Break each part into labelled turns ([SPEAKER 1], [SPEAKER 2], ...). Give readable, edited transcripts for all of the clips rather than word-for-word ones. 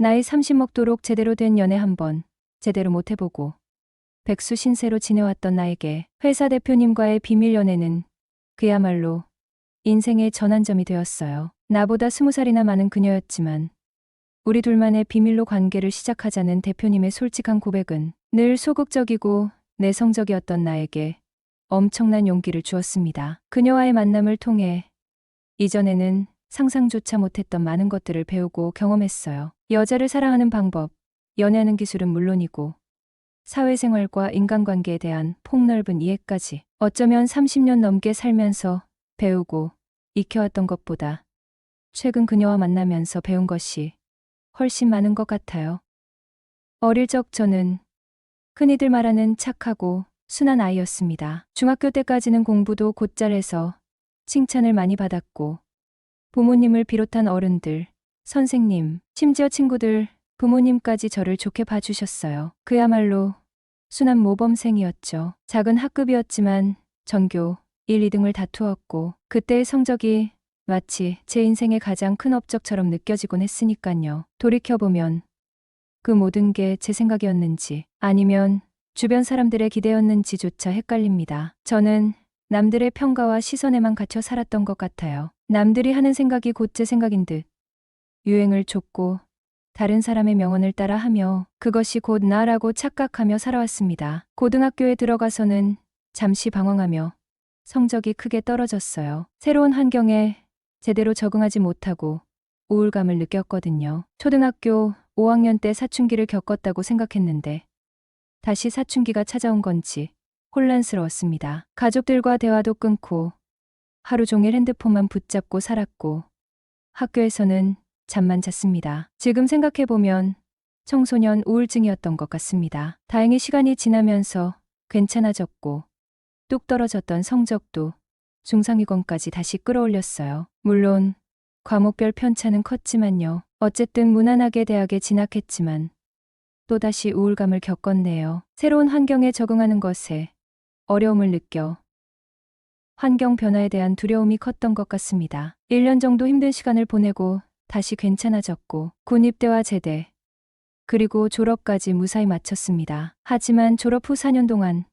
[SPEAKER 1] 나이 30 먹도록 제대로 된 연애 한번 제대로 못 해보고 백수 신세로 지내왔던 나에게 회사 대표님과의 비밀 연애는 그야말로 인생의 전환점이 되었어요. 나보다 20살이나 많은 그녀였지만 우리 둘만의 비밀로 관계를 시작하자는 대표님의 솔직한 고백은 늘 소극적이고 내성적이었던 나에게 엄청난 용기를 주었습니다. 그녀와의 만남을 통해 이전에는 상상조차 못했던 많은 것들을 배우고 경험했어요. 여자를 사랑하는 방법, 연애하는 기술은 물론이고 사회생활과 인간관계에 대한 폭넓은 이해까지 어쩌면 30년 넘게 살면서 배우고 익혀왔던 것보다 최근 그녀와 만나면서 배운 것이 훨씬 많은 것 같아요. 어릴 적 저는 흔히들 말하는 착하고 순한 아이였습니다. 중학교 때까지는 공부도 곧잘 해서 칭찬을 많이 받았고 부모님을 비롯한 어른들, 선생님, 심지어 친구들, 부모님까지 저를 좋게 봐주셨어요. 그야말로 순한 모범생이었죠. 작은 학급이었지만 전교 1, 2등을 다투었고 그때의 성적이 마치 제 인생의 가장 큰 업적처럼 느껴지곤 했으니깐요. 돌이켜보면 그 모든 게 제 생각이었는지 아니면 주변 사람들의 기대였는지조차 헷갈립니다. 저는 남들의 평가와 시선에만 갇혀 살았던 것 같아요. 남들이 하는 생각이 곧 제 생각인 듯 유행을 좇고 다른 사람의 명언을 따라 하며 그것이 곧 나라고 착각하며 살아왔습니다. 고등학교에 들어가서는 잠시 방황하며 성적이 크게 떨어졌어요. 새로운 환경에 제대로 적응하지 못하고 우울감을 느꼈거든요. 초등학교 5학년 때 사춘기를 겪었다고 생각했는데 다시 사춘기가 찾아온 건지 혼란스러웠습니다. 가족들과 대화도 끊고 하루 종일 핸드폰만 붙잡고 살았고 학교에서는 잠만 잤습니다. 지금 생각해보면 청소년 우울증이었던 것 같습니다. 다행히 시간이 지나면서 괜찮아졌고 뚝 떨어졌던 성적도 중상위권까지 다시 끌어올렸어요. 물론 과목별 편차는 컸지만요. 어쨌든 무난하게 대학에 진학했지만 또다시 우울감을 겪었네요. 새로운 환경에 적응하는 것에 어려움을 느껴 환경 변화에 대한 두려움이 컸던 것 같습니다. 1년 정도 힘든 시간을 보내고 다시 괜찮아졌고 군입대와 제대 그리고 졸업까지 무사히 마쳤습니다. 하지만 졸업 후 4년 동안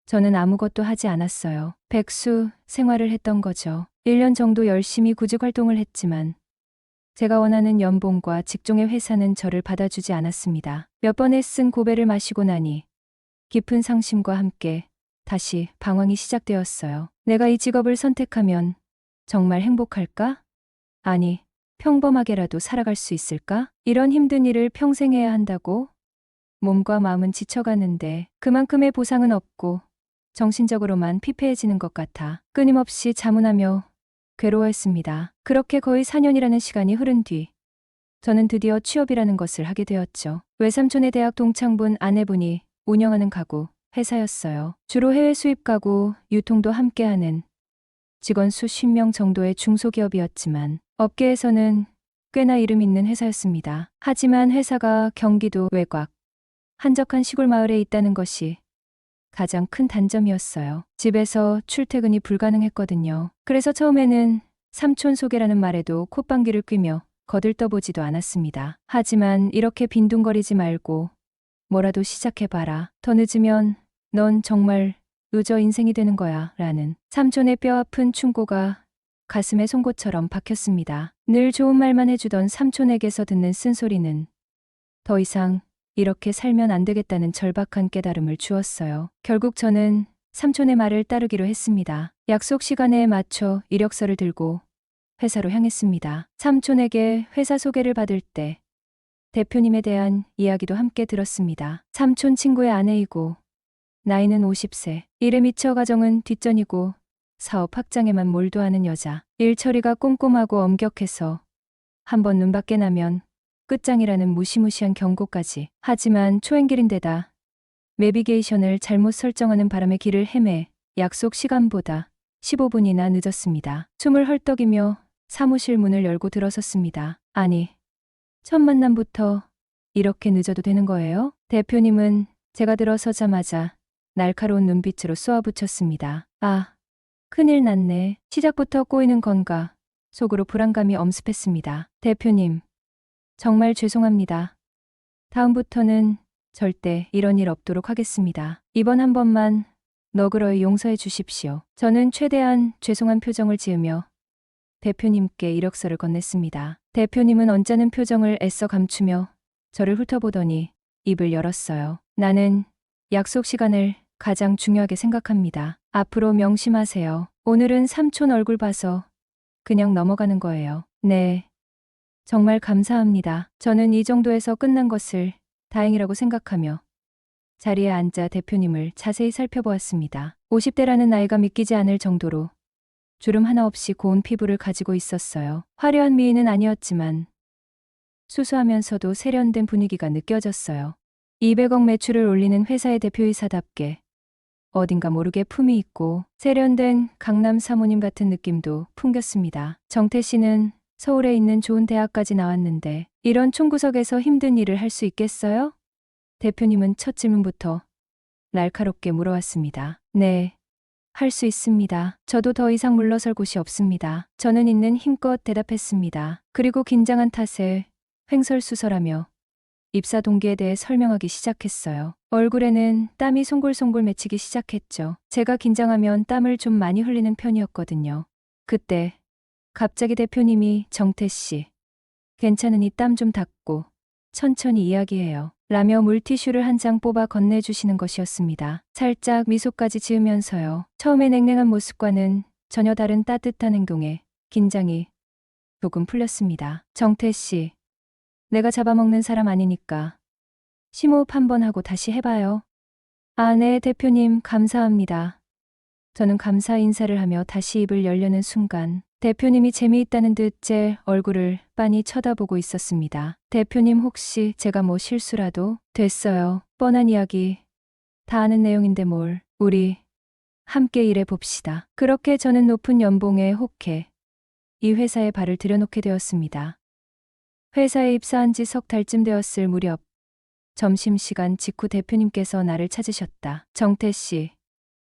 [SPEAKER 1] 저는 아무것도 하지 않았어요. 백수 생활을 했던 거죠. 1년 정도 열심히 구직 활동을 했지만 제가 원하는 연봉과 직종의 회사는 저를 받아주지 않았습니다. 몇 번의 쓴 고배를 마시고 나니 깊은 상심과 함께 다시 방황이 시작되었어요. 내가 이 직업을 선택하면 정말 행복할까? 아니, 평범하게라도 살아갈 수 있을까? 이런 힘든 일을 평생 해야 한다고? 몸과 마음은 지쳐가는데 그만큼의 보상은 없고 정신적으로만 피폐해지는 것 같아 끊임없이 자문하며 괴로워했습니다. 그렇게 거의 4년이라는 시간이 흐른 뒤 저는 드디어 취업이라는 것을 하게 되었죠. 외삼촌의 대학 동창분 아내분이 운영하는 가구 회사였어요. 주로 해외 수입 가구 유통도 함께하는 직원 수십 명 정도의 중소기업이었지만 업계에서는 꽤나 이름 있는 회사였습니다. 하지만 회사가 경기도 외곽 한적한 시골 마을에 있다는 것이 가장 큰 단점이었어요. 집에서 출퇴근이 불가능했거든요. 그래서 처음에는 삼촌 소개라는 말에도 콧방귀를 뀌며 거들떠보지도 않았습니다. 하지만 이렇게 빈둥거리지 말고 뭐라도 시작해봐라. 더 늦으면 넌 정말 루저 인생이 되는 거야. 라는 삼촌의 뼈아픈 충고가 가슴에 송곳처럼 박혔습니다. 늘 좋은 말만 해주던 삼촌에게서 듣는 쓴소리는 더 이상 이렇게 살면 안 되겠다는 절박한 깨달음을 주었어요. 결국 저는 삼촌의 말을 따르기로 했습니다. 약속 시간에 맞춰 이력서를 들고 회사로 향했습니다. 삼촌에게 회사 소개를 받을 때 대표님에 대한 이야기도 함께 들었습니다. 삼촌 친구의 아내이고 나이는 50세, 일에 미쳐 가정은 뒷전이고 사업 확장에만 몰두하는 여자. 일 처리가 꼼꼼하고 엄격해서 한번 눈 밖에 나면 끝장이라는 무시무시한 경고까지. 하지만 초행길인데다 내비게이션을 잘못 설정하는 바람에 길을 헤매 약속 시간보다 15분이나 늦었습니다. 숨을 헐떡이며 사무실 문을 열고 들어섰습니다. 아니, 첫 만남부터 이렇게 늦어도 되는 거예요? 대표님은 제가 들어서자마자 날카로운 눈빛으로 쏘아붙였습니다. 아, 큰일 났네. 시작부터 꼬이는 건가? 속으로 불안감이 엄습했습니다. 대표님, 정말 죄송합니다. 다음부터는 절대 이런 일 없도록 하겠습니다. 이번 한 번만 너그러이 용서해 주십시오. 저는 최대한 죄송한 표정을 지으며 대표님께 이력서를 건넸습니다. 대표님은 언짢은 표정을 애써 감추며 저를 훑어보더니 입을 열었어요. 나는 약속 시간을 가장 중요하게 생각합니다. 앞으로 명심하세요. 오늘은 삼촌 얼굴 봐서 그냥 넘어가는 거예요. 네. 정말 감사합니다. 저는 이 정도에서 끝난 것을 다행이라고 생각하며 자리에 앉아 대표님을 자세히 살펴보았습니다. 50대라는 나이가 믿기지 않을 정도로 주름 하나 없이 고운 피부를 가지고 있었어요. 화려한 미인은 아니었지만 수수하면서도 세련된 분위기가 느껴졌어요. 200억 매출을 올리는 회사의 대표이사답게 어딘가 모르게 품이 있고 세련된 강남 사모님 같은 느낌도 풍겼습니다. 정태 씨는 서울에 있는 좋은 대학까지 나왔는데 이런 총구석에서 힘든 일을 할 수 있겠어요? 대표님은 첫 질문부터 날카롭게 물어왔습니다. 네, 할 수 있습니다. 저도 더 이상 물러설 곳이 없습니다. 저는 있는 힘껏 대답했습니다. 그리고 긴장한 탓에 횡설수설하며 입사 동기에 대해 설명하기 시작했어요. 얼굴에는 땀이 송골송골 맺히기 시작했죠. 제가 긴장하면 땀을 좀 많이 흘리는 편이었거든요. 그때 갑자기 대표님이 정태 씨, 괜찮으니 땀 좀 닦고 천천히 이야기해요. 라며 물티슈를 한 장 뽑아 건네주시는 것이었습니다. 살짝 미소까지 지으면서요. 처음에 냉랭한 모습과는 전혀 다른 따뜻한 행동에 긴장이 조금 풀렸습니다. 정태 씨, 내가 잡아먹는 사람 아니니까 심호흡 한번 하고 다시 해봐요. 아, 네, 대표님, 감사합니다. 저는 감사 인사를 하며 다시 입을 열려는 순간 대표님이 재미있다는 듯 제 얼굴을 빤히 쳐다보고 있었습니다. 대표님, 혹시 제가 뭐 실수라도 됐어요. 뻔한 이야기 다 아는 내용인데 뭘. 우리 함께 일해 봅시다. 그렇게 저는 높은 연봉에 혹해 이 회사에 발을 들여놓게 되었습니다. 회사에 입사한 지 석 달쯤 되었을 무렵 점심시간 직후 대표님께서 나를 찾으셨다. 정태 씨,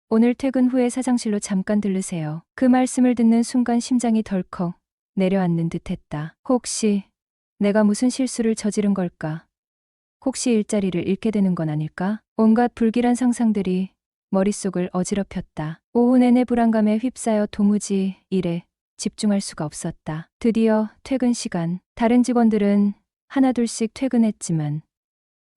[SPEAKER 1] 오늘 퇴근 후에 사장실로 잠깐 들르세요. 그 말씀을 듣는 순간 심장이 덜컥 내려앉는 듯했다. 혹시 내가 무슨 실수를 저지른 걸까? 혹시 일자리를 잃게 되는 건 아닐까? 온갖 불길한 상상들이 머릿속을 어지럽혔다. 오후 내내 불안감에 휩싸여 도무지 일에 집중할 수가 없었다. 드디어 퇴근 시간. 다른 직원들은 하나둘씩 퇴근했지만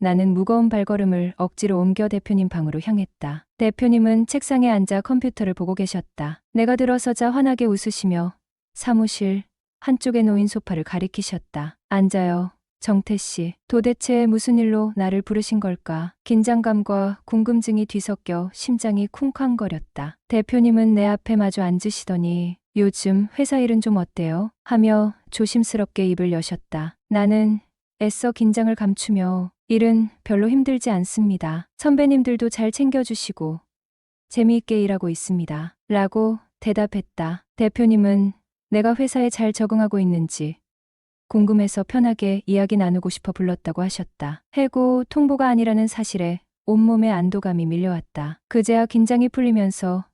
[SPEAKER 1] 나는 무거운 발걸음을 억지로 옮겨 대표님 방으로 향했다. 대표님은 책상에 앉아 컴퓨터를 보고 계셨다. 내가 들어서자 환하게 웃으시며 사무실 한쪽에 놓인 소파를 가리키셨다. 앉아요. 정태 씨, 도대체 무슨 일로 나를 부르신 걸까? 긴장감과 궁금증이 뒤섞여 심장이 쿵쾅거렸다. 대표님은 내 앞에 마주 앉으시더니 요즘 회사 일은 좀 어때요? 하며 조심스럽게 입을 여셨다. 나는 애써 긴장을 감추며 일은 별로 힘들지 않습니다. 선배님들도 잘 챙겨주시고 재미있게 일하고 있습니다. 라고 대답했다. 대표님은 내가 회사에 잘 적응하고 있는지 궁금해서 편하게 이야기 나누고 싶어 불렀다고 하셨다. 해고 통보가 아니라는 사실에 온몸에 안도감이 밀려왔다. 그제야 긴장이 풀리면서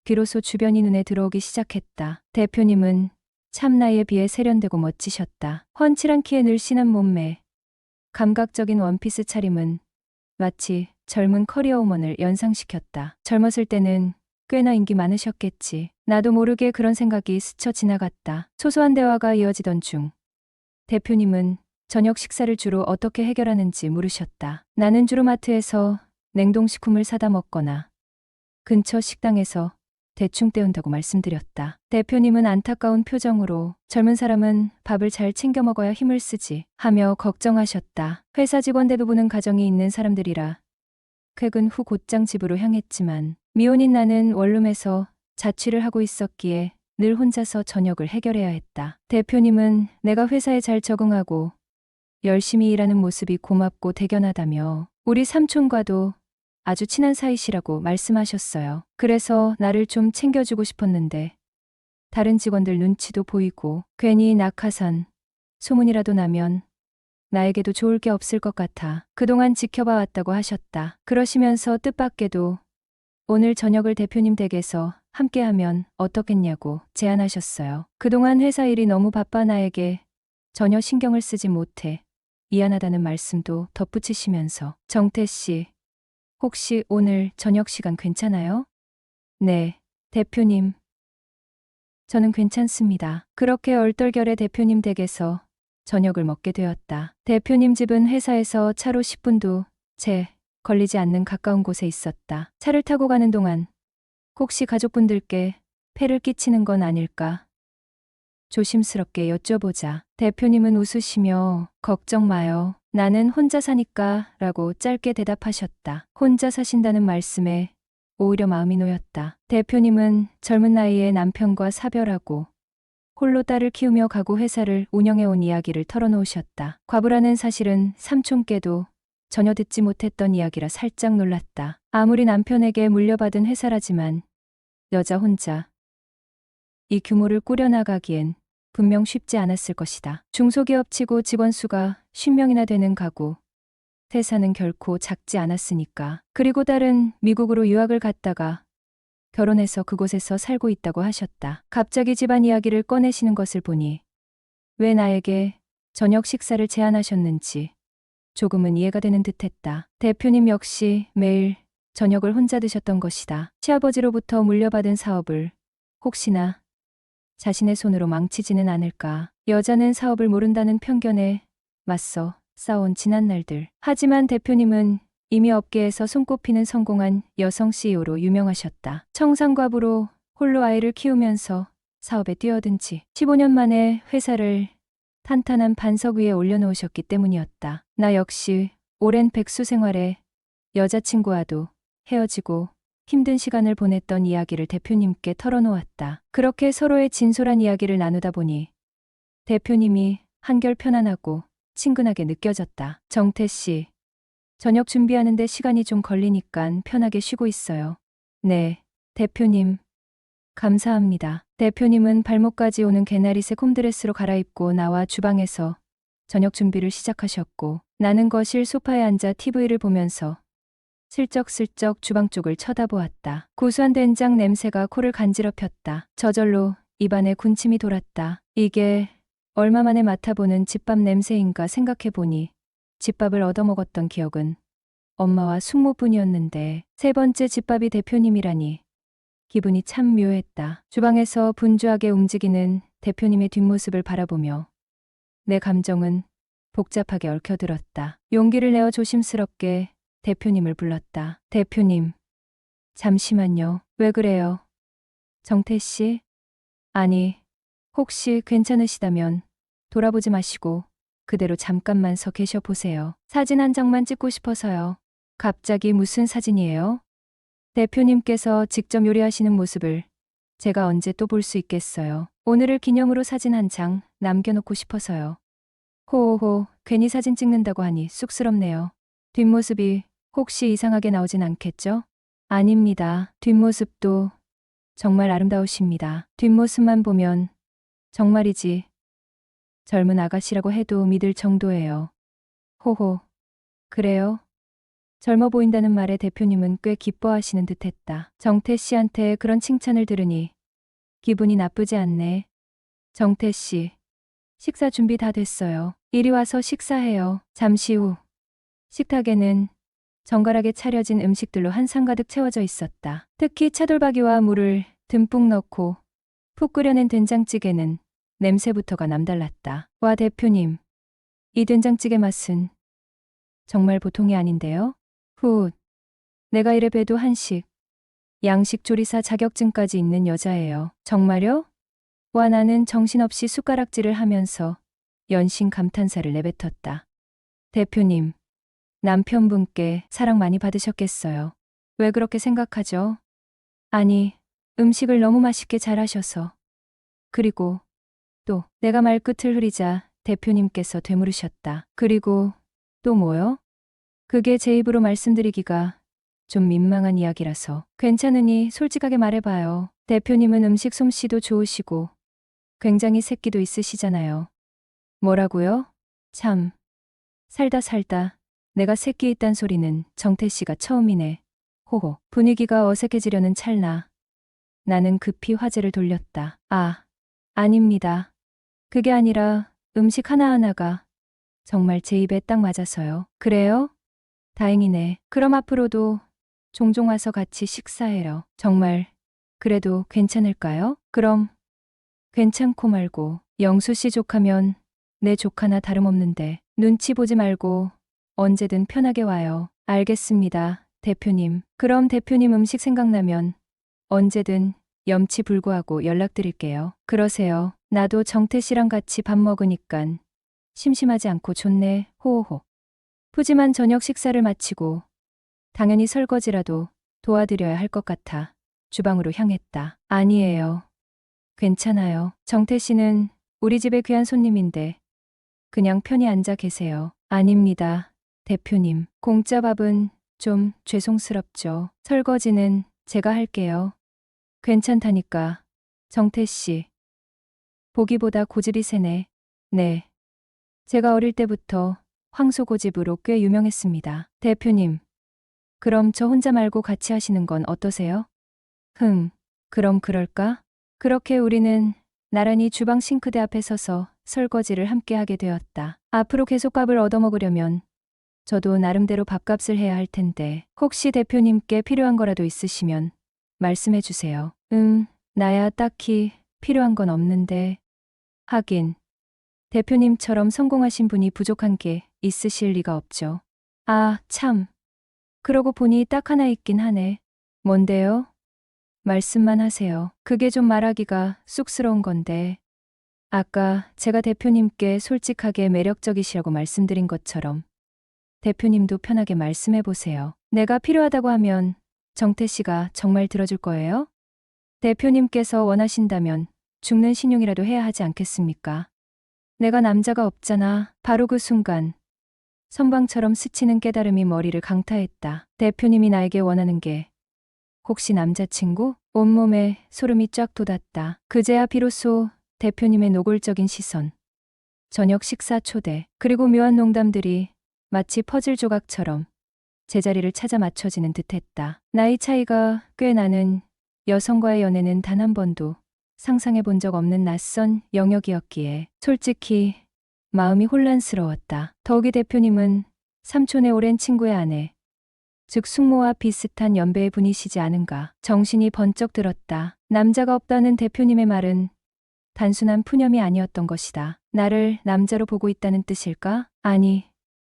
[SPEAKER 1] 비로소 주변이 눈에 들어오기 시작했다. 대표님은 참 나이에 비해 세련되고 멋지셨다. 훤칠한 키에 늘씬한 몸매, 감각적인 원피스 차림은 마치 젊은 커리어우먼을 연상시켰다. 젊었을 때는 꽤나 인기 많으셨겠지. 나도 모르게 그런 생각이 스쳐 지나갔다. 소소한 대화가 이어지던 중 대표님은 저녁 식사를 주로 어떻게 해결하는지 물으셨다. 나는 주로 마트에서 냉동식품을 사다 먹거나 근처 식당에서 대충 때운다고 말씀드렸다. 대표님은 안타까운 표정으로 젊은 사람은 밥을 잘 챙겨 먹어야 힘을 쓰지 하며 걱정하셨다. 회사 직원 대부분은 가정이 있는 사람들이라 퇴근 후 곧장 집으로 향했지만 미혼인 나는 원룸에서 자취를 하고 있었기에 늘 혼자서 저녁을 해결해야 했다. 대표님은 내가 회사에 잘 적응하고 열심히 일하는 모습이 고맙고 대견하다며 우리 삼촌과도 아주 친한 사이시라고 말씀하셨어요. 그래서 나를 좀 챙겨주고 싶었는데 다른 직원들 눈치도 보이고 괜히 낙하산 소문이라도 나면 나에게도 좋을 게 없을 것 같아 그동안 지켜봐 왔다고 하셨다. 그러시면서 뜻밖에도 오늘 저녁을 대표님 댁에서 함께하면 어떻겠냐고 제안하셨어요. 그동안 회사 일이 너무 바빠 나에게 전혀 신경을 쓰지 못해 미안하다는 말씀도 덧붙이시면서 정태 씨, 혹시 오늘 저녁 시간 괜찮아요? 네, 대표님. 저는 괜찮습니다. 그렇게 얼떨결에 대표님 댁에서 저녁을 먹게 되었다. 대표님 집은 회사에서 차로 10분도 채 걸리지 않는 가까운 곳에 있었다. 차를 타고 가는 동안 혹시 가족분들께 폐를 끼치는 건 아닐까? 조심스럽게 여쭤보자 대표님은 웃으시며 걱정 마요. 나는 혼자 사니까 라고 짧게 대답하셨다. 혼자 사신다는 말씀에 오히려 마음이 놓였다. 대표님은 젊은 나이에 남편과 사별하고 홀로 딸을 키우며 가구 회사를 운영해온 이야기를 털어놓으셨다. 과부라는 사실은 삼촌께도 전혀 듣지 못했던 이야기라 살짝 놀랐다. 아무리 남편에게 물려받은 회사라지만 여자 혼자 이 규모를 꾸려나가기엔 분명 쉽지 않았을 것이다. 중소기업치고 직원 수가 50명이나 되는 가구. 회사는 결코 작지 않았으니까. 그리고 딸은 미국으로 유학을 갔다가 결혼해서 그곳에서 살고 있다고 하셨다. 갑자기 집안 이야기를 꺼내시는 것을 보니 왜 나에게 저녁 식사를 제안하셨는지 조금은 이해가 되는 듯했다. 대표님 역시 매일 저녁을 혼자 드셨던 것이다. 시아버지로부터 물려받은 사업을 혹시나 자신의 손으로 망치지는 않을까. 여자는 사업을 모른다는 편견에 맞서 싸운 지난 날들. 하지만 대표님은 이미 업계에서 손꼽히는 성공한 여성 CEO로 유명하셨다. 청산과부로 홀로 아이를 키우면서 사업에 뛰어든 지 15년 만에 회사를 탄탄한 반석 위에 올려놓으셨기 때문이었다. 나 역시 오랜 백수 생활에 여자친구와도 헤어지고 힘든 시간을 보냈던 이야기를 대표님께 털어놓았다. 그렇게 서로의 진솔한 이야기를 나누다 보니 대표님이 한결 편안하고 친근하게 느껴졌다. 정태 씨, 저녁 준비하는데 시간이 좀 걸리니까 편하게 쉬고 있어요. 네, 대표님. 감사합니다. 대표님은 발목까지 오는 개나리색 홈드레스로 갈아입고 나와 주방에서 저녁 준비를 시작하셨고 나는 거실 소파에 앉아 TV를 보면서 슬쩍슬쩍 주방 쪽을 쳐다보았다. 고소한 된장 냄새가 코를 간지럽혔다. 저절로 입안에 군침이 돌았다. 이게 얼마 만에 맡아보는 집밥 냄새인가 생각해보니 집밥을 얻어먹었던 기억은 엄마와 숙모뿐이었는데 세 번째 집밥이 대표님이라니 기분이 참 묘했다. 주방에서 분주하게 움직이는 대표님의 뒷모습을 바라보며 내 감정은 복잡하게 얽혀들었다. 용기를 내어 조심스럽게 대표님을 불렀다. 대표님, 잠시만요. 왜 그래요? 정태 씨? 아니, 혹시 괜찮으시다면 돌아보지 마시고 그대로 잠깐만 서 계셔 보세요. 사진 한 장만 찍고 싶어서요. 갑자기 무슨 사진이에요? 대표님께서 직접 요리하시는 모습을 제가 언제 또 볼 수 있겠어요. 오늘을 기념으로 사진 한 장 남겨놓고 싶어서요. 호호호, 괜히 사진 찍는다고 하니 쑥스럽네요. 뒷모습이 혹시 이상하게 나오진 않겠죠? 아닙니다. 뒷모습도 정말 아름다우십니다. 뒷모습만 보면 정말이지 젊은 아가씨라고 해도 믿을 정도예요. 호호. 그래요? 젊어 보인다는 말에 대표님은 꽤 기뻐하시는 듯했다. 정태 씨한테 그런 칭찬을 들으니 기분이 나쁘지 않네. 정태 씨, 식사 준비 다 됐어요. 이리 와서 식사해요. 잠시 후 식탁에는 정갈하게 차려진 음식들로 한상 가득 채워져 있었다. 특히 차돌박이와 물을 듬뿍 넣고 푹 끓여낸 된장찌개는 냄새부터가 남달랐다. 와 대표님, 이 된장찌개 맛은 정말 보통이 아닌데요? 후, 내가 이래 봬도 한식, 양식 조리사 자격증까지 있는 여자예요. 정말요? 와 나는 정신없이 숟가락질을 하면서 연신 감탄사를 내뱉었다. 대표님, 남편분께 사랑 많이 받으셨겠어요. 왜 그렇게 생각하죠? 아니, 음식을 너무 맛있게 잘하셔서. 그리고 또 내가 말끝을 흐리자 대표님께서 되물으셨다. 그리고 또 뭐요? 그게 제 입으로 말씀드리기가 좀 민망한 이야기라서. 괜찮으니 솔직하게 말해봐요. 대표님은 음식 솜씨도 좋으시고 굉장히 새끼도 있으시잖아요. 뭐라고요? 참. 살다 내가 새끼 있단 소리는 정태 씨가 처음이네. 호호. 분위기가 어색해지려는 찰나 나는 급히 화제를 돌렸다. 아, 아닙니다. 그게 아니라 음식 하나하나가 정말 제 입에 딱 맞아서요. 그래요? 다행이네. 그럼 앞으로도 종종 와서 같이 식사해요. 정말 그래도 괜찮을까요? 그럼 괜찮고 말고 영수 씨 족하면 내 족하나 다름없는데 눈치 보지 말고 언제든 편하게 와요. 알겠습니다, 대표님. 그럼 대표님 음식 생각나면 언제든 염치불구하고 연락드릴게요. 그러세요. 나도 정태 씨랑 같이 밥 먹으니깐 심심하지 않고 좋네. 호호호. 푸짐한 저녁 식사를 마치고 당연히 설거지라도 도와드려야 할 것 같아 주방으로 향했다. 아니에요. 괜찮아요. 정태 씨는 우리 집의 귀한 손님인데 그냥 편히 앉아 계세요. 아닙니다. 대표님. 공짜 밥은 좀 죄송스럽죠. 설거지는 제가 할게요. 괜찮다니까. 정태 씨. 보기보다 고집이 세네. 네. 제가 어릴 때부터 황소고집으로 꽤 유명했습니다. 대표님. 그럼 저 혼자 말고 같이 하시는 건 어떠세요? 그럼 그럴까? 그렇게 우리는 나란히 주방 싱크대 앞에 서서 설거지를 함께 하게 되었다. 앞으로 계속 밥을 얻어먹으려면 저도 나름대로 밥값을 해야 할 텐데 혹시 대표님께 필요한 거라도 있으시면 말씀해 주세요. 나야 딱히 필요한 건 없는데. 하긴 대표님처럼 성공하신 분이 부족한 게 있으실 리가 없죠. 아, 참. 그러고 보니 딱 하나 있긴 하네. 뭔데요? 말씀만 하세요. 그게 좀 말하기가 쑥스러운 건데. 아까 제가 대표님께 솔직하게 매력적이시라고 말씀드린 것처럼 대표님도 편하게 말씀해 보세요. 내가 필요하다고 하면 정태 씨가 정말 들어줄 거예요? 대표님께서 원하신다면 죽는 신용이라도 해야 하지 않겠습니까? 내가 남자가 없잖아. 바로 그 순간 선방처럼 스치는 깨달음이 머리를 강타했다. 대표님이 나에게 원하는 게 혹시 남자친구? 온몸에 소름이 쫙 돋았다. 그제야 비로소 대표님의 노골적인 시선, 저녁 식사 초대, 그리고 묘한 농담들이 마치 퍼즐 조각처럼 제자리를 찾아 맞춰지는 듯했다. 나이 차이가 꽤 나는 여성과의 연애는 단 한 번도 상상해 본 적 없는 낯선 영역이었기에 솔직히 마음이 혼란스러웠다. 더욱이 대표님은 삼촌의 오랜 친구의 아내, 즉 숙모와 비슷한 연배의 분이시지 않은가. 정신이 번쩍 들었다. 남자가 없다는 대표님의 말은 단순한 푸념이 아니었던 것이다. 나를 남자로 보고 있다는 뜻일까? 아니,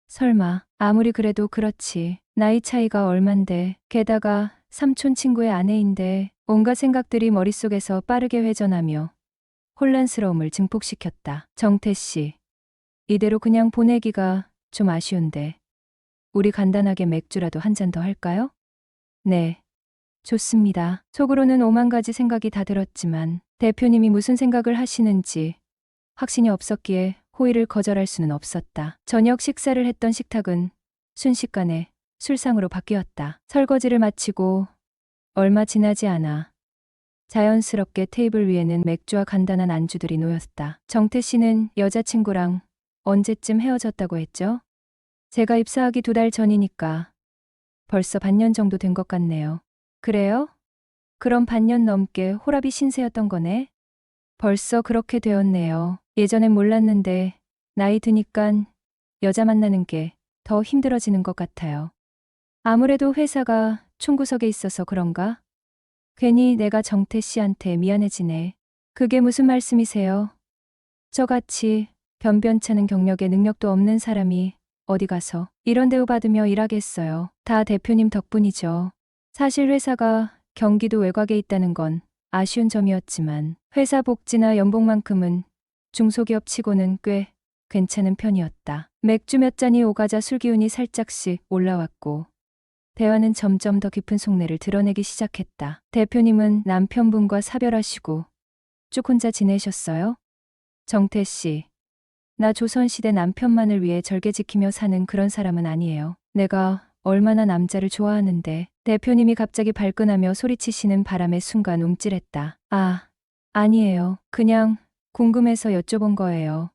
[SPEAKER 1] 설마. 아무리 그래도 그렇지. 나이 차이가 얼만데, 게다가 삼촌 친구의 아내인데. 온갖 생각들이 머릿속에서 빠르게 회전하며 혼란스러움을 증폭시켰다. 정태 씨, 이대로 그냥 보내기가 좀 아쉬운데 우리 간단하게 맥주라도 한 잔 더 할까요? 네, 좋습니다. 속으로는 오만 가지 생각이 다 들었지만 대표님이 무슨 생각을 하시는지 확신이 없었기에 호의를 거절할 수는 없었다. 저녁 식사를 했던 식탁은 순식간에 술상으로 바뀌었다. 설거지를 마치고 얼마 지나지 않아 자연스럽게 테이블 위에는 맥주와 간단한 안주들이 놓였다. 정태 씨는 여자친구랑 언제쯤 헤어졌다고 했죠? 제가 입사하기 2달 전이니까 벌써 반년 정도 된 것 같네요. 그래요? 그럼 반년 넘게 호랍이 신세였던 거네? 벌써 그렇게 되었네요. 예전엔 몰랐는데 나이 드니깐 여자 만나는 게 더 힘들어지는 것 같아요. 아무래도 회사가 총구석에 있어서 그런가? 괜히 내가 정태 씨한테 미안해지네. 그게 무슨 말씀이세요? 저같이 변변찮은 경력에 능력도 없는 사람이 어디 가서 이런 대우 받으며 일하겠어요. 다 대표님 덕분이죠. 사실 회사가 경기도 외곽에 있다는 건 아쉬운 점이었지만 회사 복지나 연봉만큼은 중소기업 치고는 꽤 괜찮은 편이었다. 맥주 몇 잔이 오가자 술기운이 살짝씩 올라왔고 대화는 점점 더 깊은 속내를 드러내기 시작했다. 대표님은 남편분과 사별하시고 쭉 혼자 지내셨어요? 정태 씨, 나 조선시대 남편만을 위해 절개 지키며 사는 그런 사람은 아니에요. 내가 얼마나 남자를 좋아하는데. 대표님이 갑자기 발끈하며 소리치시는 바람에 순간 움찔했다. 아, 아니에요. 그냥 궁금해서 여쭤본 거예요.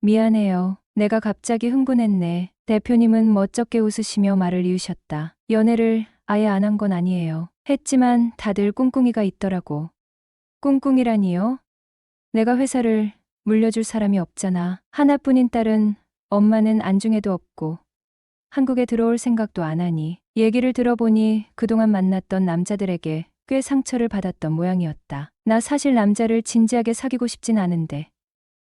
[SPEAKER 1] 미안해요. 내가 갑자기 흥분했네. 대표님은 멋쩍게 웃으시며 말을 이으셨다. 연애를 아예 안 한 건 아니에요. 했지만 다들 꿍꿍이가 있더라고. 꿍꿍이라니요? 내가 회사를 물려줄 사람이 없잖아. 하나뿐인 딸은 엄마는 안중에도 없고 한국에 들어올 생각도 안 하니 얘기를 들어보니 그동안 만났던 남자들에게 꽤 상처를 받았던 모양이었다. 나 사실 남자를 진지하게 사귀고 싶진 않은데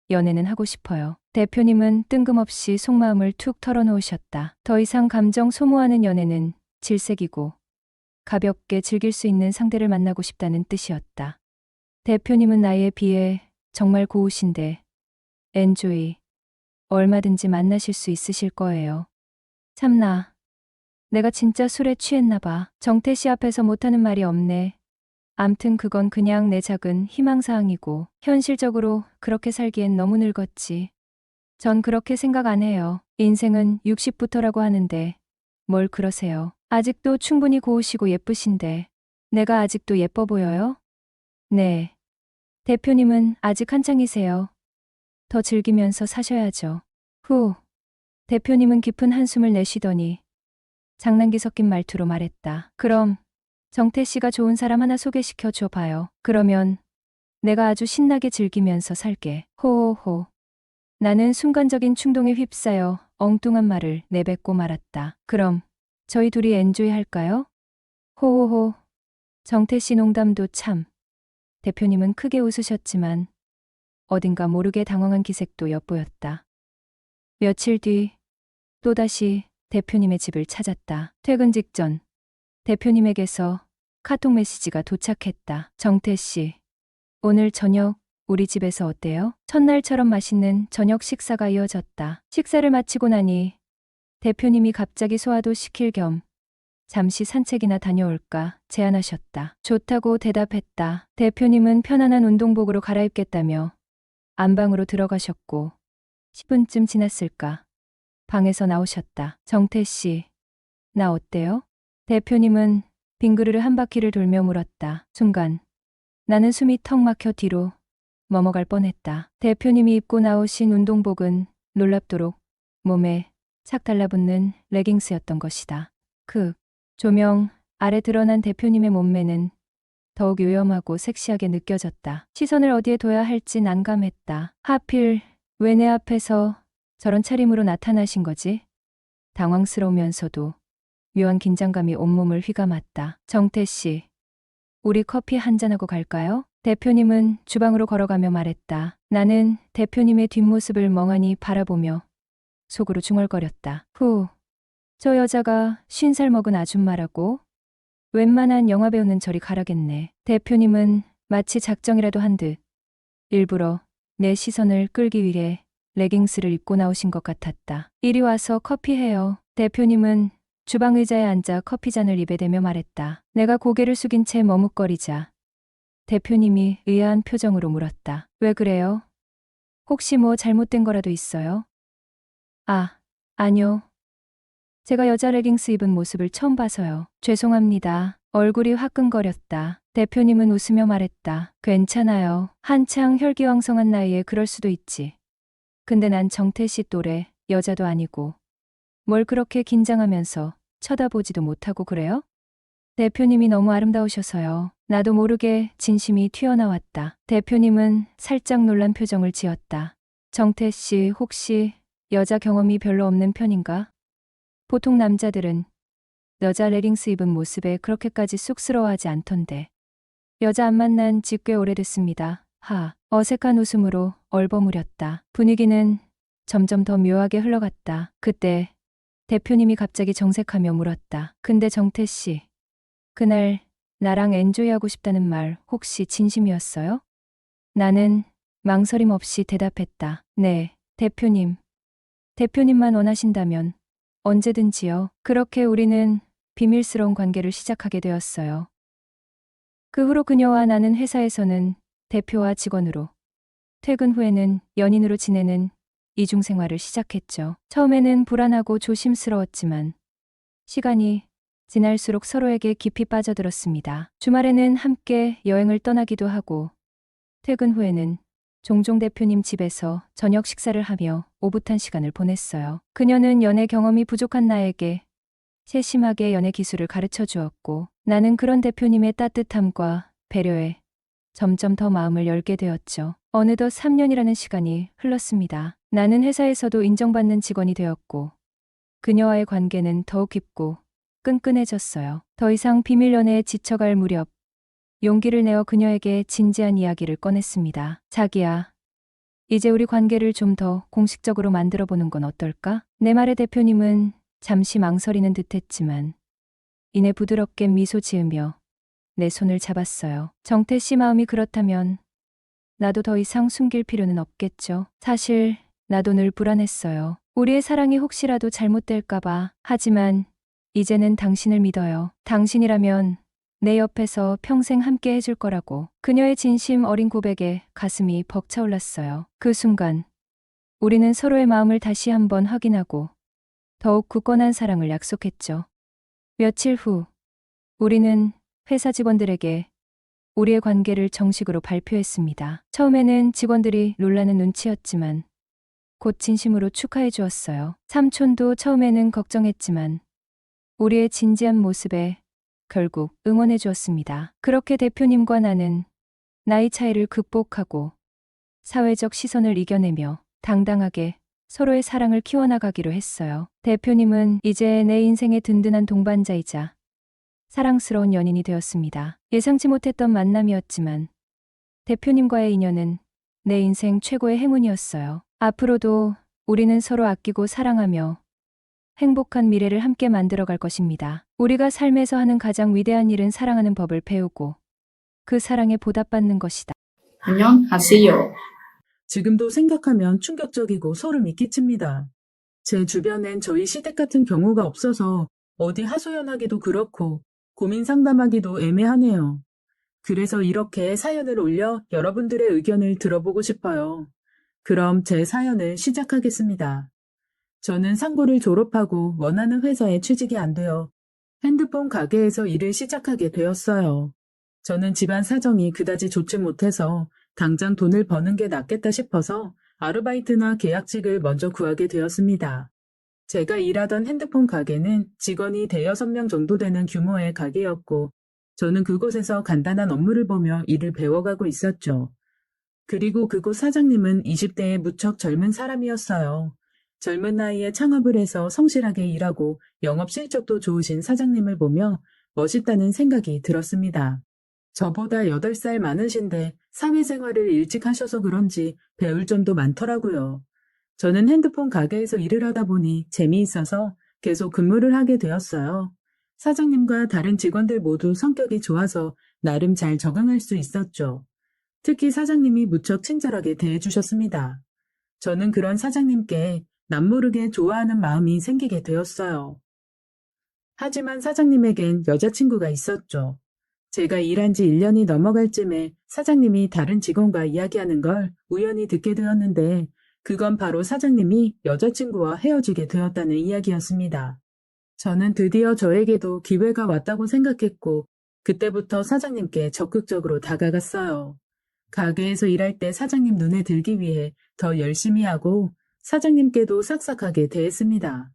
[SPEAKER 1] 연애는 하고 싶어요. 대표님은 뜬금없이 속마음을 툭 털어놓으셨다. 더 이상 감정 소모하는 연애는 질색이고 가볍게 즐길 수 있는 상대를 만나고 싶다는 뜻이었다. 대표님은 나이에 비해 정말 고우신데 엔조이 얼마든지 만나실 수 있으실 거예요. 참나, 내가 진짜 술에 취했나 봐. 정태 씨 앞에서 못하는 말이 없네. 암튼 그건 그냥 내 작은 희망사항이고 현실적으로 그렇게 살기엔 너무 늙었지. 전 그렇게 생각 안 해요. 인생은 60부터라고 하는데 뭘 그러세요. 아직도 충분히 고우시고 예쁘신데 내가 아직도 예뻐 보여요? 네. 대표님은 아직 한창이세요. 더 즐기면서 사셔야죠. 후. 대표님은 깊은 한숨을 내쉬더니 장난기 섞인 말투로 말했다. 그럼 정태 씨가 좋은 사람 하나 소개시켜 줘 봐요. 그러면 내가 아주 신나게 즐기면서 살게. 호호호. 나는 순간적인 충동에 휩싸여 엉뚱한 말을 내뱉고 말았다. 그럼 저희 둘이 엔조이 할까요? 호호호. 정태 씨 농담도 참. 대표님은 크게 웃으셨지만 어딘가 모르게 당황한 기색도 엿보였다. 며칠 뒤 또다시 대표님의 집을 찾았다. 퇴근 직전 대표님에게서 카톡 메시지가 도착했다. 정태 씨, 오늘 저녁 우리 집에서 어때요? 첫날처럼 맛있는 저녁 식사가 이어졌다. 식사를 마치고 나니 대표님이 갑자기 소화도 시킬 겸 잠시 산책이나 다녀올까 제안하셨다. 좋다고 대답했다. 대표님은 편안한 운동복으로 갈아입겠다며 안방으로 들어가셨고 10분쯤 지났을까 방에서 나오셨다. 정태 씨, 나 어때요? 대표님은 빙그르르 한 바퀴를 돌며 물었다. 순간 나는 숨이 턱 막혀 뒤로 넘어갈 뻔했다. 대표님이 입고 나오신 운동복은 놀랍도록 몸에 착 달라붙는 레깅스였던 것이다. 그 조명 아래 드러난 대표님의 몸매는 더욱 요염하고 섹시하게 느껴졌다. 시선을 어디에 둬야 할지 난감했다. 하필 왜 내 앞에서 저런 차림으로 나타나신 거지? 당황스러우면서도 묘한 긴장감이 온몸을 휘감았다. 정태 씨, 우리 커피 한잔하고 갈까요? 대표님은 주방으로 걸어가며 말했다. 나는 대표님의 뒷모습을 멍하니 바라보며 속으로 중얼거렸다. 후, 저 여자가 50살 먹은 아줌마라고? 웬만한 영화배우는 저리 가라겠네. 대표님은 마치 작정이라도 한 듯 일부러 내 시선을 끌기 위해 레깅스를 입고 나오신 것 같았다. 이리 와서 커피해요. 대표님은 주방 의자에 앉아 커피잔을 입에 대며 말했다. 내가 고개를 숙인 채 머뭇거리자 대표님이 의아한 표정으로 물었다. 왜 그래요? 혹시 뭐 잘못된 거라도 있어요? 아, 아니요. 제가 여자 레깅스 입은 모습을 처음 봐서요. 죄송합니다. 얼굴이 화끈거렸다. 대표님은 웃으며 말했다. 괜찮아요. 한창 혈기왕성한 나이에 그럴 수도 있지. 근데 난 정태 씨 또래 여자도 아니고 뭘 그렇게 긴장하면서 쳐다보지도 못하고 그래요? 대표님이 너무 아름다우셔서요. 나도 모르게 진심이 튀어나왔다. 대표님은 살짝 놀란 표정을 지었다. 정태 씨 혹시 여자 경험이 별로 없는 편인가? 보통 남자들은 여자 레깅스 입은 모습에 그렇게까지 쑥스러워하지 않던데. 여자 안 만난 지 꽤 오래됐습니다. 하, 어색한 웃음으로 얼버무렸다. 분위기는 점점 더 묘하게 흘러갔다. 그때 대표님이 갑자기 정색하며 물었다. 근데 정태 씨, 그날 나랑 엔조이 하고 싶다는 말 혹시 진심이었어요? 나는 망설임 없이 대답했다. 네, 대표님. 대표님만 원하신다면 언제든지요. 그렇게 우리는 비밀스러운 관계를 시작하게 되었어요. 그 후로 그녀와 나는 회사에서는 대표와 직원으로, 퇴근 후에는 연인으로 지내는 이중생활을 시작했죠. 처음에는 불안하고 조심스러웠지만 시간이 지날수록 서로에게 깊이 빠져들었습니다. 주말에는 함께 여행을 떠나기도 하고 퇴근 후에는 종종 대표님 집에서 저녁 식사를 하며 오붓한 시간을 보냈어요. 그녀는 연애 경험이 부족한 나에게 세심하게 연애 기술을 가르쳐 주었고 나는 그런 대표님의 따뜻함과 배려에 점점 더 마음을 열게 되었죠. 어느덧 3년이라는 시간이 흘렀습니다. 나는 회사에서도 인정받는 직원이 되었고, 그녀와의 관계는 더욱 깊고 끈끈해졌어요. 더 이상 비밀 연애에 지쳐갈 무렵, 용기를 내어 그녀에게 진지한 이야기를 꺼냈습니다. 자기야, 이제 우리 관계를 좀 더 공식적으로 만들어 보는 건 어떨까? 내 말에 대표님은 잠시 망설이는 듯했지만 이내 부드럽게 미소 지으며 내 손을 잡았어요. 정태 씨 마음이 그렇다면 나도 더 이상 숨길 필요는 없겠죠. 사실 나도 늘 불안했어요. 우리의 사랑이 혹시라도 잘못될까봐. 하지만 이제는 당신을 믿어요. 당신이라면 내 옆에서 평생 함께 해줄 거라고. 그녀의 진심 어린 고백에 가슴이 벅차올랐어요. 그 순간 우리는 서로의 마음을 다시 한번 확인하고 더욱 굳건한 사랑을 약속했죠. 며칠 후 우리는 회사 직원들에게 우리의 관계를 정식으로 발표했습니다. 처음에는 직원들이 놀라는 눈치였지만 곧 진심으로 축하해 주었어요. 삼촌도 처음에는 걱정했지만 우리의 진지한 모습에 결국 응원해 주었습니다. 그렇게 대표님과 나는 나이 차이를 극복하고 사회적 시선을 이겨내며 당당하게 서로의 사랑을 키워나가기로 했어요. 대표님은 이제 내 인생의 든든한 동반자이자 사랑스러운 연인이 되었습니다. 예상치 못했던 만남이었지만 대표님과의 인연은 내 인생 최고의 행운이었어요. 앞으로도 우리는 서로 아끼고 사랑하며 행복한 미래를 함께 만들어갈 것입니다. 우리가 삶에서 하는 가장 위대한 일은 사랑하는 법을 배우고 그 사랑에 보답받는 것이다.
[SPEAKER 2] 안녕하세요.
[SPEAKER 3] 지금도 생각하면 충격적이고 소름이 끼칩니다. 제 주변엔 저희 시댁 같은 경우가 없어서 어디 하소연하기도 그렇고 고민 상담하기도 애매하네요. 그래서 이렇게 사연을 올려 여러분들의 의견을 들어보고 싶어요. 그럼 제 사연을 시작하겠습니다. 저는 상고를 졸업하고 원하는 회사에 취직이 안 되어 핸드폰 가게에서 일을 시작하게 되었어요. 저는 집안 사정이 그다지 좋지 못해서 당장 돈을 버는 게 낫겠다 싶어서 아르바이트나 계약직을 먼저 구하게 되었습니다. 제가 일하던 핸드폰 가게는 직원이 대여섯 명 정도 되는 규모의 가게였고 저는 그곳에서 간단한 업무를 보며 일을 배워가고 있었죠. 그리고 그곳 사장님은 20대의 무척 젊은 사람이었어요. 젊은 나이에 창업을 해서 성실하게 일하고 영업 실적도 좋으신 사장님을 보며 멋있다는 생각이 들었습니다. 저보다 8살 많으신데 사회생활을 일찍 하셔서 그런지 배울 점도 많더라고요. 저는 핸드폰 가게에서 일을 하다 보니 재미있어서 계속 근무를 하게 되었어요. 사장님과 다른 직원들 모두 성격이 좋아서 나름 잘 적응할 수 있었죠. 특히 사장님이 무척 친절하게 대해주셨습니다. 저는 그런 사장님께 남모르게 좋아하는 마음이 생기게 되었어요. 하지만 사장님에겐 여자친구가 있었죠. 제가 일한 지 1년이 넘어갈 쯤에 사장님이 다른 직원과 이야기하는 걸 우연히 듣게 되었는데 그건 바로 사장님이 여자친구와 헤어지게 되었다는 이야기였습니다. 저는 드디어 저에게도 기회가 왔다고 생각했고 그때부터 사장님께 적극적으로 다가갔어요. 가게에서 일할 때 사장님 눈에 들기 위해 더 열심히 하고 사장님께도 싹싹하게 대했습니다.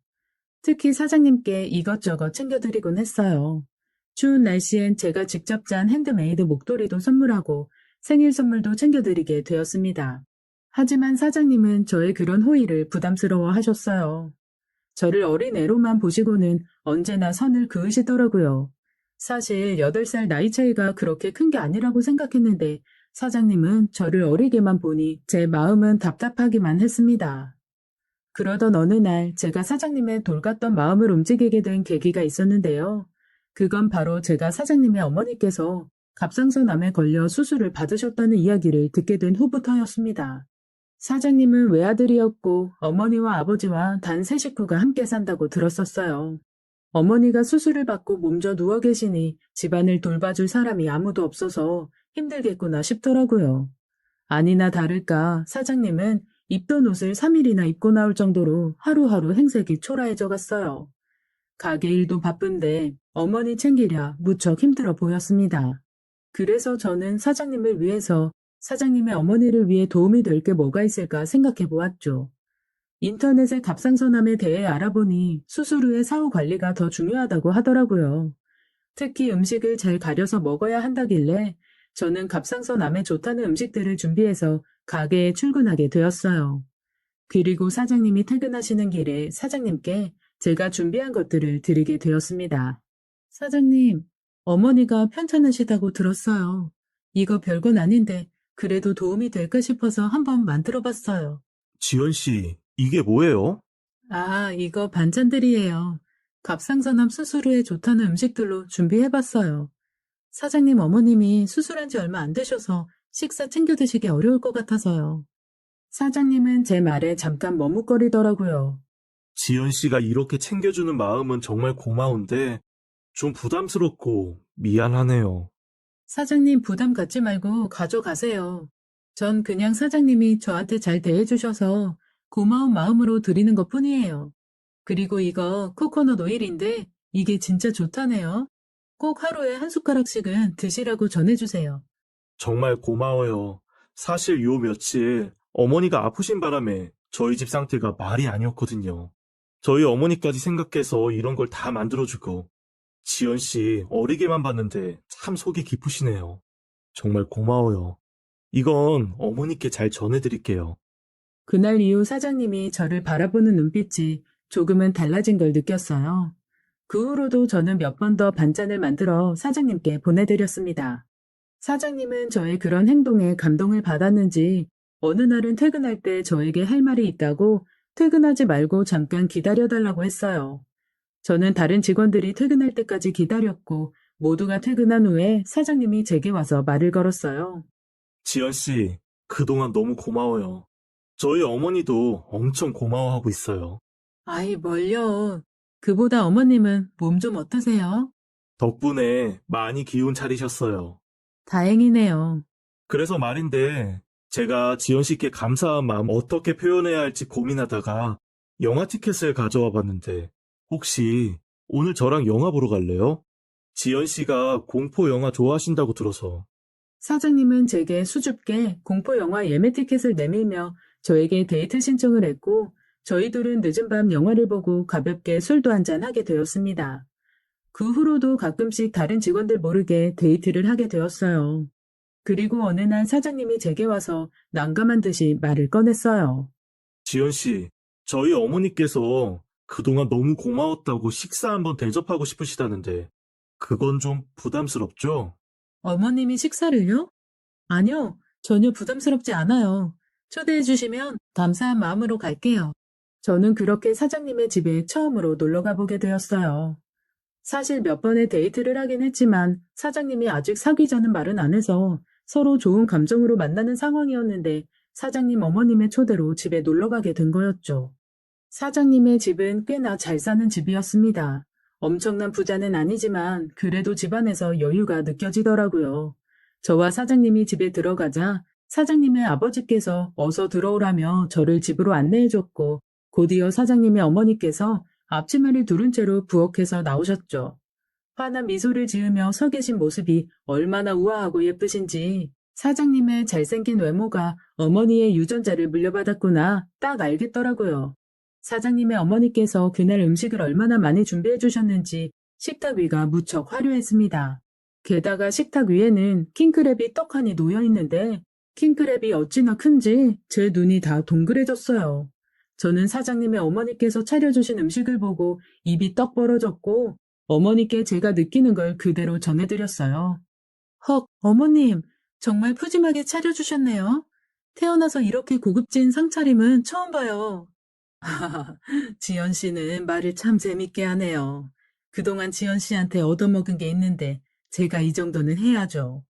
[SPEAKER 3] 특히 사장님께 이것저것 챙겨드리곤 했어요. 추운 날씨엔 제가 직접 짠 핸드메이드 목도리도 선물하고 생일 선물도 챙겨드리게 되었습니다. 하지만 사장님은 저의 그런 호의를 부담스러워 하셨어요. 저를 어린애로만 보시고는 언제나 선을 그으시더라고요. 사실 8살 나이 차이가 그렇게 큰 게 아니라고 생각했는데 사장님은 저를 어리게만 보니 제 마음은 답답하기만 했습니다. 그러던 어느 날 제가 사장님의 돌같던 마음을 움직이게 된 계기가 있었는데요. 그건 바로 제가 사장님의 어머니께서 갑상선암에 걸려 수술을 받으셨다는 이야기를 듣게 된 후부터였습니다. 사장님은 외아들이었고 어머니와 아버지와 단 3식구가 함께 산다고 들었었어요. 어머니가 수술을 받고 몸져 누워 계시니 집안을 돌봐줄 사람이 아무도 없어서 힘들겠구나 싶더라고요. 아니나 다를까 사장님은 입던 옷을 3일이나 입고 나올 정도로 하루하루 행색이 초라해져 갔어요. 가게 일도 바쁜데 어머니 챙기랴 무척 힘들어 보였습니다. 그래서 저는 사장님을 위해서 사장님의 어머니를 위해 도움이 될 게 뭐가 있을까 생각해 보았죠. 인터넷에 갑상선암에 대해 알아보니 수술 후의 사후 관리가 더 중요하다고 하더라고요. 특히 음식을 잘 가려서 먹어야 한다길래 저는 갑상선암에 좋다는 음식들을 준비해서 가게에 출근하게 되었어요. 그리고 사장님이 퇴근하시는 길에 사장님께 제가 준비한 것들을 드리게 되었습니다. 사장님, 어머니가 편찮으시다고 들었어요. 이거 별건 아닌데 그래도 도움이 될까 싶어서 한번 만들어 봤어요.
[SPEAKER 4] 지연 씨, 이게 뭐예요?
[SPEAKER 3] 아, 이거 반찬들이에요. 갑상선암 수술 후에 좋다는 음식들로 준비해봤어요. 사장님 어머님이 수술한 지 얼마 안 되셔서 식사 챙겨 드시기 어려울 것 같아서요. 사장님은 제 말에 잠깐 머뭇거리더라고요.
[SPEAKER 4] 지연 씨가 이렇게 챙겨주는 마음은 정말 고마운데 좀 부담스럽고 미안하네요.
[SPEAKER 3] 사장님 부담 갖지 말고 가져가세요. 전 그냥 사장님이 저한테 잘 대해주셔서 고마운 마음으로 드리는 것 뿐이에요. 그리고 이거 코코넛 오일인데 이게 진짜 좋다네요. 꼭 하루에 한 숟가락씩은 드시라고 전해주세요.
[SPEAKER 4] 정말 고마워요. 사실 요 며칠 어머니가 아프신 바람에 저희 집 상태가 말이 아니었거든요. 저희 어머니까지 생각해서 이런 걸 다 만들어주고 지연 씨 어리게만 봤는데 참 속이 깊으시네요. 정말 고마워요. 이건 어머니께 잘 전해드릴게요.
[SPEAKER 3] 그날 이후 사장님이 저를 바라보는 눈빛이 조금은 달라진 걸 느꼈어요. 그 후로도 저는 몇 번 더 반찬을 만들어 사장님께 보내드렸습니다. 사장님은 저의 그런 행동에 감동을 받았는지 어느 날은 퇴근할 때 저에게 할 말이 있다고 퇴근하지 말고 잠깐 기다려달라고 했어요. 저는 다른 직원들이 퇴근할 때까지 기다렸고 모두가 퇴근한 후에 사장님이 제게 와서 말을 걸었어요.
[SPEAKER 4] 지연 씨, 그동안 너무 고마워요. 저희 어머니도 엄청 고마워하고 있어요.
[SPEAKER 3] 아이, 뭘요. 그보다 어머님은 몸 좀 어떠세요?
[SPEAKER 4] 덕분에 많이 기운 차리셨어요.
[SPEAKER 3] 다행이네요.
[SPEAKER 4] 그래서 말인데, 제가 지연 씨께 감사한 마음 어떻게 표현해야 할지 고민하다가 영화 티켓을 가져와 봤는데, 혹시 오늘 저랑 영화 보러 갈래요? 지연 씨가 공포 영화 좋아하신다고 들어서.
[SPEAKER 3] 사장님은 제게 수줍게 공포영화 예매 티켓을 내밀며 저에게 데이트 신청을 했고 저희 둘은 늦은 밤 영화를 보고 가볍게 술도 한잔 하게 되었습니다. 그 후로도 가끔씩 다른 직원들 모르게 데이트를 하게 되었어요. 그리고 어느 날 사장님이 제게 와서 난감한 듯이 말을 꺼냈어요.
[SPEAKER 4] 지연 씨, 저희 어머니께서 그동안 너무 고마웠다고 식사 한번 대접하고 싶으시다는데, 그건 좀 부담스럽죠?
[SPEAKER 3] 어머님이 식사를요? 아니요, 전혀 부담스럽지 않아요. 초대해 주시면 감사한 마음으로 갈게요. 저는 그렇게 사장님의 집에 처음으로 놀러 가보게 되었어요. 사실 몇 번의 데이트를 하긴 했지만 사장님이 아직 사귀자는 말은 안 해서 서로 좋은 감정으로 만나는 상황이었는데 사장님 어머님의 초대로 집에 놀러 가게 된 거였죠. 사장님의 집은 꽤나 잘 사는 집이었습니다. 엄청난 부자는 아니지만 그래도 집안에서 여유가 느껴지더라고요. 저와 사장님이 집에 들어가자 사장님의 아버지께서 어서 들어오라며 저를 집으로 안내해줬고 곧이어 사장님의 어머니께서 앞치마를 두른 채로 부엌에서 나오셨죠. 환한 미소를 지으며 서 계신 모습이 얼마나 우아하고 예쁘신지 사장님의 잘생긴 외모가 어머니의 유전자를 물려받았구나 딱 알겠더라고요. 사장님의 어머니께서 그날 음식을 얼마나 많이 준비해 주셨는지 식탁 위가 무척 화려했습니다. 게다가 식탁 위에는 킹크랩이 떡하니 놓여 있는데 킹크랩이 어찌나 큰지 제 눈이 다 동그래졌어요. 저는 사장님의 어머니께서 차려주신 음식을 보고 입이 떡 벌어졌고 어머니께 제가 느끼는 걸 그대로 전해드렸어요. 헉, 어머님, 정말 푸짐하게 차려주셨네요. 태어나서 이렇게 고급진 상차림은 처음 봐요. 지연 씨는 말을 참 재밌게 하네요. 그동안 지연 씨한테 얻어먹은 게 있는데 제가 이 정도는 해야죠.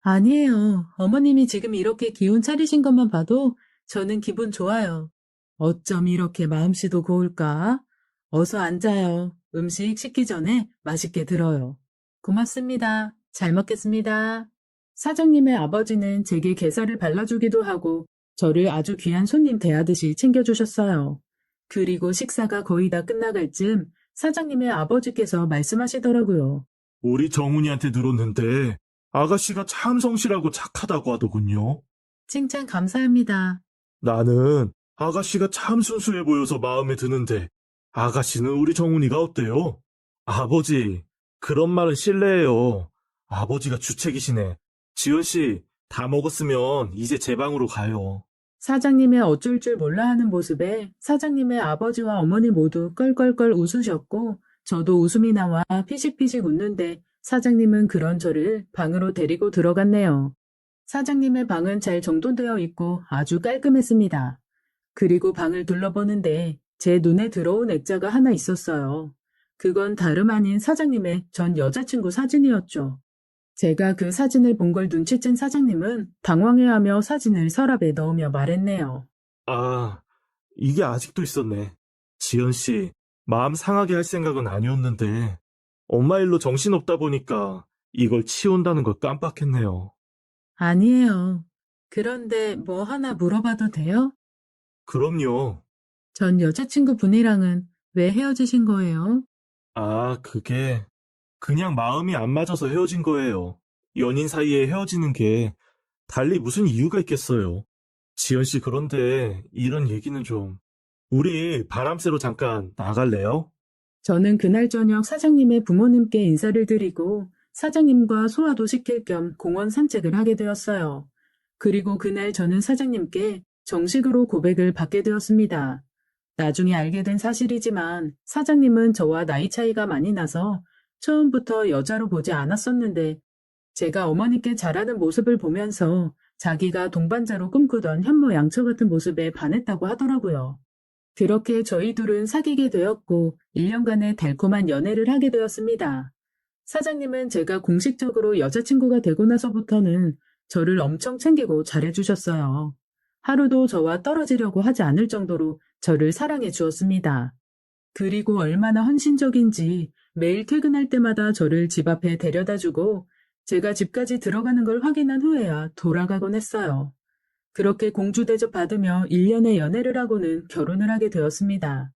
[SPEAKER 3] 아니에요. 어머님이 지금 이렇게 기운 차리신 것만 봐도 저는 기분 좋아요. 어쩜 이렇게 마음씨도 고울까? 어서 앉아요. 음식 식기 전에 맛있게 들어요. 고맙습니다. 잘 먹겠습니다. 사장님의 아버지는 제게 게살을 발라주기도 하고 저를 아주 귀한 손님 대하듯이 챙겨주셨어요. 그리고 식사가 거의 다 끝나갈 즈음 사장님의 아버지께서 말씀하시더라고요.
[SPEAKER 4] 우리 정훈이한테 들었는데 아가씨가 참 성실하고 착하다고 하더군요.
[SPEAKER 3] 칭찬 감사합니다.
[SPEAKER 4] 나는 아가씨가 참 순수해 보여서 마음에 드는데 아가씨는 우리 정훈이가 어때요? 아버지, 그런 말은 실례예요. 아버지가 주책이시네. 지연 씨, 다 먹었으면 이제 제 방으로 가요.
[SPEAKER 3] 사장님의 어쩔 줄 몰라 하는 모습에 사장님의 아버지와 어머니 모두 껄껄껄 웃으셨고 저도 웃음이 나와 피식피식 웃는데 사장님은 그런 저를 방으로 데리고 들어갔네요. 사장님의 방은 잘 정돈되어 있고 아주 깔끔했습니다. 그리고 방을 둘러보는데 제 눈에 들어온 액자가 하나 있었어요. 그건 다름 아닌 사장님의 전 여자친구 사진이었죠. 제가 그 사진을 본 걸 눈치챈 사장님은 당황해하며 사진을 서랍에 넣으며 말했네요.
[SPEAKER 4] 아, 이게 아직도 있었네. 지연 씨, 마음 상하게 할 생각은 아니었는데, 엄마 일로 정신없다 보니까 이걸 치운다는 걸 깜빡했네요.
[SPEAKER 3] 아니에요. 그런데 뭐 하나 물어봐도 돼요?
[SPEAKER 4] 그럼요.
[SPEAKER 3] 전 여자친구 분이랑은 왜 헤어지신 거예요?
[SPEAKER 4] 아, 그게 그냥 마음이 안 맞아서 헤어진 거예요. 연인 사이에 헤어지는 게 달리 무슨 이유가 있겠어요. 지연 씨, 그런데 이런 얘기는 좀. 우리 바람 쐬러 잠깐 나갈래요?
[SPEAKER 3] 저는 그날 저녁 사장님의 부모님께 인사를 드리고 사장님과 소화도 시킬 겸 공원 산책을 하게 되었어요. 그리고 그날 저는 사장님께 정식으로 고백을 받게 되었습니다. 나중에 알게 된 사실이지만 사장님은 저와 나이 차이가 많이 나서 처음부터 여자로 보지 않았었는데 제가 어머니께 잘하는 모습을 보면서 자기가 동반자로 꿈꾸던 현모양처 같은 모습에 반했다고 하더라고요. 그렇게 저희 둘은 사귀게 되었고 1년간의 달콤한 연애를 하게 되었습니다. 사장님은 제가 공식적으로 여자친구가 되고 나서부터는 저를 엄청 챙기고 잘해주셨어요. 하루도 저와 떨어지려고 하지 않을 정도로 저를 사랑해 주었습니다. 그리고 얼마나 헌신적인지 매일 퇴근할 때마다 저를 집 앞에 데려다주고 제가 집까지 들어가는 걸 확인한 후에야 돌아가곤 했어요. 그렇게 공주 대접 받으며 1년의 연애를 하고는 결혼을 하게 되었습니다.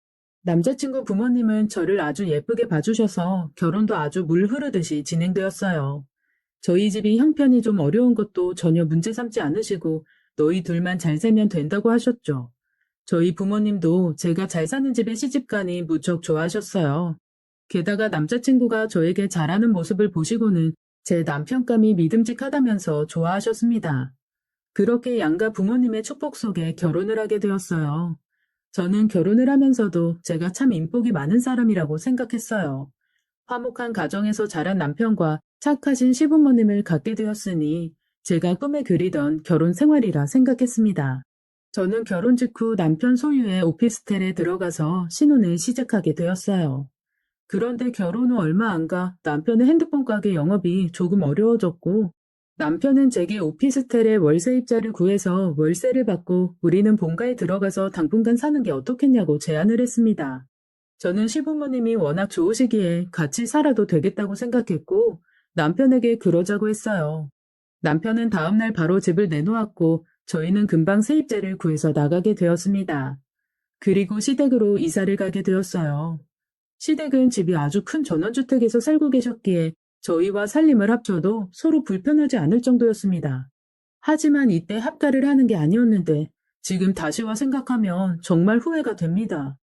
[SPEAKER 3] 남자친구 부모님은 저를 아주 예쁘게 봐주셔서 결혼도 아주 물 흐르듯이 진행되었어요. 저희 집이 형편이 좀 어려운 것도 전혀 문제 삼지 않으시고 너희 둘만 잘 살면 된다고 하셨죠. 저희 부모님도 제가 잘 사는 집에 시집가니 무척 좋아하셨어요. 게다가 남자친구가 저에게 잘하는 모습을 보시고는 제 남편감이 믿음직하다면서 좋아하셨습니다. 그렇게 양가 부모님의 축복 속에 결혼을 하게 되었어요. 저는 결혼을 하면서도 제가 참 인복이 많은 사람이라고 생각했어요. 화목한 가정에서 자란 남편과 착하신 시부모님을 갖게 되었으니 제가 꿈에 그리던 결혼 생활이라 생각했습니다. 저는 결혼 직후 남편 소유의 오피스텔에 들어가서 신혼을 시작하게 되었어요. 그런데 결혼 후 얼마 안 가 남편의 핸드폰 가게 영업이 조금 어려워졌고 남편은 제게 오피스텔에 월세입자를 구해서 월세를 받고 우리는 본가에 들어가서 당분간 사는 게 어떻겠냐고 제안을 했습니다. 저는 시부모님이 워낙 좋으시기에 같이 살아도 되겠다고 생각했고 남편에게 그러자고 했어요. 남편은 다음날 바로 집을 내놓았고 저희는 금방 세입자를 구해서 나가게 되었습니다. 그리고 시댁으로 이사를 가게 되었어요. 시댁은 집이 아주 큰 전원주택에서 살고 계셨기에 저희와 살림을 합쳐도 서로 불편하지 않을 정도였습니다. 하지만 이때 합가를 하는 게 아니었는데 지금 다시와 생각하면 정말 후회가 됩니다.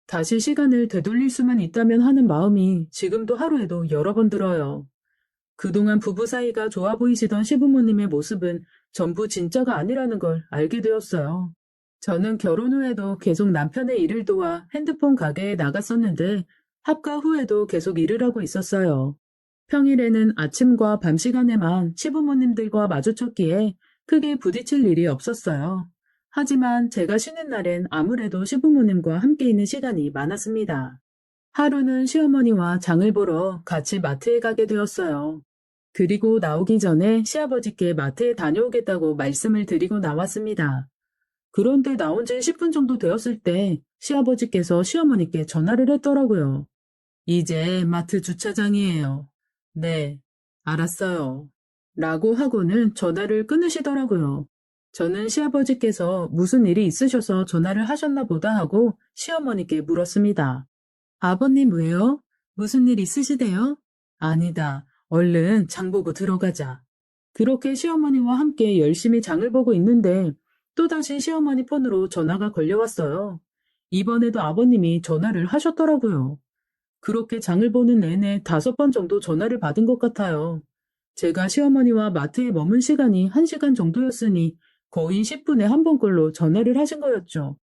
[SPEAKER 3] 다시 시간을 되돌릴 수만 있다면 하는 마음이 지금도 하루에도 여러 번 들어요. 그동안 부부 사이가 좋아 보이시던 시부모님의 모습은 전부 진짜가 아니라는 걸 알게 되었어요. 저는 결혼 후에도 계속 남편의 일을 도와 핸드폰 가게에 나갔었는데 합가 후에도 계속 일을 하고 있었어요. 평일에는 아침과 밤 시간에만 시부모님들과 마주쳤기에 크게 부딪힐 일이 없었어요. 하지만 제가 쉬는 날엔 아무래도 시부모님과 함께 있는 시간이 많았습니다. 하루는 시어머니와 장을 보러 같이 마트에 가게 되었어요. 그리고 나오기 전에 시아버지께 마트에 다녀오겠다고 말씀을 드리고 나왔습니다. 그런데 나온 지 10분 정도 되었을 때 시아버지께서 시어머니께 전화를 했더라고요. 이제 마트 주차장이에요. 네, 알았어요. 라고 하고는 전화를 끊으시더라고요. 저는 시아버지께서 무슨 일이 있으셔서 전화를 하셨나 보다 하고 시어머니께 물었습니다. 아버님 왜요? 무슨 일 있으시대요? 아니다. 얼른 장 보고 들어가자. 그렇게 시어머니와 함께 열심히 장을 보고 있는데 또다시 시어머니 폰으로 전화가 걸려왔어요. 이번에도 아버님이 전화를 하셨더라고요. 그렇게 장을 보는 내내 5번 정도 전화를 받은 것 같아요. 제가 시어머니와 마트에 머문 시간이 1시간 정도였으니 거의 10분에 한 번꼴로 전화를 하신 거였죠.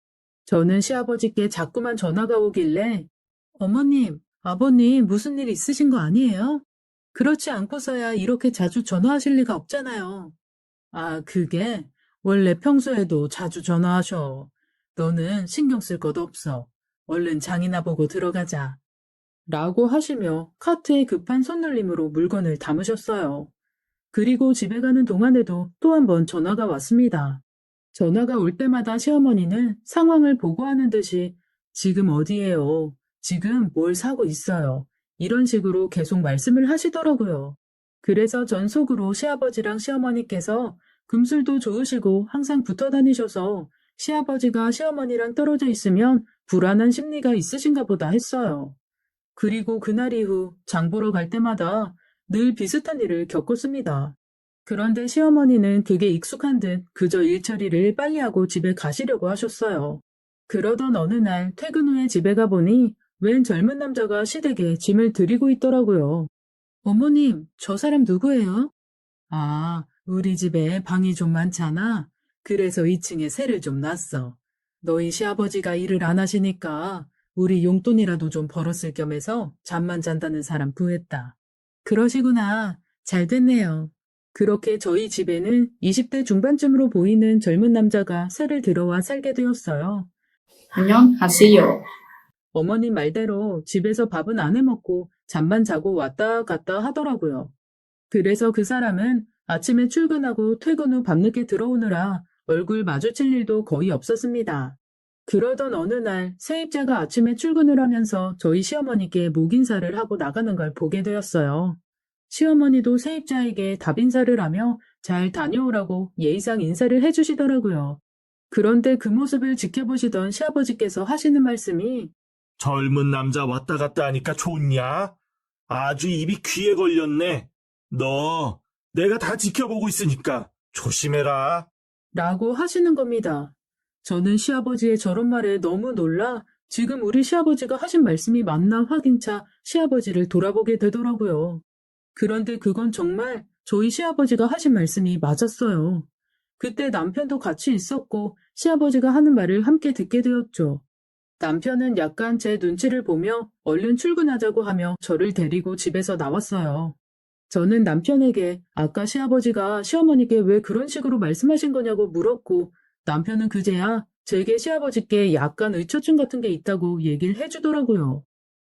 [SPEAKER 3] 저는 시아버지께 자꾸만 전화가 오길래 어머님, 아버님 무슨 일 있으신 거 아니에요? 그렇지 않고서야 이렇게 자주 전화하실 리가 없잖아요. 아, 그게 원래 평소에도 자주 전화하셔. 너는 신경 쓸 것 없어. 얼른 장이나 보고 들어가자. 라고 하시며 카트에 급한 손놀림으로 물건을 담으셨어요. 그리고 집에 가는 동안에도 또 한 번 전화가 왔습니다. 전화가 올 때마다 시어머니는 상황을 보고하는 듯이 지금 어디에요? 지금 뭘 사고 있어요? 이런 식으로 계속 말씀을 하시더라고요. 그래서 전 속으로 시아버지랑 시어머니께서 금술도 좋으시고 항상 붙어 다니셔서 시아버지가 시어머니랑 떨어져 있으면 불안한 심리가 있으신가 보다 했어요. 그리고 그날 이후 장 보러 갈 때마다 늘 비슷한 일을 겪었습니다. 그런데 시어머니는 그게 익숙한 듯 그저 일 처리를 빨리 하고 집에 가시려고 하셨어요. 그러던 어느 날 퇴근 후에 집에 가보니 웬 젊은 남자가 시댁에 짐을 들이고 있더라고요. 어머님, 저 사람 누구예요? 아, 우리 집에 방이 좀 많잖아. 그래서 2층에 새를 좀 놨어. 너희 시아버지가 일을 안 하시니까 우리 용돈이라도 좀 벌었을 겸해서 잠만 잔다는 사람 구했다. 그러시구나. 잘 됐네요. 그렇게 저희 집에는 20대 중반쯤으로 보이는 젊은 남자가 새를 들어와 살게 되었어요.
[SPEAKER 2] 안녕하세요.
[SPEAKER 3] 어머님 말대로 집에서 밥은 안 해먹고 잠만 자고 왔다 갔다 하더라고요. 그래서 그 사람은 아침에 출근하고 퇴근 후 밤늦게 들어오느라 얼굴 마주칠 일도 거의 없었습니다. 그러던 어느 날 세입자가 아침에 출근을 하면서 저희 시어머니께 목 인사를 하고 나가는 걸 보게 되었어요. 시어머니도 세입자에게 답인사를 하며 잘 다녀오라고 예의상 인사를 해주시더라고요. 그런데 그 모습을 지켜보시던 시아버지께서 하시는 말씀이
[SPEAKER 4] 젊은 남자 왔다 갔다 하니까 좋냐? 아주 입이 귀에 걸렸네. 너, 내가 다 지켜보고 있으니까 조심해라.
[SPEAKER 3] 라고 하시는 겁니다. 저는 시아버지의 저런 말에 너무 놀라 지금 우리 시아버지가 하신 말씀이 맞나 확인차 시아버지를 돌아보게 되더라고요. 그런데 그건 정말 저희 시아버지가 하신 말씀이 맞았어요. 그때 남편도 같이 있었고 시아버지가 하는 말을 함께 듣게 되었죠. 남편은 약간 제 눈치를 보며 얼른 출근하자고 하며 저를 데리고 집에서 나왔어요. 저는 남편에게 아까 시아버지가 시어머니께 왜 그런 식으로 말씀하신 거냐고 물었고 남편은 그제야 제게 시아버지께 약간 의처증 같은 게 있다고 얘기를 해주더라고요.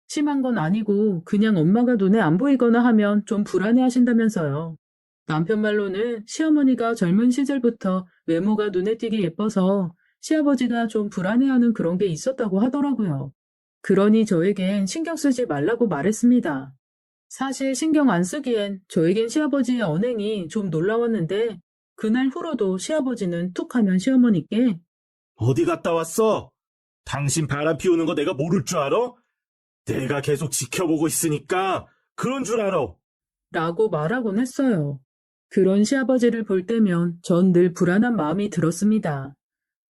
[SPEAKER 3] 심한 건 아니고 그냥 엄마가 눈에 안 보이거나 하면 좀 불안해 하신다면서요. 남편 말로는 시어머니가 젊은 시절부터 외모가 눈에 띄게 예뻐서 시아버지가 좀 불안해하는 그런 게 있었다고 하더라고요. 그러니 저에겐 신경 쓰지 말라고 말했습니다. 사실 신경 안 쓰기엔 저에겐 시아버지의 언행이 좀 놀라웠는데 그날 후로도 시아버지는 툭 하면 시어머니께
[SPEAKER 4] 어디 갔다 왔어? 당신 바람 피우는 거 내가 모를 줄 알아? 내가 계속 지켜보고 있으니까 그런 줄 알아.
[SPEAKER 3] 라고 말하곤 했어요. 그런 시아버지를 볼 때면 전 늘 불안한 마음이 들었습니다.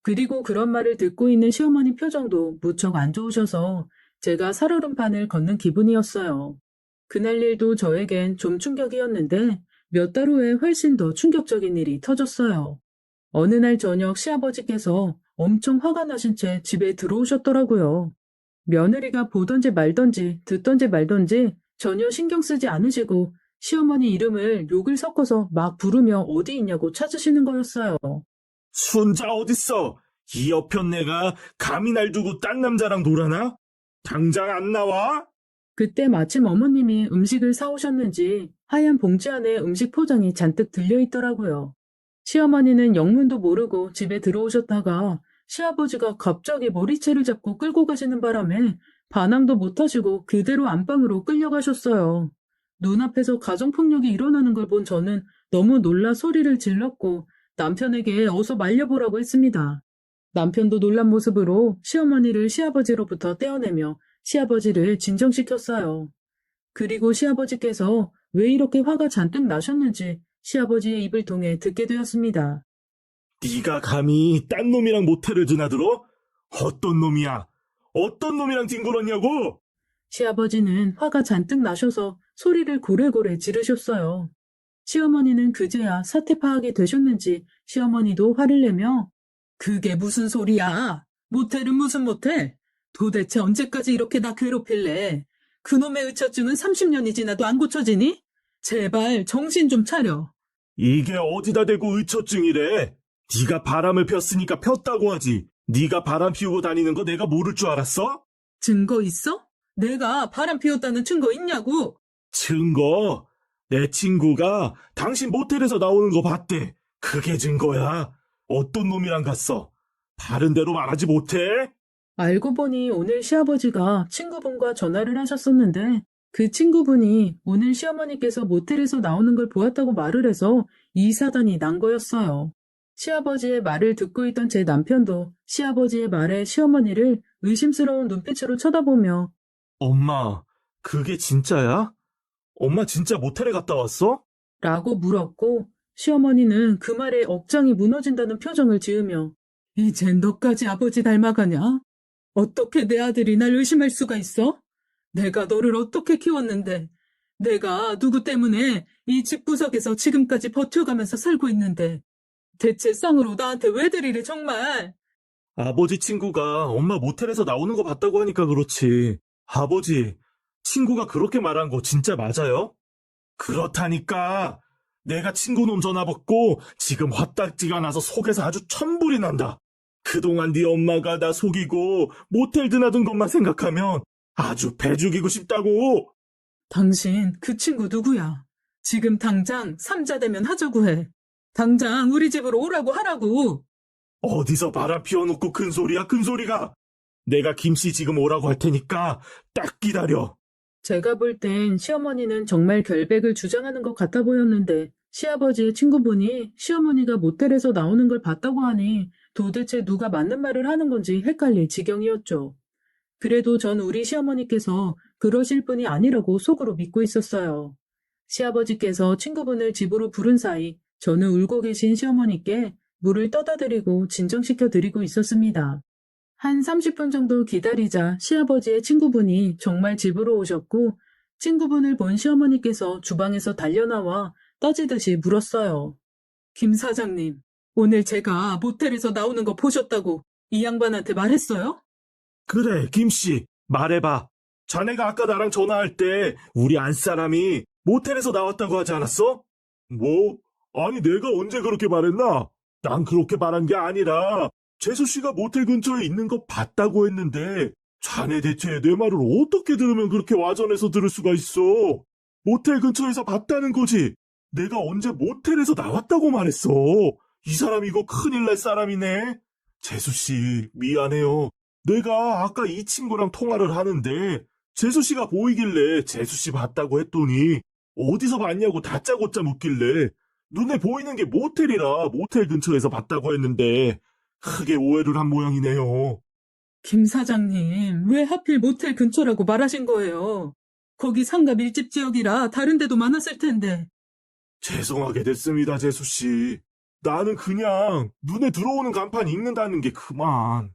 [SPEAKER 3] 그리고 그런 말을 듣고 있는 시어머니 표정도 무척 안 좋으셔서 제가 살얼음판을 걷는 기분이었어요. 그날 일도 저에겐 좀 충격이었는데 몇 달 후에 훨씬 더 충격적인 일이 터졌어요. 어느 날 저녁 시아버지께서 엄청 화가 나신 채 집에 들어오셨더라고요. 며느리가 보던지 말던지 듣던지 말던지 전혀 신경 쓰지 않으시고 시어머니 이름을 욕을 섞어서 막 부르며 어디 있냐고 찾으시는 거였어요.
[SPEAKER 4] 순자 어딨어? 이 여편네가 감히 날 두고 딴 남자랑 놀아나? 당장 안 나와?
[SPEAKER 3] 그때 마침 어머님이 음식을 사오셨는지 하얀 봉지 안에 음식 포장이 잔뜩 들려있더라고요. 시어머니는 영문도 모르고 집에 들어오셨다가 시아버지가 갑자기 머리채를 잡고 끌고 가시는 바람에 반항도 못하시고 그대로 안방으로 끌려가셨어요. 눈앞에서 가정폭력이 일어나는 걸 본 저는 너무 놀라 소리를 질렀고 남편에게 어서 말려보라고 했습니다. 남편도 놀란 모습으로 시어머니를 시아버지로부터 떼어내며 시아버지를 진정시켰어요. 그리고 시아버지께서 왜 이렇게 화가 잔뜩 나셨는지 시아버지의 입을 통해 듣게 되었습니다.
[SPEAKER 4] 네가 감히 딴 놈이랑 모텔을 드나들어? 어떤 놈이야? 어떤 놈이랑 뒹굴었냐고?
[SPEAKER 3] 시아버지는 화가 잔뜩 나셔서 소리를 고래고래 지르셨어요. 시어머니는 그제야 사태 파악이 되셨는지 시어머니도 화를 내며 그게 무슨 소리야? 모텔은 무슨 모텔? 도대체 언제까지 이렇게 나 괴롭힐래? 그놈의 의처증은 30년이 지나도 안 고쳐지니? 제발 정신 좀 차려.
[SPEAKER 4] 이게 어디다 대고 의처증이래? 네가 바람을 폈으니까 폈다고 하지. 네가 바람 피우고 다니는 거 내가 모를 줄 알았어?
[SPEAKER 3] 증거 있어? 내가 바람 피웠다는 증거 있냐고?
[SPEAKER 4] 증거? 내 친구가 당신 모텔에서 나오는 거 봤대. 그게 증거야. 어떤 놈이랑 갔어? 바른 대로 말하지 못해?
[SPEAKER 3] 알고 보니 오늘 시아버지가 친구분과 전화를 하셨었는데 그 친구분이 오늘 시어머니께서 모텔에서 나오는 걸 보았다고 말을 해서 이 사단이 난 거였어요. 시아버지의 말을 듣고 있던 제 남편도 시아버지의 말에 시어머니를 의심스러운 눈빛으로 쳐다보며
[SPEAKER 4] 엄마, 그게 진짜야? 엄마 진짜 모텔에 갔다 왔어?
[SPEAKER 3] 라고 물었고 시어머니는 그 말에 억장이 무너진다는 표정을 지으며 이젠 너까지 아버지 닮아가냐? 어떻게 내 아들이 날 의심할 수가 있어? 내가 너를 어떻게 키웠는데 내가 누구 때문에 이 집구석에서 지금까지 버텨가면서 살고 있는데 대체 쌍으로 나한테 왜 들이래 정말?
[SPEAKER 4] 아버지 친구가 엄마 모텔에서 나오는 거 봤다고 하니까 그렇지. 아버지, 친구가 그렇게 말한 거 진짜 맞아요? 그렇다니까. 내가 친구놈 전화 받고 지금 화딱지가 나서 속에서 아주 천불이 난다. 그동안 네 엄마가 나 속이고 모텔 드나든 것만 생각하면 아주 배 죽이고 싶다고.
[SPEAKER 3] 당신 그 친구 누구야? 지금 당장 삼자 되면 하자고 해. 당장 우리 집으로 오라고 하라고.
[SPEAKER 4] 어디서 바람 피워놓고 큰 소리야, 큰 소리가. 내가 김씨 지금 오라고 할 테니까 딱 기다려.
[SPEAKER 3] 제가 볼 땐 시어머니는 정말 결백을 주장하는 것 같아 보였는데 시아버지의 친구분이 시어머니가 모텔에서 나오는 걸 봤다고 하니 도대체 누가 맞는 말을 하는 건지 헷갈릴 지경이었죠. 그래도 전 우리 시어머니께서 그러실 분이 아니라고 속으로 믿고 있었어요. 시아버지께서 친구분을 집으로 부른 사이 저는 울고 계신 시어머니께 물을 떠다 드리고 진정시켜 드리고 있었습니다. 한 30분 정도 기다리자 시아버지의 친구분이 정말 집으로 오셨고 친구분을 본 시어머니께서 주방에서 달려나와 따지듯이 물었어요. 김 사장님, 오늘 제가 모텔에서 나오는 거 보셨다고 이 양반한테 말했어요?
[SPEAKER 4] 그래, 김씨, 말해봐. 자네가 아까 나랑 전화할 때 우리 안사람이 모텔에서 나왔다고 하지 않았어? 뭐? 아니, 내가 언제 그렇게 말했나? 난 그렇게 말한 게 아니라 재수씨가 모텔 근처에 있는 거 봤다고 했는데 자네 대체 내 말을 어떻게 들으면 그렇게 와전해서 들을 수가 있어? 모텔 근처에서 봤다는 거지. 내가 언제 모텔에서 나왔다고 말했어. 이 사람 이거 큰일 날 사람이네. 재수씨, 미안해요. 내가 아까 이 친구랑 통화를 하는데 재수씨가 보이길래 재수씨 봤다고 했더니 어디서 봤냐고 다짜고짜 묻길래 눈에 보이는 게 모텔이라 모텔 근처에서 봤다고 했는데 크게 오해를 한 모양이네요.
[SPEAKER 3] 김 사장님, 왜 하필 모텔 근처라고 말하신 거예요? 거기 상가 밀집 지역이라 다른 데도 많았을 텐데.
[SPEAKER 4] 죄송하게 됐습니다, 재수씨. 나는 그냥 눈에 들어오는 간판 읽는다는 게 그만.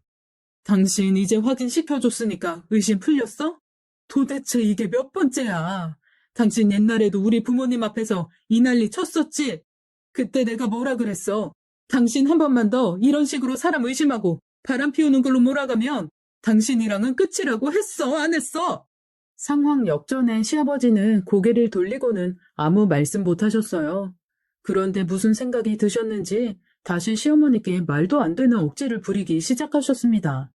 [SPEAKER 3] 당신 이제 확인시켜줬으니까 의심 풀렸어? 도대체 이게 몇 번째야? 당신 옛날에도 우리 부모님 앞에서 이 난리 쳤었지? 그때 내가 뭐라 그랬어? 당신 한 번만 더 이런 식으로 사람 의심하고 바람 피우는 걸로 몰아가면 당신이랑은 끝이라고 했어, 안 했어? 상황 역전에 시아버지는 고개를 돌리고는 아무 말씀 못 하셨어요. 그런데 무슨 생각이 드셨는지 다시 시어머니께 말도 안 되는 억지를 부리기 시작하셨습니다.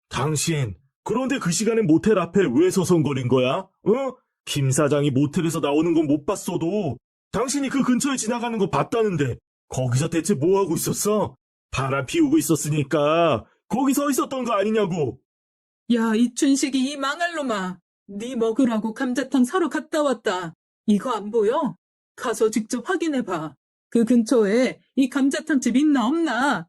[SPEAKER 4] 당신, 그런데 그 시간에 모텔 앞에 왜 서성거린 거야? 어? 김 사장이 모텔에서 나오는 건 못 봤어도 당신이 그 근처에 지나가는 거 봤다는데 거기서 대체 뭐 하고 있었어? 바람 피우고 있었으니까 거기 서 있었던 거 아니냐고.
[SPEAKER 3] 야, 이춘식이 이 망할 놈아. 네 먹으라고 감자탕 사러 갔다 왔다. 이거 안 보여? 가서 직접 확인해봐. 그 근처에 이 감자탕집 있나 없나?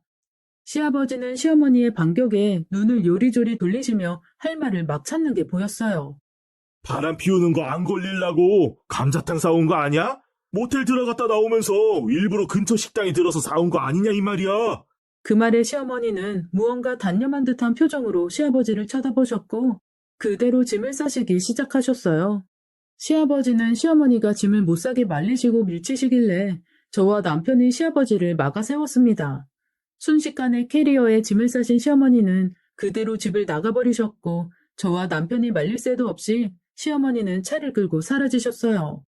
[SPEAKER 3] 시아버지는 시어머니의 반격에 눈을 요리조리 돌리시며 할 말을 막 찾는 게 보였어요.
[SPEAKER 4] 바람 피우는 거 안 걸리려고 감자탕 사온 거 아니야? 모텔 들어갔다 나오면서 일부러 근처 식당에 들어서 사온 거 아니냐 이 말이야.
[SPEAKER 3] 그 말에 시어머니는 무언가 단념한 듯한 표정으로 시아버지를 쳐다보셨고 그대로 짐을 싸시기 시작하셨어요. 시아버지는 시어머니가 짐을 못 싸게 말리시고 밀치시길래 저와 남편이 시아버지를 막아 세웠습니다. 순식간에 캐리어에 짐을 싸신 시어머니는 그대로 집을 나가버리셨고 저와 남편이 말릴 새도 없이 시어머니는 차를 끌고 사라지셨어요.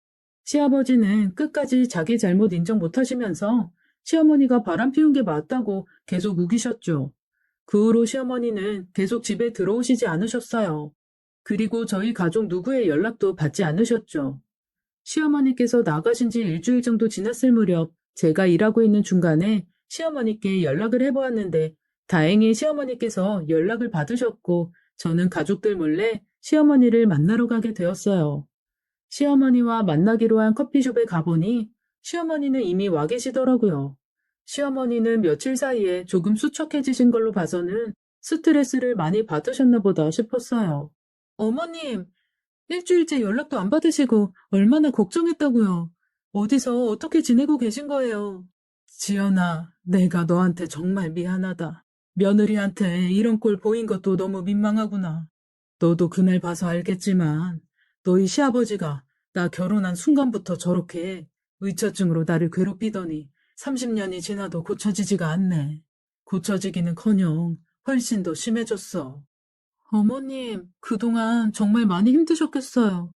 [SPEAKER 3] 시아버지는 끝까지 자기 잘못 인정 못하시면서 시어머니가 바람 피운 게 맞다고 계속 우기셨죠. 그 후로 시어머니는 계속 집에 들어오시지 않으셨어요. 그리고 저희 가족 누구의 연락도 받지 않으셨죠. 시어머니께서 나가신 지 일주일 정도 지났을 무렵 제가 일하고 있는 중간에 시어머니께 연락을 해보았는데 다행히 시어머니께서 연락을 받으셨고 저는 가족들 몰래 시어머니를 만나러 가게 되었어요. 시어머니와 만나기로 한 커피숍에 가보니 시어머니는 이미 와 계시더라고요. 시어머니는 며칠 사이에 조금 수척해지신 걸로 봐서는 스트레스를 많이 받으셨나 보다 싶었어요. 어머님, 일주일째 연락도 안 받으시고 얼마나 걱정했다고요. 어디서 어떻게 지내고 계신 거예요? 지연아, 내가 너한테 정말 미안하다. 며느리한테 이런 꼴 보인 것도 너무 민망하구나. 너도 그날 봐서 알겠지만 너희 시아버지가 나 결혼한 순간부터 저렇게 의처증으로 나를 괴롭히더니 30년이 지나도 고쳐지지가 않네. 고쳐지기는커녕 훨씬 더 심해졌어. 어머님, 그동안 정말 많이 힘드셨겠어요.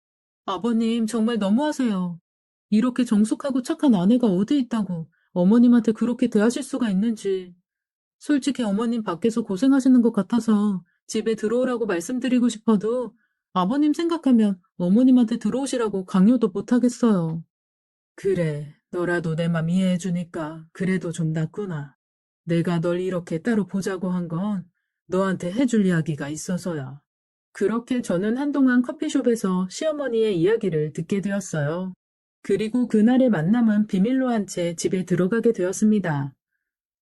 [SPEAKER 3] 아버님, 정말 너무하세요. 이렇게 정숙하고 착한 아내가 어디 있다고 어머님한테 그렇게 대하실 수가 있는지. 솔직히 어머님 밖에서 고생하시는 것 같아서 집에 들어오라고 말씀드리고 싶어도 아버님 생각하면 어머님한테 들어오시라고 강요도 못하겠어요. 그래, 너라도 내 맘 이해해주니까 그래도 좀 낫구나. 내가 널 이렇게 따로 보자고 한 건 너한테 해줄 이야기가 있어서야. 그렇게 저는 한동안 커피숍에서 시어머니의 이야기를 듣게 되었어요. 그리고 그날의 만남은 비밀로 한 채 집에 들어가게 되었습니다.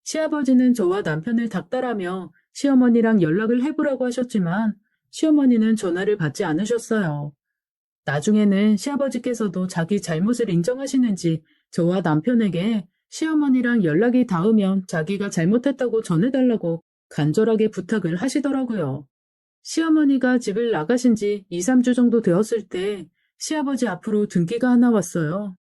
[SPEAKER 3] 시아버지는 저와 남편을 닥달하며 시어머니랑 연락을 해보라고 하셨지만 시어머니는 전화를 받지 않으셨어요. 나중에는 시아버지께서도 자기 잘못을 인정하시는지 저와 남편에게 시어머니랑 연락이 닿으면 자기가 잘못했다고 전해달라고 간절하게 부탁을 하시더라고요. 시어머니가 집을 나가신 지 2, 3주 정도 되었을 때 시아버지 앞으로 등기가 하나 왔어요.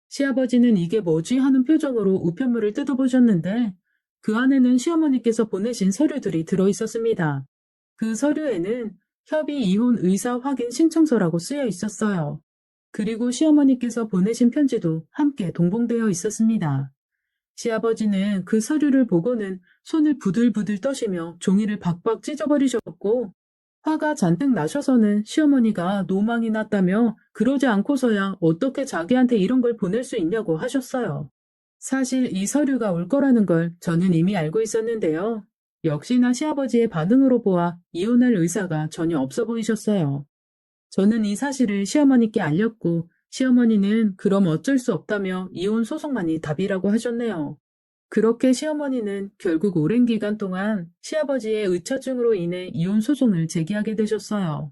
[SPEAKER 3] 시아버지는 이게 뭐지 하는 표정으로 우편물을 뜯어보셨는데 그 안에는 시어머니께서 보내신 서류들이 들어있었습니다. 그 서류에는 협의 이혼 의사 확인 신청서라고 쓰여 있었어요. 그리고 시어머니께서 보내신 편지도 함께 동봉되어 있었습니다. 시아버지는 그 서류를 보고는 손을 부들부들 떠시며 종이를 박박 찢어버리셨고 화가 잔뜩 나셔서는 시어머니가 노망이 났다며 그러지 않고서야 어떻게 자기한테 이런 걸 보낼 수 있냐고 하셨어요. 사실 이 서류가 올 거라는 걸 저는 이미 알고 있었는데요. 역시나 시아버지의 반응으로 보아 이혼할 의사가 전혀 없어 보이셨어요. 저는 이 사실을 시어머니께 알렸고 시어머니는 그럼 어쩔 수 없다며 이혼 소송만이 답이라고 하셨네요. 그렇게 시어머니는 결국 오랜 기간 동안 시아버지의 의처증으로 인해 이혼 소송을 제기하게 되셨어요.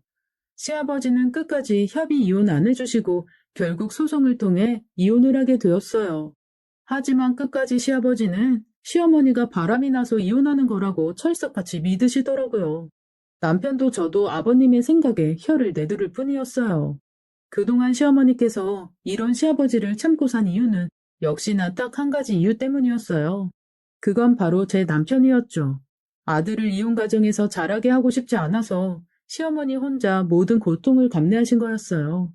[SPEAKER 3] 시아버지는 끝까지 협의 이혼 안 해주시고 결국 소송을 통해 이혼을 하게 되었어요. 하지만 끝까지 시아버지는 시어머니가 바람이 나서 이혼하는 거라고 철석같이 믿으시더라고요. 남편도 저도 아버님의 생각에 혀를 내두를 뿐이었어요. 그동안 시어머니께서 이런 시아버지를 참고 산 이유는 역시나 딱 한 가지 이유 때문이었어요. 그건 바로 제 남편이었죠. 아들을 이혼 가정에서 자라게 하고 싶지 않아서 시어머니 혼자 모든 고통을 감내하신 거였어요.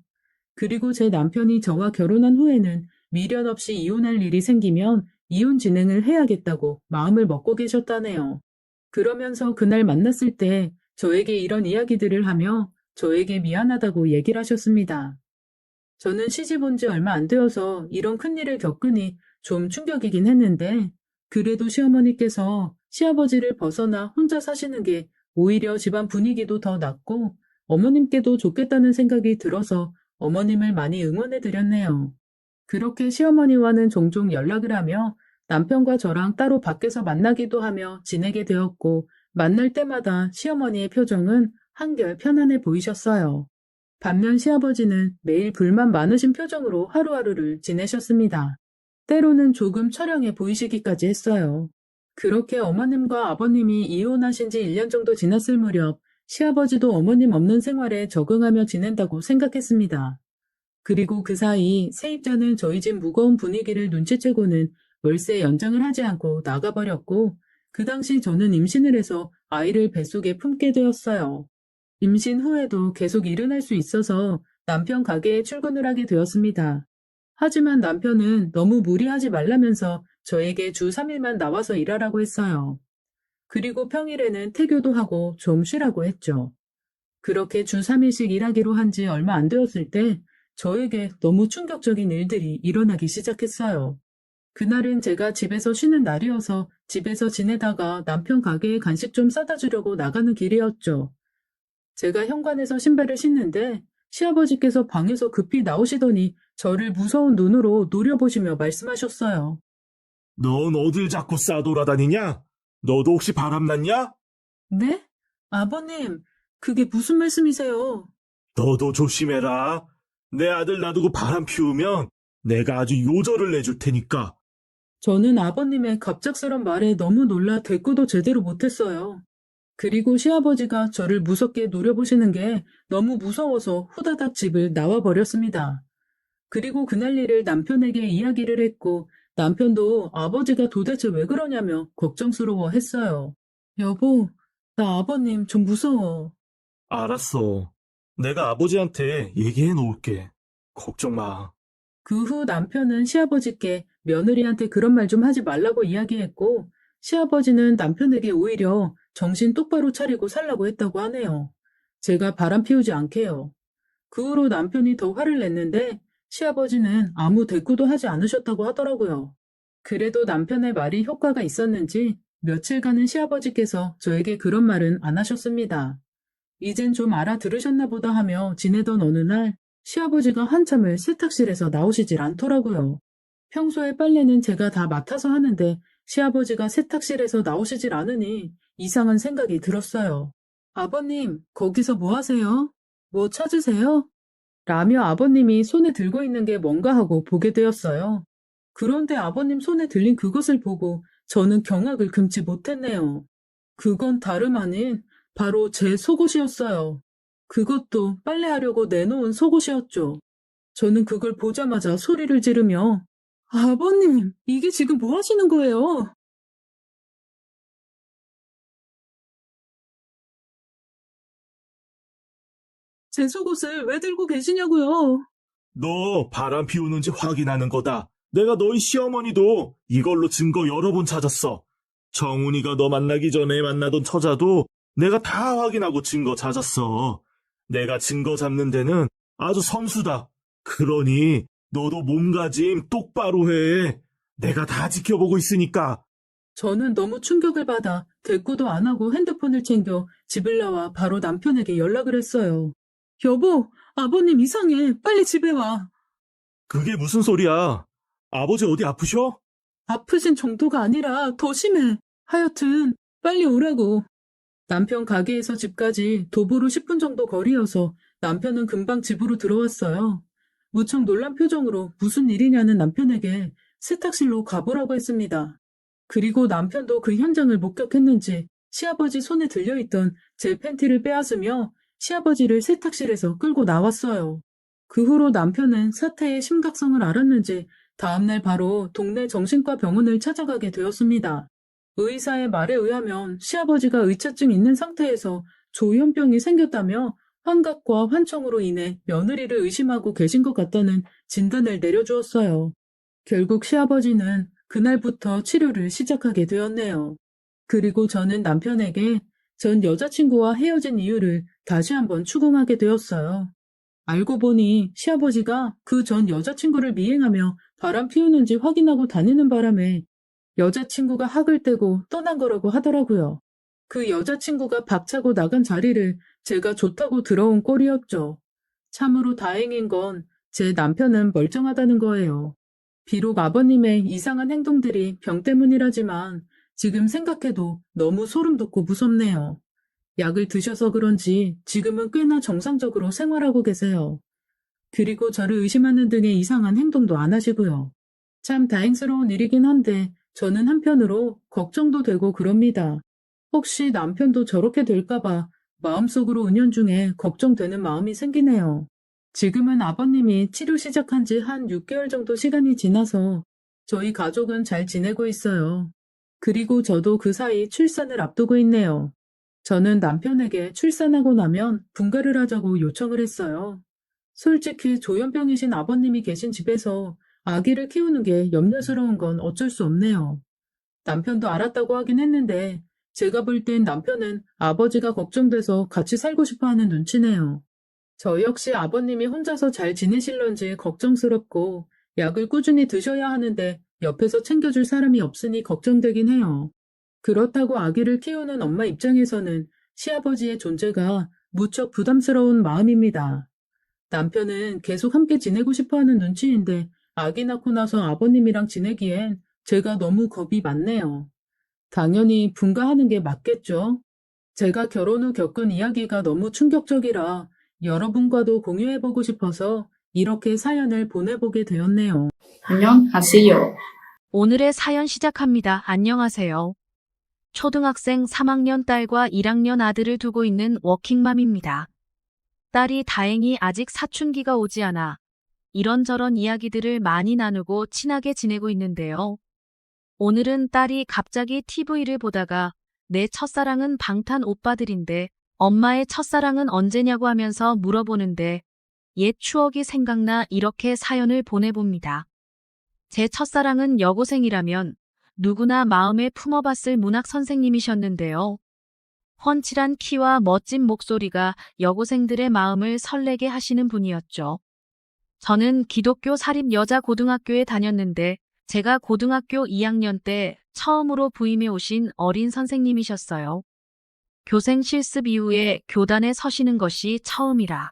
[SPEAKER 3] 그리고 제 남편이 저와 결혼한 후에는 미련 없이 이혼할 일이 생기면 이혼 진행을 해야겠다고 마음을 먹고 계셨다네요. 그러면서 그날 만났을 때 저에게 이런 이야기들을 하며 저에게 미안하다고 얘기를 하셨습니다. 저는 시집 온 지 얼마 안 되어서 이런 큰일을 겪으니 좀 충격이긴 했는데 그래도 시어머니께서 시아버지를 벗어나 혼자 사시는 게 오히려 집안 분위기도 더 낫고 어머님께도 좋겠다는 생각이 들어서 어머님을 많이 응원해 드렸네요. 그렇게 시어머니와는 종종 연락을 하며 남편과 저랑 따로 밖에서 만나기도 하며 지내게 되었고 만날 때마다 시어머니의 표정은 한결 편안해 보이셨어요. 반면 시아버지는 매일 불만 많으신 표정으로 하루하루를 지내셨습니다. 때로는 조금 처량해 보이시기까지 했어요. 그렇게 어머님과 아버님이 이혼하신 지 1년 정도 지났을 무렵 시아버지도 어머님 없는 생활에 적응하며 지낸다고 생각했습니다. 그리고 그 사이 세입자는 저희 집 무거운 분위기를 눈치채고는 월세 연장을 하지 않고 나가버렸고, 그 당시 저는 임신을 해서 아이를 뱃속에 품게 되었어요. 임신 후에도 계속 일은 할 수 있어서 남편 가게에 출근을 하게 되었습니다. 하지만 남편은 너무 무리하지 말라면서 저에게 주 3일만 나와서 일하라고 했어요. 그리고 평일에는 태교도 하고 좀 쉬라고 했죠. 그렇게 주 3일씩 일하기로 한 지 얼마 안 되었을 때 저에게 너무 충격적인 일들이 일어나기 시작했어요. 그날은 제가 집에서 쉬는 날이어서 집에서 지내다가 남편 가게에 간식 좀 싸다 주려고 나가는 길이었죠. 제가 현관에서 신발을 신는데 시아버지께서 방에서 급히 나오시더니 저를 무서운 눈으로 노려보시며 말씀하셨어요.
[SPEAKER 4] 넌 어딜 자꾸 싸돌아다니냐? 너도 혹시 바람났냐?
[SPEAKER 3] 네? 아버님, 그게 무슨 말씀이세요?
[SPEAKER 4] 너도 조심해라. 내 아들 놔두고 바람 피우면 내가 아주 요절을 내줄 테니까.
[SPEAKER 3] 저는 아버님의 갑작스런 말에 너무 놀라 대꾸도 제대로 못했어요. 그리고 시아버지가 저를 무섭게 노려보시는 게 너무 무서워서 후다닥 집을 나와버렸습니다. 그리고 그날 일을 남편에게 이야기를 했고 남편도 아버지가 도대체 왜 그러냐며 걱정스러워 했어요. 여보, 나 아버님 좀 무서워.
[SPEAKER 4] 알았어. 내가 아버지한테 얘기해 놓을게. 걱정 마.
[SPEAKER 3] 그 후 남편은 시아버지께 며느리한테 그런 말 좀 하지 말라고 이야기했고 시아버지는 남편에게 오히려 정신 똑바로 차리고 살라고 했다고 하네요. 제가 바람 피우지 않게요. 그 후로 남편이 더 화를 냈는데 시아버지는 아무 대꾸도 하지 않으셨다고 하더라고요. 그래도 남편의 말이 효과가 있었는지 며칠간은 시아버지께서 저에게 그런 말은 안 하셨습니다. 이젠 좀 알아들으셨나 보다 하며 지내던 어느 날 시아버지가 한참을 세탁실에서 나오시질 않더라고요. 평소에 빨래는 제가 다 맡아서 하는데 시아버지가 세탁실에서 나오시질 않으니 이상한 생각이 들었어요. 아버님, 거기서 뭐 하세요? 뭐 찾으세요? 라며 아버님이 손에 들고 있는 게 뭔가 하고 보게 되었어요. 그런데 아버님 손에 들린 그것을 보고 저는 경악을 금치 못했네요. 그건 다름 아닌 바로 제 속옷이었어요. 그것도 빨래하려고 내놓은 속옷이었죠. 저는 그걸 보자마자 소리를 지르며 아버님, 이게 지금 뭐 하시는 거예요? 제 속옷을 왜 들고 계시냐고요?
[SPEAKER 4] 너 바람 피우는지 확인하는 거다. 내가 너희 시어머니도 이걸로 증거 여러 번 찾았어. 정훈이가 너 만나기 전에 만나던 처자도 내가 다 확인하고 증거 찾았어. 내가 증거 잡는 데는 아주 선수다. 그러니 너도 몸가짐 똑바로 해. 내가 다 지켜보고 있으니까.
[SPEAKER 3] 저는 너무 충격을 받아 대꾸도 안 하고 핸드폰을 챙겨 집을 나와 바로 남편에게 연락을 했어요. 여보, 아버님 이상해. 빨리 집에 와.
[SPEAKER 4] 그게 무슨 소리야? 아버지 어디 아프셔?
[SPEAKER 3] 아프신 정도가 아니라 더 심해. 하여튼 빨리 오라고. 남편 가게에서 집까지 도보로 10분 정도 거리여서 남편은 금방 집으로 들어왔어요. 무척 놀란 표정으로 무슨 일이냐는 남편에게 세탁실로 가보라고 했습니다. 그리고 남편도 그 현장을 목격했는지 시아버지 손에 들려있던 제 팬티를 빼앗으며 시아버지를 세탁실에서 끌고 나왔어요. 그 후로 남편은 사태의 심각성을 알았는지 다음날 바로 동네 정신과 병원을 찾아가게 되었습니다. 의사의 말에 의하면 시아버지가 의처증 있는 상태에서 조현병이 생겼다며 환각과 환청으로 인해 며느리를 의심하고 계신 것 같다는 진단을 내려주었어요. 결국 시아버지는 그날부터 치료를 시작하게 되었네요. 그리고 저는 남편에게 전 여자친구와 헤어진 이유를 다시 한번 추궁하게 되었어요. 알고 보니 시아버지가 그 전 여자친구를 미행하며 바람 피우는지 확인하고 다니는 바람에 여자친구가 학을 떼고 떠난 거라고 하더라고요. 그 여자친구가 박차고 나간 자리를 제가 좋다고 들어온 꼴이었죠. 참으로 다행인 건 제 남편은 멀쩡하다는 거예요. 비록 아버님의 이상한 행동들이 병 때문이라지만 지금 생각해도 너무 소름 돋고 무섭네요. 약을 드셔서 그런지 지금은 꽤나 정상적으로 생활하고 계세요. 그리고 저를 의심하는 등의 이상한 행동도 안 하시고요. 참 다행스러운 일이긴 한데 저는 한편으로 걱정도 되고 그럽니다. 혹시 남편도 저렇게 될까봐 마음속으로 은연중에 걱정되는 마음이 생기네요. 지금은 아버님이 치료 시작한 지 한 6개월 정도 시간이 지나서 저희 가족은 잘 지내고 있어요. 그리고 저도 그 사이 출산을 앞두고 있네요. 저는 남편에게 출산하고 나면 분가를 하자고 요청을 했어요. 솔직히 조현병이신 아버님이 계신 집에서 아기를 키우는 게 염려스러운 건 어쩔 수 없네요. 남편도 알았다고 하긴 했는데 제가 볼 땐 남편은 아버지가 걱정돼서 같이 살고 싶어 하는 눈치네요. 저 역시 아버님이 혼자서 잘 지내실런지 걱정스럽고 약을 꾸준히 드셔야 하는데 옆에서 챙겨줄 사람이 없으니 걱정되긴 해요. 그렇다고 아기를 키우는 엄마 입장에서는 시아버지의 존재가 무척 부담스러운 마음입니다. 남편은 계속 함께 지내고 싶어 하는 눈치인데 아기 낳고 나서 아버님이랑 지내기엔 제가 너무 겁이 많네요. 당연히 분가하는 게 맞겠죠? 제가 결혼 후 겪은 이야기가 너무 충격적이라 여러분과도 공유해보고 싶어서 이렇게 사연을 보내보게 되었네요.
[SPEAKER 2] 안녕하세요.
[SPEAKER 5] 오늘의 사연 시작합니다. 안녕하세요. 초등학생 3학년 딸과 1학년 아들을 두고 있는 워킹맘입니다. 딸이 다행히 아직 사춘기가 오지 않아 이런저런 이야기들을 많이 나누고 친하게 지내고 있는데요. 오늘은 딸이 갑자기 TV를 보다가 내 첫사랑은 방탄 오빠들인데 엄마의 첫사랑은 언제냐고 하면서 물어보는데 옛 추억이 생각나 이렇게 사연을 보내봅니다. 제 첫사랑은 여고생이라면 누구나 마음에 품어봤을 문학 선생님이셨는데요. 훤칠한 키와 멋진 목소리가 여고생들의 마음을 설레게 하시는 분이었죠. 저는 기독교 사립 여자 고등학교에 다녔는데 제가 고등학교 2학년 때 처음으로 부임해 오신 어린 선생님이셨어요. 교생 실습 이후에 교단에 서시는 것이 처음이라